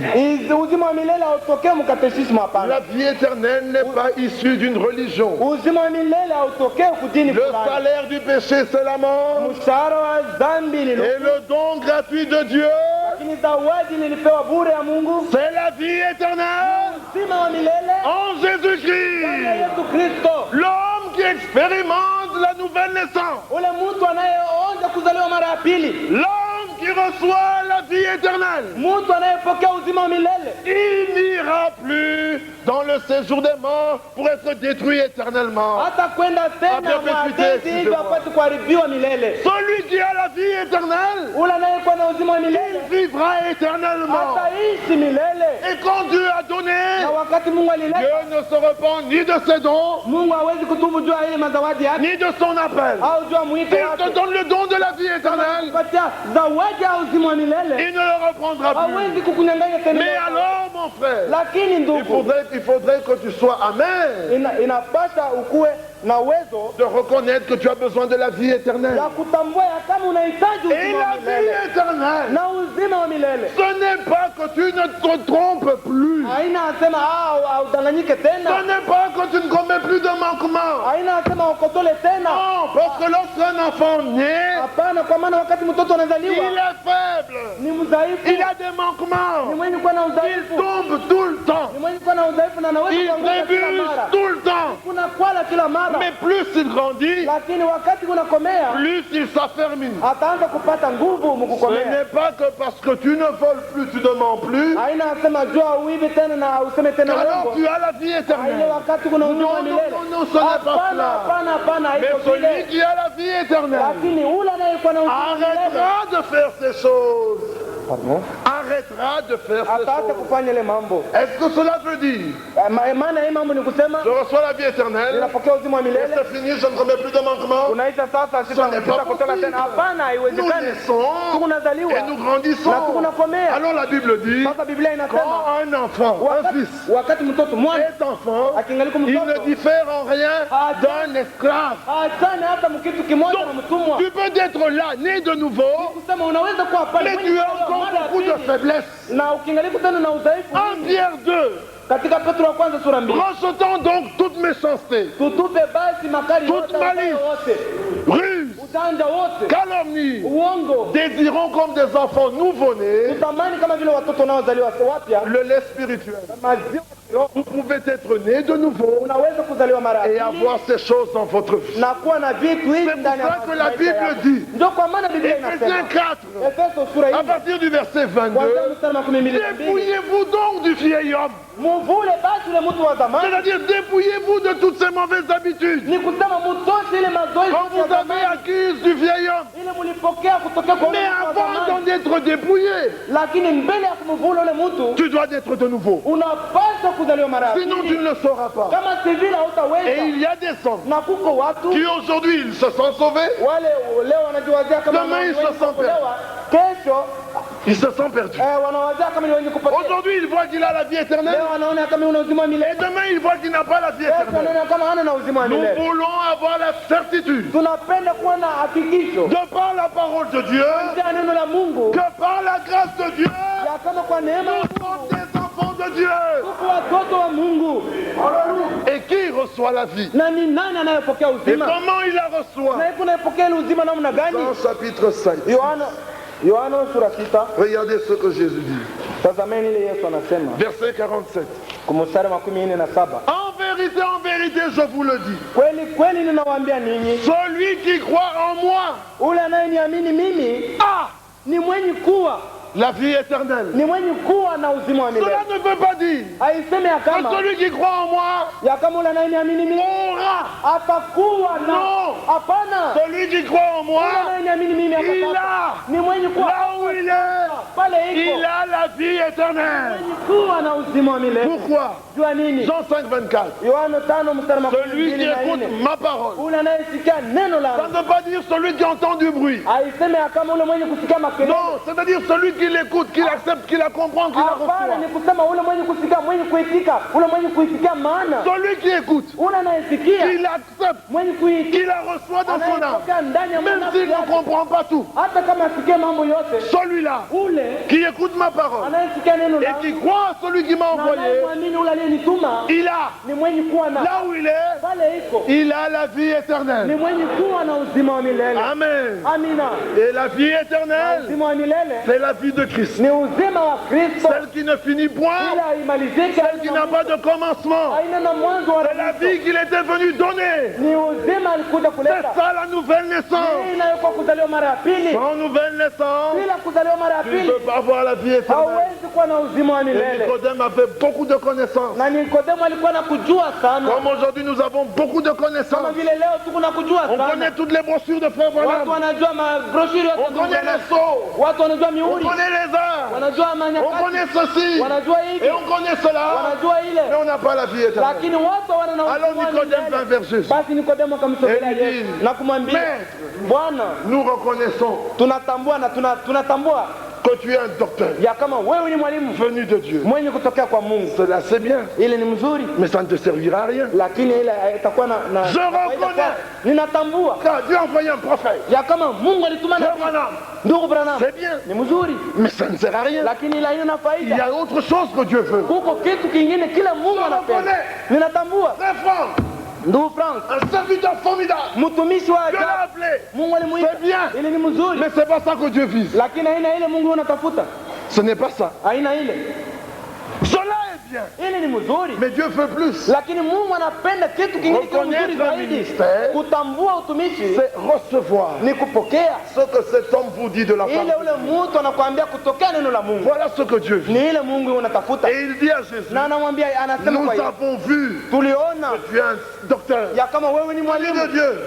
Uzima wa milele hautokee mkatesismu, hapana. La vie éternelle n'est pas issue d'une religion. Uzima wa milele hautokee kudini Le fulani. salaire du péché, c'est la mort. Mshahara wa dhambi Et le don gratuit de Dieu, lakini zawadi lilipewa bure ya Mungu, c'est la vie éternelle uzima wa milele en ndani ya Jésus-Christ. Yesu Kristo. L'homme qui expérimente la nouvelle naissance. Ule mtu anayeonja kuzaliwa mara ya pili, L'homme qui reçoit la vie éternelle. mtu anayepokea uzima wa milele, Il n'ira plus dans le séjour des morts pour être détruit éternellement. hata kwenda tena perpetuité, mwadezi hivyo excusez-moi. apate kuharibiwa milele. Celui qui a la vie éternelle, Ule anayekuwa na uzima wa milele il vivra éternellement. ataishi milele. Et quand Dieu a donné, Na wakati Mungu alileta, Dieu ne se repent ni de ses dons, Mungu hawezi kutubu juu ya ile mazawadi yake ni de son appel. au juu ya mwito Il te wake. donne le don de la vie éternelle, Kupatia zawadi ya uzima wa milele, il ne le reprendra plus. hawezi kukunyang'anya tena. Mais alors, mon frère, Lakini il ndugu, faudrait que tu sois amen inapasha ukuwe na uwezo de reconnaître que tu as besoin de la vie éternelle. ya kutambua ya kama unahitaji Et uzima wa la vie milele éternelle, na uzima wa milele. ce n'est pas que tu ne te trompes plus. Haina asema udanganyike Ce tena, n'est pas que tu ne commets plus de manquements. haina asema ukotole tena. Non, parce que lorsqu'un enfant naît, Hapana, kwa maana wakati mtoto il anazaliwa est faible. ni mdhaifu, Il a des ni manquements. mwenye kuwa na Il udhaifu, tombe tout le temps. ni mwenye kuwa na udhaifu na anaweza Il kuanguka kila trébuche mara, tout le temps. kuna kwala kila mara. Mais plus il grandit, Lakini wakati kunakomea plus il s'affermit. ataanza kupata nguvu Ce mkukomea. n'est pas que parce que tu ne voles plus, tu ne mens plus, haina sema jua uibe tena na useme tena alors uongo. tu as la vie Ile éternelle. wakati kuna uzima wa milele. Non, ce n'est pas Hapana, cela. hapana, hapana, Mais haiko celui vile. qui a la vie éternelle Lakini ule anayekuwa na uzima wa milele arrêtera de faire ces choses. pardon, Arrêtera de faire ces ataacha choses. kufanya ile mambo. Est-ce que cela veut dire Maana hii mambo ni kusema je reçois la vie éternelle ninapokea uzima wa et milele, c'est fini, je ne remets plus de manquement? unaisha sasa, sita kutoka tena. Hapana, Nous haiwezekani. naissons Tunazaliwa et nous grandissons. na tunakomea. Alors la Bible dit, Sasa Biblia inasema quand un enfant, un fils, wakati mtoto mwana est enfant, akingalika il ne mtoto diffère en rien d'un esclave. achane hata mkitu kimoja na mtumwa. Tu peux être là, né de nouveau, Kusema unaweza kuwa pale mais tu as encore beaucoup de faiblesses. na ukingalika tena na udhaifu. 1 Pierre 2, Katika Petro wa kwanza sura 2, rejetons donc toute méchanceté, tutupe basi makali toute yote, malice, wote ruse, ujanja wote, calomnie, uongo. désirons comme des enfants nouveau-nés Tutamani kama vile watoto wanaozaliwa wapya. le lait spirituel. Maziwa kiroho. Vous pouvez être né de nouveau Unaweza kuzaliwa mara et ya pili avoir ces choses dans votre vie. na kuwa na vitu hivi C'est pour ndani ya ça que la maisha Bible yako. dit, Ndio kwa maana Biblia Éphésiens inasema 4, Efeso sura à 4 partir du verset 22, kuanzia mstari wa 12, dépouillez-vous donc du vieil homme. muvule basi ule mtu wa zamani, C'est-à-dire dépouillez-vous de toutes ces mauvaises habitudes ni kusema mutoshe ile mazoezi quand vous ya avez zamani acquise du vieil homme. ile mulipokea kutokea kwa Mais mtu wa avant zamani, d'en être dépouillé, lakini mbele ya kumvula ule mtu tu dois être de nouveau. unapaswa kuzaliwa mara ya Sinon tu pili. ne le sauras pas. Kama si vile Et hautaweza. il y a des hommes Na kuko watu qui aujourd'hui ils se sont sauvés, wale leo wanajiwazia kama Demain, ni ils wenye se sont kuokolewa, kesho ils se sont perdus. wanawazia kama ni wenye kupotea. Aujourd'hui ils voient qu'il a la vie éternelle Leo wanaona kama una uzima wa et milele, demain ils voient qu'il n'a pas la vie kesho éternelle. wanaona kama hana na uzima wa Nous milele. voulons avoir la certitude Tunapenda kuwa na hakikisho de par la parole de Dieu ya neno la Mungu que par la grâce de Dieu, ya kama kwa neema ya nous Mungu sommes des enfants de Dieu. tuko watoto wa Mungu. Et qui reçoit la vie? Na ni nani anayepokea Et uzima? comment il la reçoit? Na yuko anayepokea ile uzima namna gani? Jean chapitre 5. Yohana sura 6. Regardez ce que Jésus dit. Tazameni ile Yesu anasema Verset 47. kwa mstari wa 47. En vérité, je vous le dis. Kweli kweli ninawaambia ninyi, Celui qui croit en moi ule anayeniamini mimi a ni mwenye kuwa la vie éternelle. ni mwenye kuwa na uzima wa milele. Cela ne veut pas dire Haisemi ya que kama celui qui croit en moi ya kama ule anayeniamini mimi aura. atakuwa na. Non. Hapana, Celui qui croit en ule moi, anayeniamini mimi il atapata. a, Ni mwenye kuwa là où il est, pale il iko a la vie éternelle. mwenye kuwa na uzima wa milele. Pourquoi? Jua nini? Jean 5, 24. Yohana 5 mstari wa Celui qui écoute 24. ma parole. Ule anayesikia neno Ça langu. ne veut pas dire celui qui entend du bruit. Haisemi ya kama ule mwenye kusikia makelele. Non, c'est-à-dire celui qui l'écoute, qui l'accepte, qui la comprend, qui la Hapana, ni reçoit. kusema ule mwenye kusikia, mwenye kuitika, ule mwenye kuitikia maana. Celui qui écoute, Ule anayesikia, qui l'accepte, mwenye kuitika, qui la reçoit dans son âme, anayepokea ndani ya même nafsi s'il ne yake. comprend pas tout. Hata kama asikie mambo yote, Celui-là ule qui écoute ma parole anayesikia neno et langu qui croit à celui qui m'a na envoyé, anayemwamini ule aliyenituma il a, ni mwenye kuwa na. là où il est, Pale iko il a la vie ni éternelle. mwenye kuwa na uzima wa milele. Amen. Amina. Et la vie éternelle, Uzima wa milele c'est la vie de Christ. ni uzima wa Kristo, Celle qui ne finit point, ila haimaliziki, celle qui n'a pas de commencement. haina na mwanzo C'est la wala vie qu'il était venu donner. ni uzima alikuja C'est kuleta. ça la nouvelle naissance. Hii inayokuwa kuzaliwa mara ya pili. Sans nouvelle naissance, Bila kuzaliwa mara ya tu ne pili peux pas avoir la vie éternelle. hauwezi kuwa na uzima wa Et milele. Nicodème avait beaucoup de connaissances. Na Nikodemo alikuwa na kujua sana, Comme aujourd'hui nous avons beaucoup de kama connaissances. vile leo tuko na kujua On sana. connaît toutes les brochures de Frère Watu Branham. wanajua mabroshuri yote, On connaît les sceaux. watu wanajua On mihuri, connaît les arts. wanajua On manyakati, connaît ceci. wanajua hivi, Et on connaît cela. wanajua Mais ile, on n'a pas la vie éternelle. lakini watu wana na Alors uzima wa Nicodème vint milele. vers Jésus. Basi Nikodemo akamsogelea Et il Yesu dit, na kumwambia, Maître, Bwana, nous reconnaissons tunatambua na tunatambua que tu es un docteur ya kama wewe ni mwalimu venu de Dieu. mwenye kutokea kwa Mungu. Cela c'est bien, Ile ni mzuri, mais ça ne te servira à rien. lakini ile itakuwa na Je faida reconnais. kwako. Ninatambua Car Dieu a envoyé un prophète. ya kama Mungu alituma Frère nabii. Branham, Ndugu Branham, c'est bien, ni mzuri, mais ça ne sert à rien. lakini ile haina Il y faida. a autre chose que Dieu veut. Kuko kitu kingine kila Mungu anapenda. reconnais. Ninatambua Très franc, ndugu Frank, un serviteur formidable. mtumishi wa Dieu l'a ajabu, appelé. Mungu alimuita. C'est bien, Ile ni mzuri, mais c'est pas ça que Dieu vise. lakini haina ile Mungu unatafuta, Ce n'est pas ça. haina ile. Cela est bien. Ili ni mzuri, Mais Dieu veut plus. lakini Mungu anapenda kitu kingine kile mzuri Reconnaître un zaidi. ministère, Kutambua utumishi c'est recevoir ni kupokea ce que cet homme vous dit de la part ile de ule Dieu. mtu anakuambia kutokea neno la Mungu. Voilà ce que Dieu veut. Ni ile Mungu unatafuta. Et il dit à Jésus, Na anamwambia, anasema nous kwa hiyo, avons vu tuliona que tu es un docteur. ya kama wewe ni Dieu mwalimu de Dieu.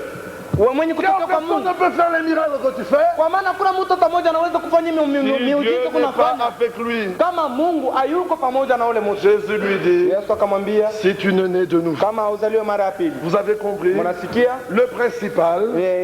wa mwenye kutoka Car kwa personne Mungu. ne peut faire les miracles que tu fais. Kwa maana kuna mtu hata mmoja anaweza kufanya Si Dieu miujiza n'est pas kunafanya avec lui. kama Mungu hayuko pamoja na ule mtu. Jésus lui dit, Yesu akamwambia, si tu ne nais de nouveau. kama uzaliwe mara ya pili. Vous avez compris? Mnasikia? Le principal,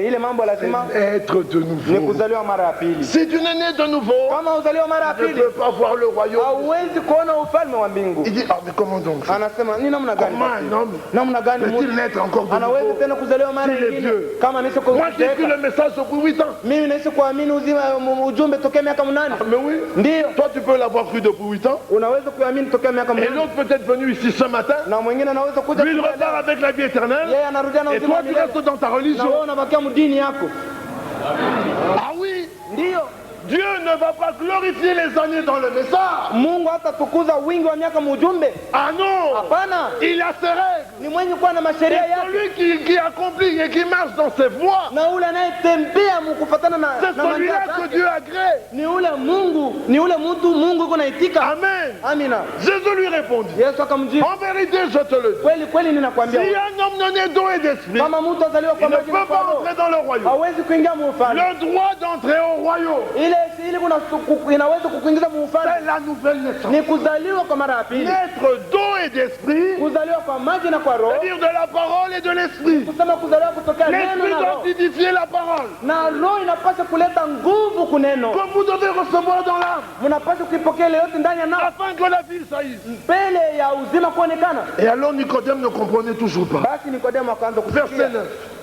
Ile mambo lazima c'est être de ni nouveau. kuzaliwa mara ya pili. Si tu ne nais de nouveau, Kama uzaliwa mara ya tu ne pili, peux pas voir le royaume. hauwezi kuona ufalme wa mbingu. Il dit, ah mais comment donc? Anasema ni namna gani? Comment un homme Namna gani peut-il mtu naître encore de anaweza nouveau? tena kuzaliwa mara S'il est nyingine? vieux. Kama nisho Moi j'ai écrit le message depuis 8 ans. mimi naishi kuamini uzima ujumbe tokea miaka 8. Mais oui, Ndio, toi tu peux l'avoir cru depuis 8 ans. unaweza kuamini tokea miaka Et 8. l'autre peut être venu ici ce matin. Na mwingine anaweza kuja Lui il kuja repart leo. avec la vie éternelle. Yeye anarudia na Et uzima toi wa tu milele. restes dans ta Na wewe religion. unabakia mdini yako. Ah oui, Ndio, Dieu ne va pas glorifier les années dans le message. Mungu hatatukuza wingi wa miaka mujumbe. Ah non, Hapana, il a ses règles. ni mwenye kuwa na masheria Et yake. celui qui accomplit et qui marche dans ses voies, Na ule anayetembea mkufatana na c'est na celui-là mandato que yake. Dieu agrée. Ni ule Mungu, ni ule mtu Mungu yuko naitika. Amen. Amina. Jésus lui répondit, Yesu akamjibu, en vérité je te le dis, kweli kweli si ninakwambia, un homme non né d'eau et d'esprit, kama mtu azaliwa il kwa ne maji na peut kwa pas roho, entrer dans le royaume. hawezi kuingia muufalme. Le droit d'entrer au royaume, Ile kuna inaweza kukuingiza muufalme c'est la nouvelle naissance. ni kuzaliwa kwa mara ya pili, Naître d'eau et d'esprit, kuzaliwa kwa maji na kwa roho, c'est-à-dire de la parole et de l'esprit. kusema kuzaliwa kutokea neno L'esprit na doit roho, vivifier la parole na roho inapaswa kuleta nguvu kuneno. que vous devez recevoir dans l'âme Mnapaswa kuipokea ile yote ndani ya nafsi afin que la vie saillisse. mbele ya uzima kuonekana. Et alors Nicodème ne comprenait toujours pas. Basi Nikodemo akaanza Verset kusikia 9.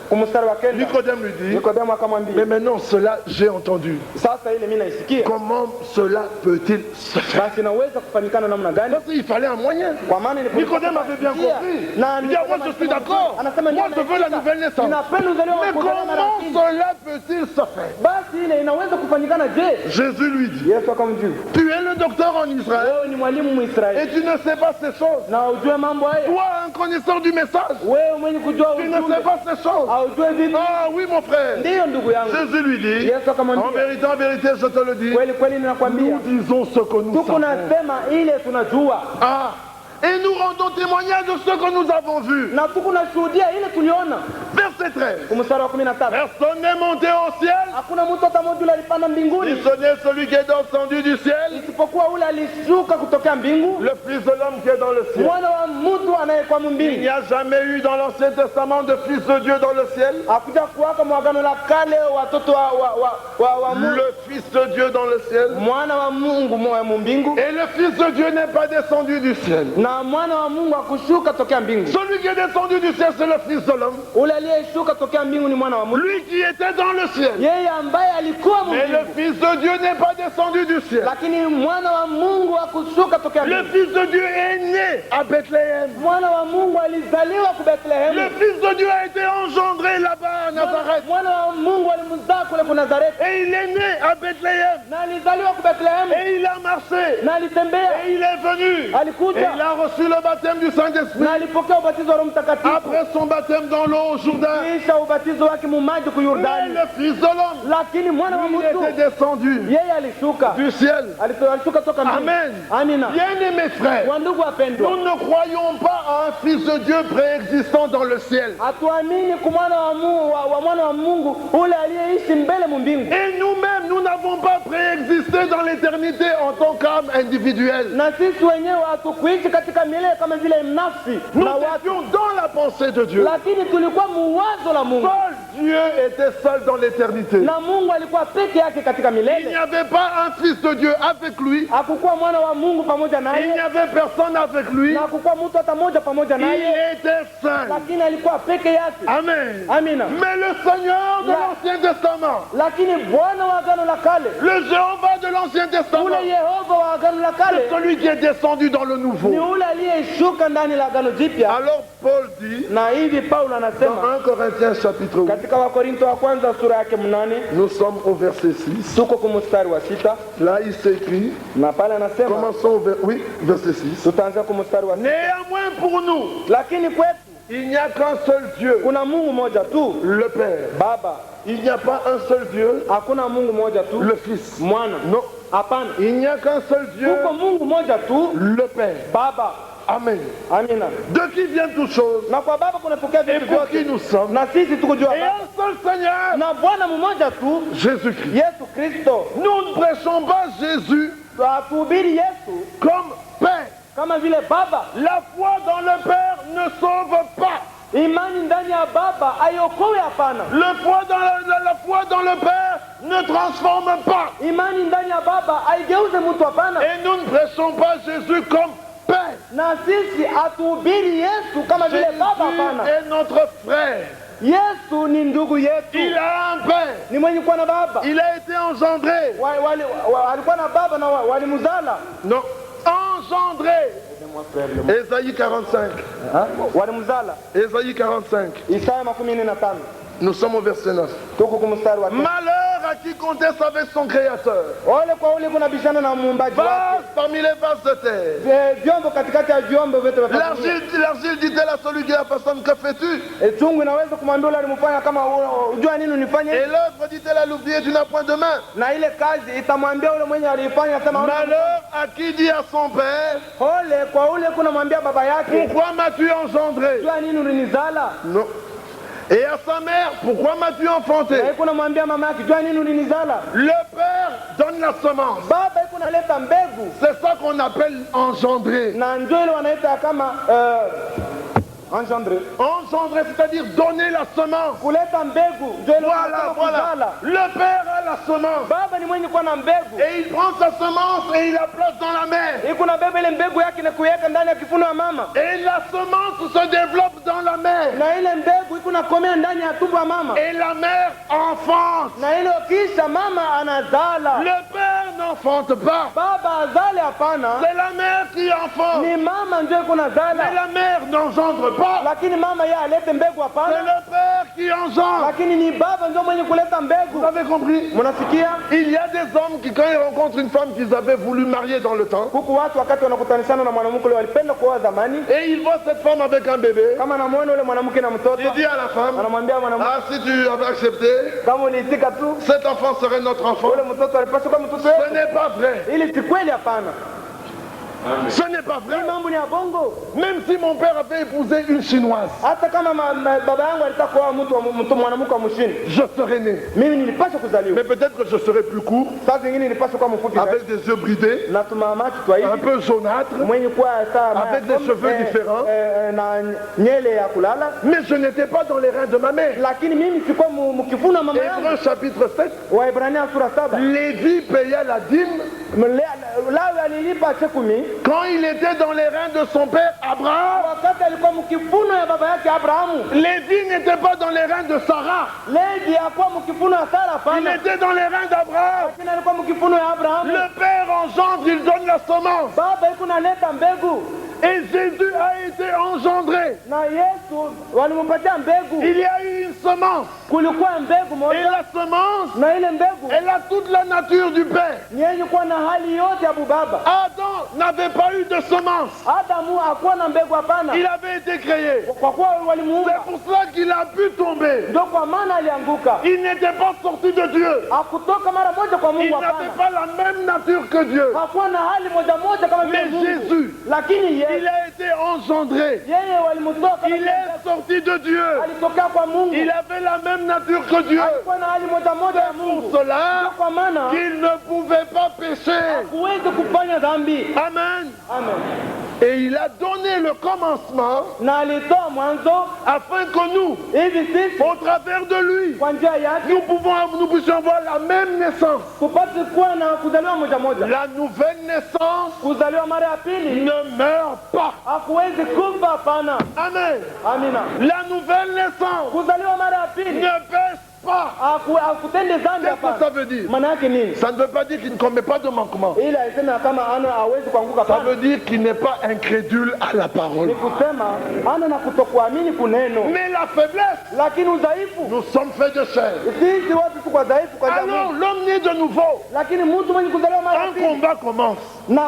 kumstari wa kenda. Nicodème lui dit, Nikodemo mais akamwambia, maintenant cela j'ai entendu. sasa ile mimi naisikia, Comment cela peut-il se faire? basi inaweza kufanyikana namna gani? Parce qu'il fallait un moyen. Kwa maana Nicodème avait bien compris. Il dit, ah, moi je suis d'accord. Moi je veux la nouvelle naissance. Mais comment cela peut-il se faire? basi ile inaweza kufanyikana je? Jésus lui dit, Yesu akamjibu, tu es le docteur en Israël wewe ni mwalimu Mwisraeli et tu ne sais pas ces choses. na ujue mambo haya. Toi, un connaisseur du message, Wewe mwenye kujua tu ne sais ujumbe pas ces choses. haujue vipi? Ah oui mon frère. Ndiyo ndugu yangu, Jésus lui dit, Yesu akamwambia, en vérité je te le dis, kweli kweli ninakwambia, nous disons ce que nous tuko savons. nasema ile tunajua Ah, et nous rendons témoignage de ce que nous avons vu. na tuko nashuhudia ile tuliona. Verset 13. Kumstari wa 13, Personne n'est monté au ciel, hakuna mtu hata mmoja alipanda si mbinguni ce n'est celui qui est descendu du ciel, isipokuwa ule alishuka kutokea mbingu, le Fils de l'homme qui est dans le ciel. mwana wa mtu anayekuwa Il n'y mbingu. a jamais eu dans l'Ancien Testament de Fils de Dieu dans le ciel. Hakuja kuwaka mwagano la kale watoto wa Mungu, Le Fils de Dieu dans le ciel. mwana wa Mungu mu mbingu, Et le Fils de Dieu n'est pas descendu du ciel. na mwana wa Mungu akushuka tokea mbingu. Celui qui est descendu du ciel, c'est le Fils de l'homme. Ule aliyeshuka tokea mbingu ni mwana wa Mungu, Lui qui était dans le ciel. yeye ambaye alikuwa Mais le mbingu, Fils de Dieu n'est pas descendu du ciel. lakini mwana wa Mungu akushuka tokea Le mbingu. Fils de Dieu est né à Bethléem. Mwana wa Mungu alizaliwa ku Le Bethlehemu. Fils de Dieu a été engendré là-bas à Nazareth. Mwana wa Mungu alimzaa kule ku Nazareti, Et il est né à Bethléem. na alizaliwa ku Bethlehemu, Et il a marché. na alitembea, Et il est venu. Et alikuja, il a reçu le baptême du Saint-Esprit. na alipokea ubatizo wa Roho Mtakatifu, Après son baptême dans l'eau au Jourdain. kisha ubatizo wake mu maji ku Mais Yordani. le Fils de l'homme, Lakini mwana wa il était mtu descendu yeye alishuka, du ciel. alishuka toka mbingu. Amen. Amina. Bien-aimés frères, Wandugu wapendwa, nous ne croyons pas à un Fils de Dieu préexistant dans le ciel. hatuamini kwa mwana wa Mungu, wa mwana wa Mungu ule aliyeishi mbele mu mbingu, Et nous-mêmes, nous n'avons pas préexisté dans l'éternité en tant qu'âme individuelle. na sisi wenyewe hatukuishi katika milele kama vile nafsi Nous na watu, étions dans la pensée de Dieu. lakini tulikuwa muwazo la Mungu, Seul Dieu était seul dans l'éternité. na Mungu alikuwa peke yake katika Il n'y milele. avait pas un Fils de Dieu avec lui. Hakukuwa mwana wa Mungu pamoja Il n'y naye, avait personne avec lui. na hakukuwa mtu hata moja pamoja naye, Il était seul. lakini alikuwa peke yake. Amen. Amina. Mais le Seigneur de La- l'Ancien Testament, Lakini Bwana wa agano la kale, le Jéhovah de l'Ancien Testament, ule Yehova wa agano la kale, celui qui est descendu dans le ni nouveau. ule aliyeshuka ndani la agano jipya. Alors Paul dit Na hivi Paulo dans anasema 1 Corinthiens chapitre 8, katika Katika Wakorinto wa kwanza sura yake 8 nous sommes au verset 6. tuko kwa mstari wa 6 Là, il s'écrit, na pale anasema, commençons oui, verset 6. tutaanza kwa mstari wa 6. Néanmoins pour nous, Lakini kwetu il n'y a qu'un seul Dieu, kuna Mungu moja tu, le Père. Baba. Il n'y a pas un seul Dieu, Hakuna Mungu moja tu, le Fils. Mwana. Non, Hapana. il n'y a qu'un seul Dieu, Kuko Mungu moja tu, le Père. Baba. Amen. Amina. De qui viennent toutes choses Na kwa Baba kunatokea et vitu pour qui vyote. nous sommes. Na sisi tuko juu ya Et Baba. un seul Seigneur, Na Bwana mmoja tu, Jésus-Christ. Yesu Kristo. Nous ne prêchons pas Jésus Tuhubiri Yesu comme Père. kama vile Baba. La foi dans le Père ne sauve pas. Imani ndani ya Baba haiokowi, hapana. La foi dans le Père ne transforme pas. Imani ndani ya Baba haigeuze mtu, hapana. Et nous ne prêchons pas Jésus comme Père. Na sisi hatuhubiri Yesu kama vile Baba, hapana. Jésus est notre frère. Yesu ni ndugu yetu, Il a un Père. ni mwenye kuwa na baba. Il a été engendré. Alikuwa na baba na walimzala. Non, engendré. Ésaïe 45. Walimzala. Ésaïe 45. Isaya 45. Nous sommes au verset 9. Tuko kwa mstari wa 9. Malheur à qui conteste avec son créateur. Ole kwa ule kuna bishana na muumbaji wake. Vase parmi les vases de terre. Vyombo katikati ya vyombo vyote vya dunia. L'argile dit-elle à celui qui la façonne, que fais-tu? Chungu inaweza kumwambia ule alimfanya kama unajua nini unifanye. Et l'œuvre dit-elle à l'oublié, tu n'as point de main. Na ile kazi itamwambia ule mwenye alifanya sema. Malheur à qui dit à son père, ole kwa ule kuna mwambia baba yake. pourquoi m'as-tu engendré? Unajua nini ulinizala? Non. Et à sa mère, pourquoi m'as-tu enfanté? Na kuna mwambia mama yake, unajua nini ulinizala? Le père donne la semence. Baba yuko naleta mbegu. C'est ça qu'on appelle engendrer. Na ndio ile wanaita kama engendrer. Engendrer, c'est-à-dire donner la semence. Kuleta mbegu. Ndio ile Voilà. Le père a la semence. Baba ni mwenye kuwa na mbegu. Et il prend sa semence et il la place dans la mer. Iko na beba ile mbegu yake na kuiweka ndani ya kifuno ya mama. Et la semence se développe dans la mer. Na ile mbegu iko nakomea ndani ya tumbo ya mama. Et la mère enfante. Na ile kisha mama anazala. Le père n'enfante pas. Baba azale hapana. C'est la mère qui enfante. Ni mama ndio iko nazala. Mais la mère n'engendre pas. Lakini mama yeye alete mbegu C'est hapana. le père qui engendre. Lakini ni baba ndio mwenye kuleta mbegu. Vous avez compris? Mnasikia? Il y a des hommes qui, quand ils rencontrent une femme qu'ils avaient voulu marier dans le temps, Huku watu wakati wanakutanishana na mwanamke ule walipenda kuoa zamani, et ils voient cette femme avec un bébé, kama namuona ule mwanamke na mtoto, il dit à la femme, anamwambia mwanamke, ah, si tu avais accepté, kama uliitika tu cet enfant serait notre enfant. ule mtoto alipaswa kuwa mtoto Ce wetu. n'est pas vrai. Ili si kweli, hapana. Ce n'est pas vrai. Hii mambo ni ya bongo. Même si mon père avait épousé une chinoise, Hata kama baba yangu alitaka kuoa mtu mwanamke wa mshini, je serais né. mimi nilipaswa kuzaliwa. Mais peut-être que je serais plus court, Saa zingine nilipaswa kuwa mfupi zaidi. avec des yeux bridés, Na tumamacho twa un hivi peu jaunâtre, mwenye kuwa saa avec des cheveux différents. na nyele ya kulala, mais je n'étais pas dans les reins de ma mère. lakini mimi sikuwa mkifuna mama yangu. Hébreux chapitre 7, Waebrania sura 7. Lévi payait la dîme Lawi alilipa chekumi quand il était dans les reins de son père Abraham. wakati alikuwa mkifuno ya baba yake Abrahamu. Lévi n'était pas dans les reins de Sarah. Levi hakuwa mkifuno ya Sara, Il hapana, était dans les reins d'Abraham. lakini alikuwa mkifuno ya Abrahamu. Le père engendre, il donne la semence. Baba yuko naleta mbegu Et Jésus a été engendré. na Yesu walimpatia mbegu. Il y a eu une semence. Kulikuwa mbegu Et moja la semence, na ile mbegu elle a toute la nature du père. ni yenye kuwa na hali yote ya baba. Adam n'avait pas eu de semence. Adamu hakuwa na mbegu, hapana, Il avait été créé. kwa kuwa walimuumba. C'est pour cela qu'il a pu tomber. Ndio kwa maana alianguka, Il n'était pas sorti de Dieu. hakutoka mara moja kwa Il Mungu, n'avait hapana, pas la même nature que Dieu. hakuwa na hali moja moja kama vile Mais Mungu. Jésus, Lakini il yeye a été engendré. walimtoa kama Il vile est sorti de Dieu. alitokea kwa Mungu. Il avait la même nature que Dieu. Alikuwa na hali moja moja ya Pour Mungu. cela Kwa maana qu'il ne pouvait pas pécher. huwezi kufanya dhambi. Amen. Amen. Et il a donné le commencement Na alitoa mwanzo afin que nous, hivi sisi au travers de lui, kwa njia yake nous puissions avoir la même naissance. tupate kuwa na kuzaliwa moja moja. La nouvelle naissance Kuzaliwa mara ya pili ne meurt pas. hakuwezi kufa, hapana. Amen. Amina. La nouvelle naissance Kuzaliwa mara ya pili ne baisse pas. akutende dhambi. Qu'est-ce que ça veut dire? Maana yake nini? Ça ne veut pas dire qu'il ne commet pas de manquement. Ili aiseme kama ana hawezi kuanguka Ça pale. veut dire qu'il n'est pas incrédule à la parole. Ni kusema ana na kutokuamini kuneno. Mais la faiblesse, Lakini udhaifu, nous sommes faits de chair. sisi watu tuko dhaifu kwa Alors jamii. l'homme né de nouveau, Lakini mtu mwenye kuzaliwa mara un pili combat commence. na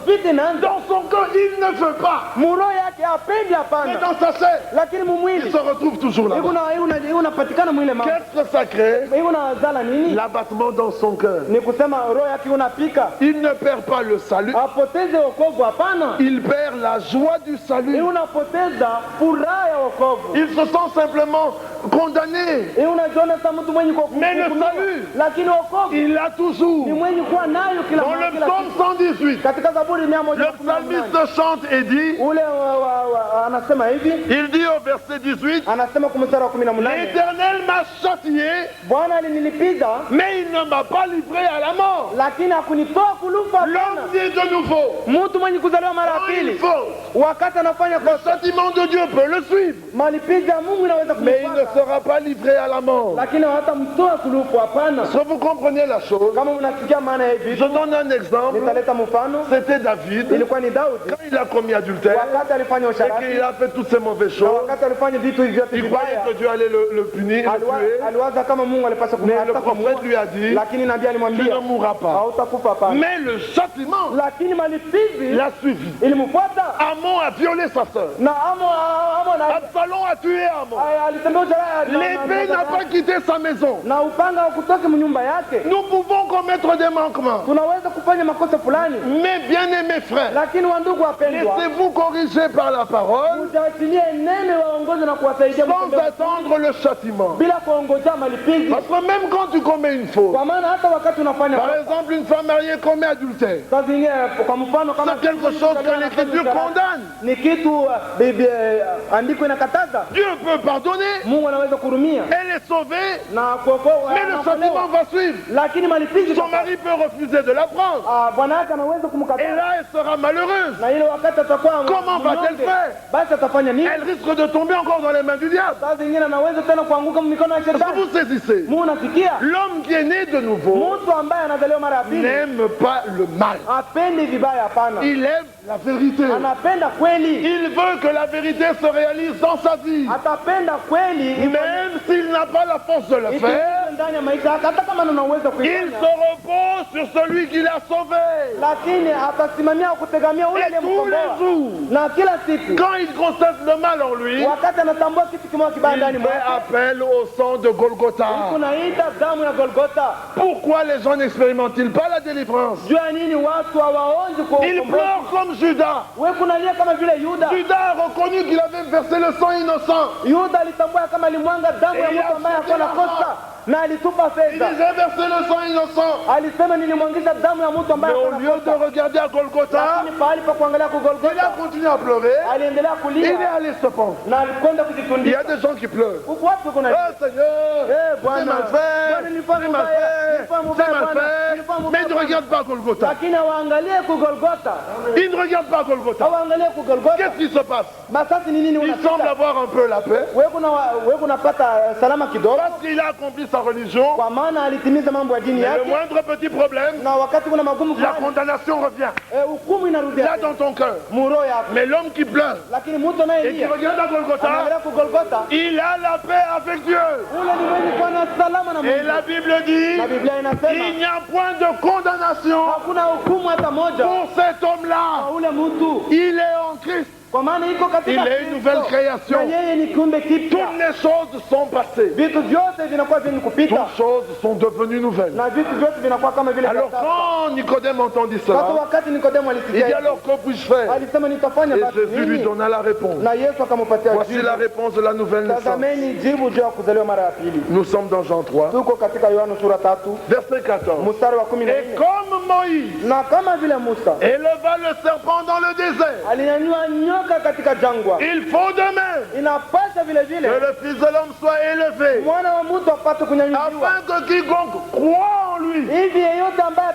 vita inaanza. Dans son cœur, il ne veut pas. Muroho yake hapendi Mais hapana. dans sa chair, Lakini il mumwili se retrouve toujours là-bas. unapatikana mwile mama. Qu'est-ce que ça crée? Unazala nini? L'abattement dans son cœur. Ni kusema roho yake unapika. Il ne perd pas le salut. Apoteze wokovu hapana. Il perd la joie du salut. Unapoteza furaha ya wokovu. Il se sent simplement condamné. Unajiona kama mtu mwenye Mais le salut, lakini wokovu il l'a toujours. ni mwenye kuwa nayo kila Dans mara, le kila psaume siku. 118, Katika Zaburi le 118 psalmiste chante et dit, ule anasema hivi, il dit au verset 18, anasema kwa mstari wa 18, l'Éternel m'a châtié, Bwana alinilipiza mais il ne m'a pas livré à la mort. lakini hakunitoa kulufa. L'homme dit de nouveau, Mtu mwenye kuzaliwa mara ya quand il pili faut, wakati anafanya le kosa, châtiment de Dieu peut le suivre, malipizi ya Mungu inaweza mais il ne kumfuata, sera pas livré à la mort. lakini hawatamtoa kulufa. Hapana. Est-ce que vous comprenez la chose? Kama mnasikia maana ya Je hivi, donne un exemple. nitaleta mfano. C'était David, Ilikuwa ni Daudi quand il a commis adultère, wakati alifanya et usharati qu'il a fait toutes ces mauvaises na choses, wakati alifanya vitu hivi vyote il croyait vibaya, que Dieu allait le punir, le tuer. aliwaza kama Mungu alipaswa Mais le kumhata prophète lui a dit, lakini nabii tu alimwambia ne mourras pas. hautakufa. Hapana. Mais le châtiment Lakini malipizi l'a suivi. ilimfuata Amon a violé sa sœur. na Amon Absalom a tué Amon. alitembea usharati L'épée n'a pas quitté sa maison. na upanga wa kutoka mnyumba yake. Nous pouvons commettre des manquements. Tunaweza kufanya makosa fulani, Mais bien-aimés frères, lakini wandugu wapendwa, laissez-vous corriger par la parole mtaachilie neno waongoze na kuwasaidia sans mtembee attendre le châtiment. bila kuongojea malipizi. Parce que même quand tu commets une faute, Kwa maana hata wakati unafanya par kosa, exemple une femme mariée commet adultère, saa zingine, kwa mfano kama c'est quelque chose que l'Écriture condamne. ni kitu andiko inakataza, Dieu peut pardonner, Mungu anaweza kurumia elle est sauvée, na kuokoa, mais le châtiment va suivre. lakini malipizi, Son mari peut refuser de la prendre. bwana yake anaweza Et kumkataa, là, elle sera malheureuse. na ile wakati atakuwa Comment va-t-elle mnyonge, faire? basi atafanya nini? Elle risque de tomber encore dans les mains du diable. Saa zingine anaweza tena kuanguka mikono ya Est-ce que shetani. vous saisissez? Mungu nasikia, L'homme qui est né de nouveau mtu ambaye anazaliwa mara ya pili n'aime pas le mal. apendi vibaya, hapana, Il aime la vérité. anapenda kweli, Il veut que la vérité se réalise dans sa vie. atapenda kweli Même s'il n'a pas la force de le faire, ikiwa ndani ya maisha yake, hata kama anaweza il kuifanya, se repose sur celui qui l'a sauvé. lakini atasimamia kutegamia ule Et tous les aliyemkomboa. jours, Na kila siku quand il constate le mal en lui, wakati anatambua kitu kimoja kibaya il ndani fait mwake, appel au sang de Golgotha. kunaita damu ya Golgotha. Pourquoi les gens n'expérimentent-ils pas la délivrance? Jua nini watu hawaonji kwa Ils ukombozi? pleurent comme Judas. Wewe kunalia kama vile Yuda. Judas a reconnu qu'il avait versé le sang innocent. Yuda alitambua kama alimwanga damu ya Et mtu ambaye hakuwa na kosa na alitupa Il fedha. disait verser le sang innocent. Alisema nilimwangisha damu ya mtu Mais ambaye au hakuwa na lieu de kosa. regarder à Golgotha, Lakini pahali pa kuangalia kwa il a Golgotha continué à pleurer. aliendelea Il kulia est allé se pendre. na alikwenda Il y a kujitundika. des gens qui pleurent. Watu kuna Oh Seigneur, c'est Bwana, mal fait, Bwana, nilifanya c'est mal mubaya, fait, nilifanya c'est mubaya, mal Bwana, fait. nilifanya mubaya, Mais ils ne Bwana. regardent pas Golgotha. Lakini hawaangalie ku Golgotha. Ils ne regardent pas Golgotha. Hawaangalie ku Golgotha. Qu'est-ce qui se passe? Basi ni nini Il semble unapita? avoir un peu la paix Wewe kunapata salama kidogo parce qu'il a accompli sa religion. kwa maana alitimiza mambo ya dini Mais le yake, moindre petit problème, na wakati kuna magumu la fulani condamnation revient. hukumu inarudi Là dans ton cœur. muro yako. Mais l'homme qui pleure Lakini mtu et qui anayelia regarde à Golgotha, anaangalia ku Golgotha, il a la paix avec Dieu. ule ni mwenye kuwa na salama na Et Mungu. la Bible dit, Na Biblia il inasema n'y a point de condamnation hakuna hukumu hata moja pour cet homme-là. kwa ule mtu, Il est en Christ. kwa maana iko katika Il est une nouvelle Kristo. création. Na yeye ni kiumbe kipya. Toutes les choses sont passées. Vitu vyote vinakuwa vyenye kupita Toutes choses sont devenues nouvelles. na vitu vyote vinakuwa kama vile Alors sasa. quand Nicodème entendit Sasa cela, wakati Nikodemo il dit alisikia, alors que puis-je faire? alisema nitafanya Et basi Jésus lui nini? donna la réponse. Na Yesu akampatia Voici jibu. la réponse de la nouvelle naissance. Tazameni jibu juu ya kuzaliwa mara ya pili. Nous sommes dans Jean 3, Tuko katika Yohana sura 3 verset 14. mstari wa Et 14. comme Moïse Na kama vile Musa éleva le serpent dans le désert, alinyanyua nyoka katika jangwa, il faut demain inapasha vile que vile le Fils de l'homme soit élevé, mwana wa mtu apate kunyanyuliwa, afin que quiconque croit en lui, hivi yeyote ambaye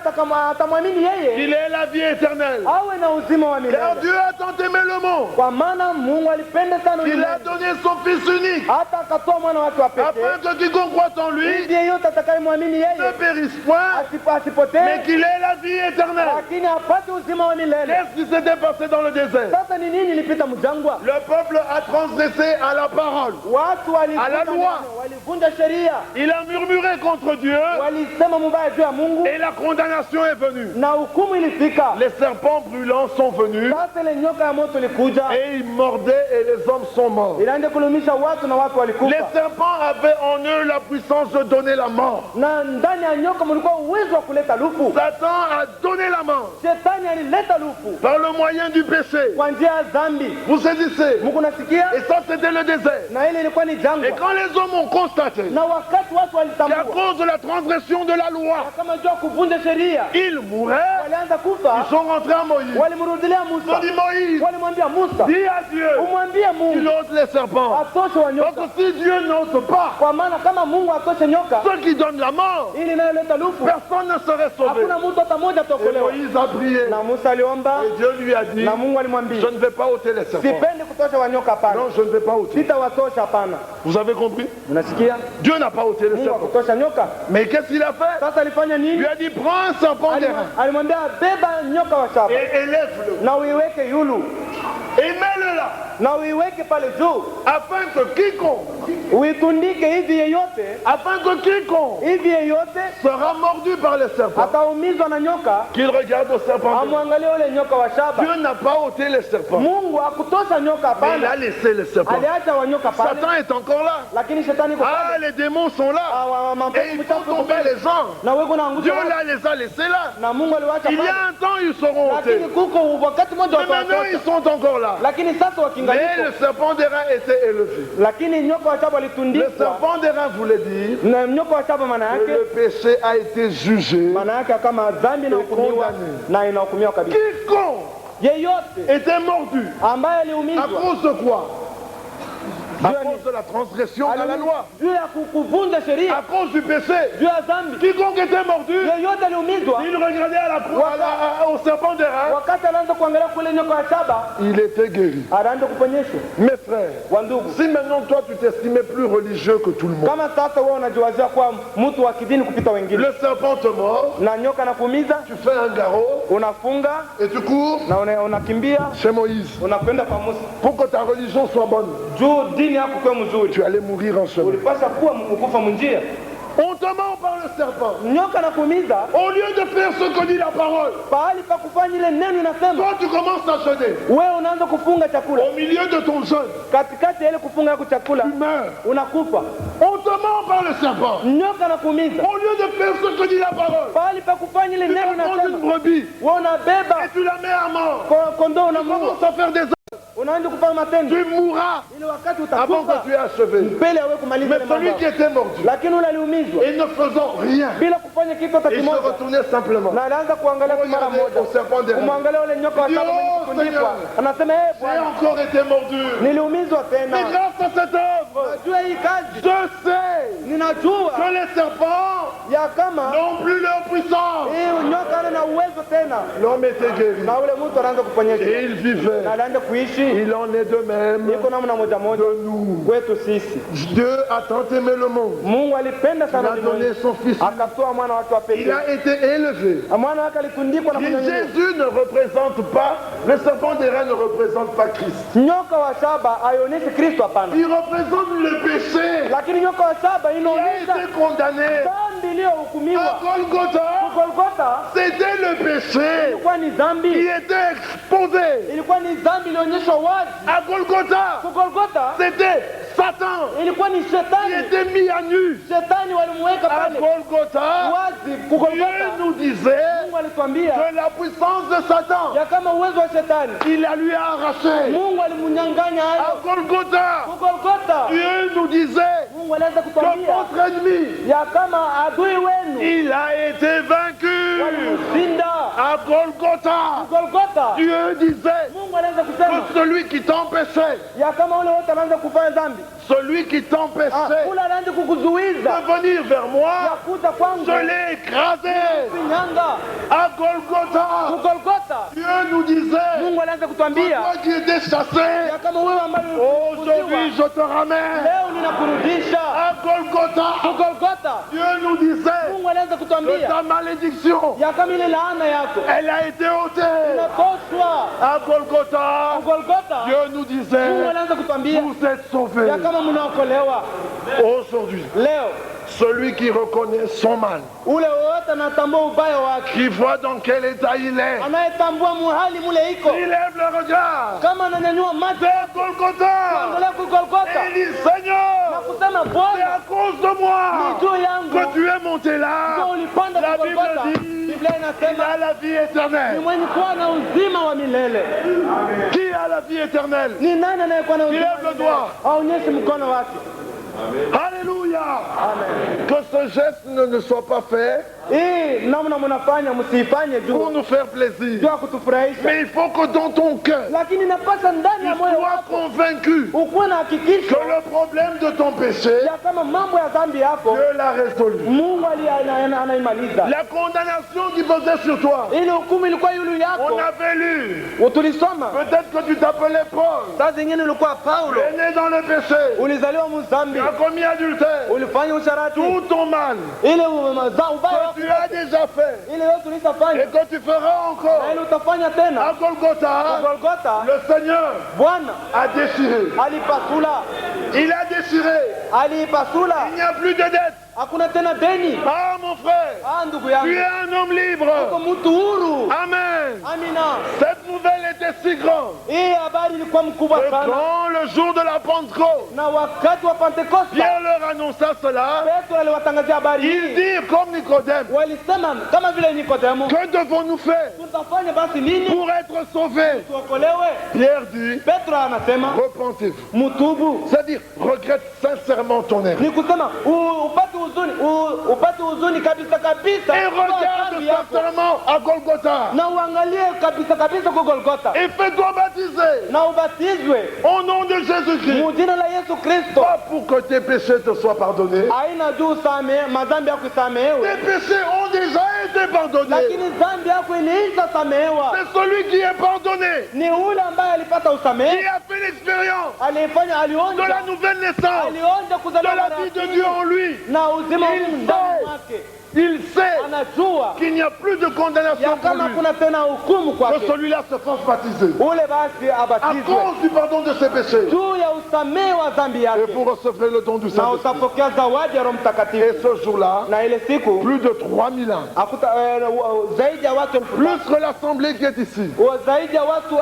atamwamini yeye il est la vie éternelle. awe na uzima wa Car milele. Dieu a tant aimé le monde Kwa maana Mungu alipenda sana qu'il a ulimwengu donné son Fils unique, hata akatoa mwana wake wa pekee, afin que quiconque croit en lui hivi yeyote atakayemwamini ne yeye périsse point, mais asipotee, qu'il ait la vie éternelle. lakini apate uzima wa milele. Qu'est-ce qui s'était passé dans le désert? Sasa ni nini ilipita mjangwa? Le peuple a transgressé à la parole. Watu À la loi. walivunja sheria, Il a murmuré contre Dieu walisema mubaya juu ya Mungu et la condamnation est venue. na hukumu ilifika. Les serpents brûlants sont venus Sasa ile nyoka ya moto ilikuja et ils mordaient et les hommes sont morts. inaenda kulumisha watu na watu Les walikufa, serpents avaient en eux la puissance de donner la mort. na ndani ya nyoka mlikuwa uwezo wa kuleta lufu. Satan a donné la mort Shetani alileta lufu par le moyen du péché. kwa njia ya dhambi. Vous saisissez? Mko nasikia? Et ça c'était le désert. Na ile ilikuwa ni Et jangwa, quand les hommes ont constaté na wakati watu qu'à walitambua cause de la transgression de la loi, kama jua kuvunja sheria, ils mouraient, walianza ils kufa, sont rentrés à Moïse. walimrudilia Ils ont Musa, dit Moïse, walimwambia Musa, dis à Dieu umwambie qu'il Mungu ôte les serpents. atoshe wa Parce nyoka, que si Dieu n'ôte pas, kwa maana kama Mungu atoshe nyoka ceux qui donnent la mort, ili inayoleta lufu, personne ne serait sauvé. hakuna mtu hata mmoja Et ataokolewa. Moïse a prié. Na Musa aliomba Et Dieu lui a dit, na Mungu alimwambia, je ne vais pas ôter les serpents. sipendi kutosha wanyoka, hapana, Non, je ne vais pas ôter. sitawatosha, hapana. Vous avez compris? Unasikia? Dieu n'a pas ôté les Mungu serpents. akutosha nyoka. Mais qu'est-ce qu'il a fait? Sasa alifanya Il nini? lui a dit, prends un serpent d'airain Alimwambia beba nyoka wa shaba et élève-le. na uiweke yulu Et mets-le là, na uiweke pale juu, afin que quiconque, uitundike hivi yeyote sera mordu par les serpents, ataumizwa na nyoka, qu'il regarde au serpent d'airain. amwangalie ule nyoka wa shaba. Dieu n'a pas ôté les serpents, Mungu akutosha nyoka, mais il a hapana, laissé les serpents. aliacha wanyoka pale, Satan est encore là. lakini shetani iko Ah, pale. les démons sont là. Et ils font tomber les gens. na wewe unaangusha Dieu watu. là les a laissés là. Na Mungu aliwacha Il y pale, a un temps, ils seront ôtés. lakini kuko wakati mmoja Mais maintenant, ils watawatosha, sont encore là. lakini sasa Mais wakingaliko, le serpent d'airain était élevé. lakini nyoka wa shaba Le walitundikwa. serpent d'airain voulait dire Na nyoka wa shaba maana que yake, le péché a été jugé. maana yake kama dhambi inahukumiwa na inahukumiwa kabisa. Quiconque Yeyote était mordu. ambaye À aliumizwa cause de quoi? À cause de la transgression à la loi. juu ya kuvunja sheria, À cause du péché. juu ya dhambi, Quiconque était mordu, yeyote aliumizwa. il regardait à la croix, au serpent d'airain. Wakati anaanza kuangalia kule nyoka wa shaba, Il était guéri. anaanza kuponyeshwa. Mes frères, Wa ndugu, si maintenant toi tu t'estimais plus religieux que tout le monde, kama sasa wewe unajiwazia kuwa mtu wa kidini kupita wengine, le serpent te mord, na nyoka nakuumiza, tu fais un garrot unafunga et tu cours na unakimbia, chez Moïse unakwenda kwa Musa pour que ta religion soit bonne. juu dini yako kuwa mzuri, Tu allais mourir en chemin. ulipasha kuwa mkufa munjia. On te ment par le serpent. Nyoka nakuumiza, Au lieu de faire ce que dit la parole, pahali pa kufanya ile neno inasema, toi tu commences à jeûner. wewe unaanza kufunga chakula, Au milieu de ton jeûne, katikati ya ile kufunga yako chakula tu meurs. unakufa. On te ment par le serpent. Nyoka nakuumiza, Au lieu de faire ce que dit la parole, pahali pa kufanya ile tu neno vas prendre une inasema, brebis wewe unabeba et tu la mets à mort. kondoo, Tu unamuua, commences à faire des œuvres. unaanza kufanya matendo Tu mourras ili wakati avant utakufa que tu aies achevé. mbele ya wewe kumaliza Mais ile mambo celui yako. qui était mordu Lakini ule aliumizwa et ne faisant rien, bila kufanya kitu hata il se kimoja, retournait simplement. na alianza kuangalia kwa mara Regardez moja, au serpent d'airain. kumwangalia ule nyoka wa Dieu, shaba mwenye kutundikwa, Seigneur, anasema J'ai Bwana, encore été mordu. niliumizwa tena. Mais grâce à cette œuvre, Jua hii kazi je sais ninajua que les serpents ya kama n'ont plus leur puissance. hii nyoka hana na uwezo tena, L'homme était guéri na ule mtu anaanza kuponyeshwa et il vivait. na anaanza kuishi. Il en est de même Iko namna moja moja de nous. kwetu sisi. Dieu a tant aimé le monde. Mungu alipenda Il sana a donné ulimwengu, son Fils. akatoa mwana wake wa Il pekee. a été élevé. Mwana wake alitundikwa na Et kunyanyuliwa. Jésus ne représente pas, le serpent d'airain ne représente pas Christ. Nyoka wa shaba haionyeshi Kristo, hapana, Il représente le péché lakini nyoka wa shaba qui a inaonyesha été condamné. dhambi À iliyohukumiwa. Golgotha, Golgotha c'était le péché ilikuwa ni qui dhambi, était exposé. ilikuwa ni dhambi ilionyeshwa wazi. À Golgotha, Golgotha c'était Satan ilikuwa ni qui shetani, était mis à nu. shetani walimweka À pale Golgotha, wazi. Dieu Golgotha nous disait Mungu alituambia que la puissance de Satan, ya kama uwezo wa shetani il la lui a arraché. Mungu alimunyang'anya À hayo. Golgotha, Golgotha Dieu nous disait Mungu alianza que kutuambia votre ennemi, ya kama adui wenu il a été vaincu. walimshinda. À Golgotha, Golgotha Dieu disait Mungu alianza kusema que celui qui t'empêchait, ya kama ule wote anaanza kufanya dhambi, celui qui t'empêchait ule alianza kukuzuiza de venir vers ya moi, kuja kwangu, je l'ai écrasé finyanga à Golgotha. Golgotha. Dieu nous disait, Mungu alianza kutuambia toi qui étais chassé, ya kama wewe ambaye aujourd'hui je te ramène leo ninakurudisha à Golgotha. Golgotha. Dieu nous disait Mungu alianza que kutuambia ta malédiction, ya kama ile laana yako elle a été ôtée inatoshwa à Golgotha. Golgotha. Dieu nous Mungu disait, alianza kutuambia vous êtes sauvés. ya kama mnaokolewa Aujourd'hui, leo. celui qui reconnaît son mal, Ule wote anatambua ubaya wake, qui voit dans quel état il est, anayetambua muhali mule iko, il lève le regard kama ananyanyua macho vers Golgotha angalia ku Golgotha et il dit, na Seigneur, kusema c'est Bwana, à cause de moi ni juu yangu que tu es monté ndio là. ulipanda La ku Golgotha. Bible dit, Biblia il inasema a la vie ni éternelle. mwenye kuwa na uzima wa milele. Qui a la vie éternelle? Ni nani anayekuwa na uzima Lève wa le milele? doigt. Aonyeshe mkono wake. Alléluia. Que ce geste ne soit pas fait Hii namna mnafanya msiifanye pour juu nous faire plaisir. ya kutufurahisha, Mais il faut que dans ton cœur, lakini napasa ndani ya tu moyo sois wako convaincu ukuwe na hakikisho que le problème de ton péché, ya kama mambo ya dhambi yako Dieu l'a résolu. Mungu anaimaliza. La condamnation qui pesait sur toi, Ile hukumu ilikuwa yulu on yako, avait lu. tulisoma. Peut-être que tu t'appelais Paul. Saa zingine ulikuwa Tu Paulo, es né dans le péché. ulizaliwa Tu mzambi, as commis adultère. ulifanya usharati, Tout ton mal ile ubaya que tu as déjà fait ile yote et ulishafanya que tu feras na encore ile utafanya tena. à Golgotha, Golgotha, le Seigneur Bwana a déchiré. alipasula, Il a déchiré. alipasula, Il n'y a plus de dette. hakuna tena deni. Ah mon frère, Ndugu tu yangu, es un homme uko libre. mtu huru. Amen. Amina. Cette nouvelle était si grande Hii habari ilikuwa mkubwa que sana, quand le jour de la Pentecôte, na wakati wa Pentekoste Pierre leur annonça cela, Petro aliwatangazia habari ils hii. dirent comme Nicodème, Walisema kama vile Nikodemo, que devons-nous faire tutafanya basi nini pour être sauvés? tuokolewe? Pierre dit, Petro anasema repentez-vous. mutubu, C'est-à-dire, regrette sincèrement ton erreur. ni kusema upate huzuni kabisa kabisa Et kwa regarde dhambi yako, sincèrement à Golgotha. na uangalie kabisa kabisa kwa Golgotha, Et fais-toi baptiser na ubatizwe au nom de Jésus-Christ. mu jina la Yesu Kristo. Pas pour que tes péchés te soient pardonnés. Haina juu madhambi yako isamehewe, Tes péchés ont déjà été pardonnés. lakini dhambi yako iliisha samehewa. C'est celui qui est pardonné, Ni ule ambaye alipata qui usamehe, a fait l'expérience alifanya, de alionja la nouvelle naissance, alionja de kuzaliwa la mara vie ya de pili, Dieu en lui. na uzima wa Il Mungu ndani sait. mwake. Il sait Anajua qu'il n'y a plus de ya condamnation pour kama lui. kuna tena hukumu Que kwake, celui-là se fasse baptiser ule basi à abatizwe cause du pardon de ses péchés juu ya usamehe wa dhambi et yake, pour recevoir le don du na Saint-Esprit. utapokea zawadi ya Roho Et Mtakatifu. ce jour-là, Na ile siku plus de 3000 ans, zaidi ya watu plus que l'assemblée qui est ici, zaidi ya watu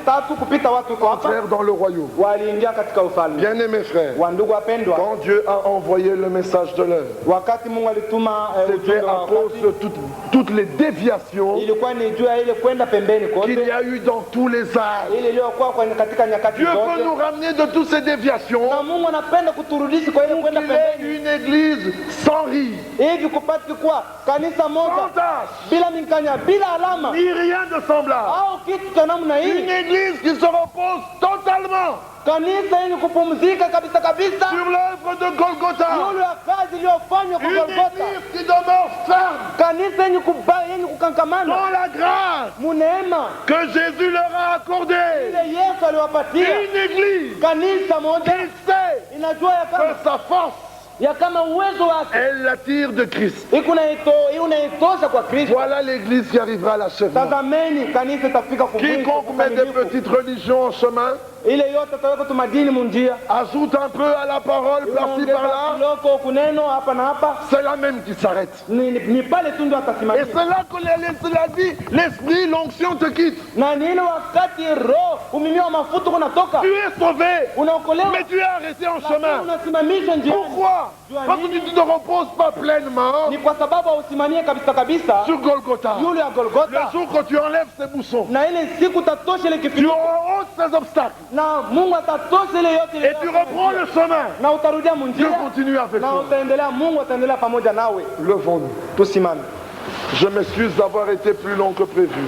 3,000 kupita watu kwa hapa entrèrent dans le royaume. waliingia katika ufalme. Bien-aimés frères, Wandugu wapendwa, quand Dieu a envoyé le message de l'heure, wakati Mungu alituma c'était ujumbe à wa cause wakati, de toutes les déviations ilikuwa ni juu ya ile kwenda pembeni qu'il y kote, a eu dans tous les âges. ile iliyokuwa katika nyakati Dieu peut zote, nous ramener de toutes ces déviations na Mungu anapenda kuturudisha kwa ile pour kwenda qu'il ait pembeni, une église sans rire, hivi kupati kuwa kanisa sans moja tache, bila minkanya, bila alama ni rien de semblable. au kitu cha namna Une hii, église qui se repose totalement kanisa yenye kupumzika kabisa kabisa sur l'œuvre de Golgotha. yule ya kazi iliyofanywa kwa Une Golgotha, église qui demeure ferme kanisa yenye kukankamana dans la grâce muneema que Jésus leur a accordée. ile Yesu aliwapatia. Une église Kanisa moja qui sait inajua que sa force, ya kama uwezo wake elle l'attire de Christ. unaitosha kwa Kristo. Voilà l'église qui arrivera à l'achèvement. Tazameni kanisa itafika Quiconque met des kumilifu. petites religions en chemin, Ile yote ataweka tumadini munjia, ajoute un peu à la parole par-ci par-là, kiloko kuneno hapa na hapa, c'est là même qui s'arrête. ni pale tu ndio Et atasimamia. c'est là que l'esprit, l'onction te quitte. Na ni ile wakati roho umimio wa mafuta unatoka, Tu es sauvé, unaokolewa, mais tu es arrêté en lakini chemin. unasimamishwa njiani. Pourquoi? Parce que tu ne te reposes pas pleinement Ni kwa sababu hausimamie kabisa kabisa sur Golgotha. yule ya Le Golgotha, jour que tu enlèves ces boussons, na ile siku tatosha ile tu kifuniko, ôtes ces obstacles na Mungu atatosha ile yote ile et tu reprends le chemin. na utarudia Dieu munjia continue avec na toi. utaendelea, Mungu ataendelea pamoja nawe. Levons-nous. Tusimame. Je m'excuse d'avoir été plus long que prévu.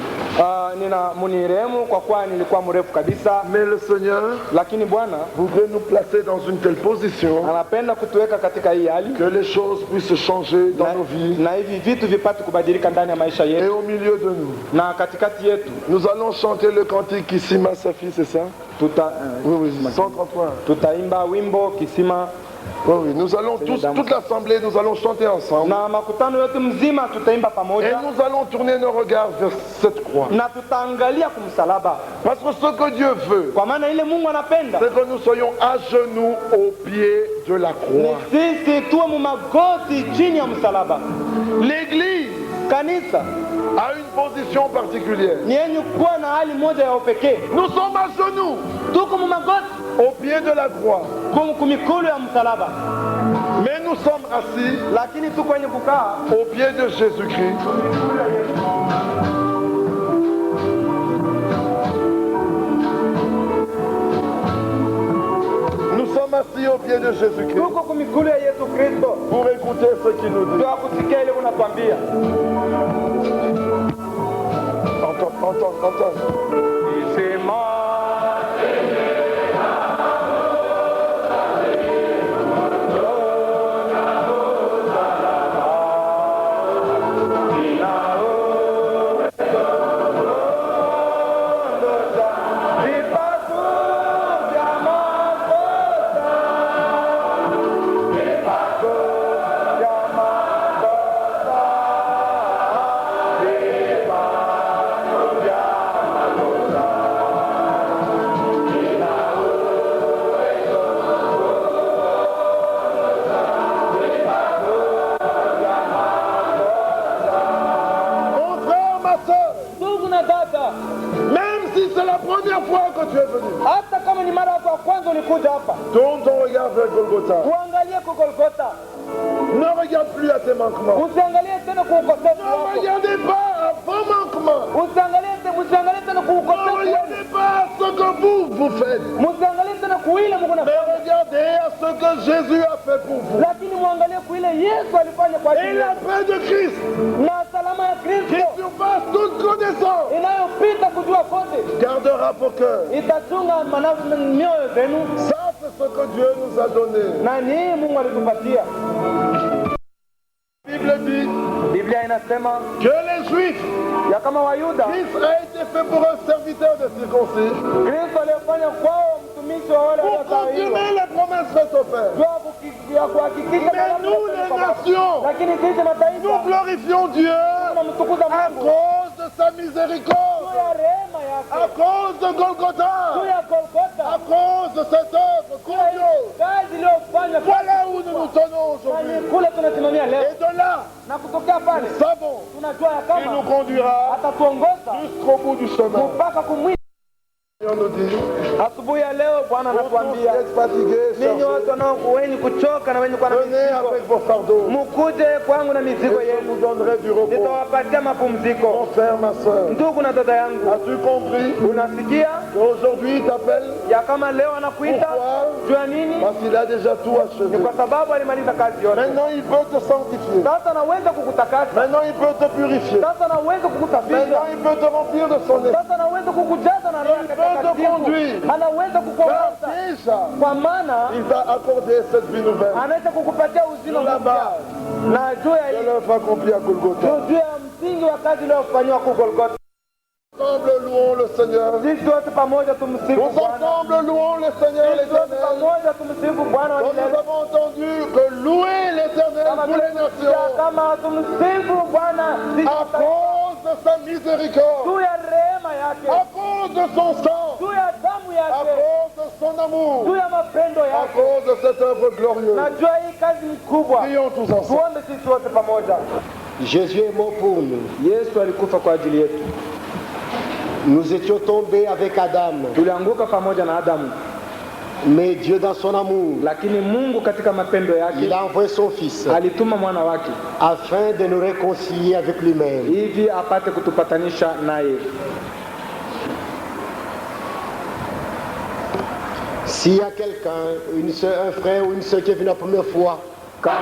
Nina munirehemu kwa kuwa nilikuwa mrefu kabisa, Mais le Seigneur lakini Bwana voudrait nous placer dans une telle position anapenda kutuweka katika hii hali que les choses puissent changer dans nos vies na hivi vitu vipate kubadilika ndani ya maisha et yetu au milieu de nous. na katikati yetu. Nous allons chanter le cantique Kisima Safi, c'est ça? Oui, 133. Tutaimba wimbo Kisima. Oui, nous allons toute l'assemblée, nous allons chanter ensemble. Na makutano yote mzima tutaimba Et pamoja nous allons tourner nos regards vers cette croix. na tutaangalia kumsalaba, Parce que ce que Dieu veut, kwa maana ile Mungu anapenda c'est que nous soyons à genoux au pied de la ni croix. sisi tuwe mumagoti chini ya msalaba. L'Église Kanisa a une position particulière. ni yenye kuwa na hali moja ya upekee. Nous sommes à genoux Tuko mumagoti au pied de la croix. kumikulu ya msalaba, Mais nous sommes assis lakini tuko wenye kukaa au pied de Jésus-Christ. Nous sommes assis au pied de Jésus-Christ tuko kumikulu ya Yesu Kristo, pour écouter ce qu'il nous dit. tuakusikia ile unatuambia. Entends. Kisima que tu es venu. hata kama ni mara yako ya kwanza ulikuja hapa, Tourne ton regard vers Golgotha. uangalie kwa Golgotha, Ne regarde plus à tes manquements. usiangalie tena kwa ukosefu Ne wako, regardez pas à vos manquements. usiangalie tena kwa Ne ukosefu wako, regardez pas à ce que vous faites. msiangalie tena kwa ile Mungu Mais anafanya, regardez à ce que Jésus a fait pour vous. lakini muangalie kwa ile Yesu alifanya kwa Et ajili la yako, paix de Christ na salama ya qui Kristo surpasse toute connaissance inayopita kujua kote gardera vos cœurs. itachunga mioyo zenu, Ça, c'est ce que Dieu nous a donné. na ni hii Mungu alitupatia. La Bible dit Biblia inasema que les Juifs, ya kama Wayuda Christ a été fait pour un serviteur de circoncis, Kristo aliyofanya kwao mtumishi wa wale pour waliotahiriwa, confirmer les promesses faites au Père. ya kuhakikisha Mais nous, les nations, lakini sisi nous mataifa glorifions Dieu tunamtukuza à Mungu cause de sa juu miséricorde, ya rehema à yake, cause de juu Golgotha, ya Golgotha, à cause de cette œuvre grandiose. kazi iliyofanya Voilà où nous nous tenons na aujourd'hui. ni kule tunasimamia leo, Et de là, na kutokea pale nous savons tunajua ya qu'il nous kama conduira atatuongoza jusqu'au bout du chemin. mpaka kumwisho. Et on nous dit, Asubuhi ya leo Bwana vous tous qui anatuambia êtes fatigués, ninyi watu chargés, wenye kuchoka na wenye kuwa na venez mizigo, avec vos fardeaux. mukuje kwangu na mizigo Et je yenu, vous donnerai du repos. nitawapatia Mon mapumziko. frère, ma soeur, Ndugu na dada yangu, as-tu compris unasikia qu'aujourd'hui il t'appelle? ya kama leo anakuita Pourquoi? juu ya nini? Parce qu'il a déjà tout Ni achevé. kwa sababu alimaliza kazi yote. Maintenant il peut te sanctifier. Sasa anaweza kukutakasa, Maintenant il peut te purifier. sasa anaweza kukusafisha, Maintenant il peut te remplir de son esprit. sasa anaweza kukujaza na Roho Il peut te Mtakatifu, conduire. anaweza Car kukuongoza, déjà, kwa maana il t'a accordé cette vie nouvelle. anaweza kukupatia uzima Sur la mpya, base na juu ya de l'œuvre accomplie à Golgotha. juu ya msingi wa kazi iliyofanywa ku Golgotha. Ensemble louons le Seigneur. Sisi wote pamoja tumsifu Nous Bwana, ensemble louons le Seigneur sisi wote l'Éternel. pamoja tumsifu Bwana wa Comme nous milele. avons entendu que louer l'Éternel Kama pour les vile nations kama tumsifu Bwana sisi à cause de sa miséricorde, juu ya rehema à yake, cause de son sang, juu ya damu à yake, cause de son juu amour, ya mapendo à yake, cause de cette œuvre glorieuse. na juu ya hii kazi kubwa. Prions tous ensemble. Tuombe sisi wote pamoja. Jésus est mort pour nous. Yesu alikufa kwa ajili yetu, Nous étions tombés avec Adam, tulianguka pamoja na Adamu, mais Dieu dans son amour, lakini Mungu katika mapendo il yake a envoyé son Fils alituma mwana wake afin de nous réconcilier avec lui-même. hivi apate kutupatanisha naye. S'il y a quelqu'un, un frère ou une sœur qui est venu la première fois, Kama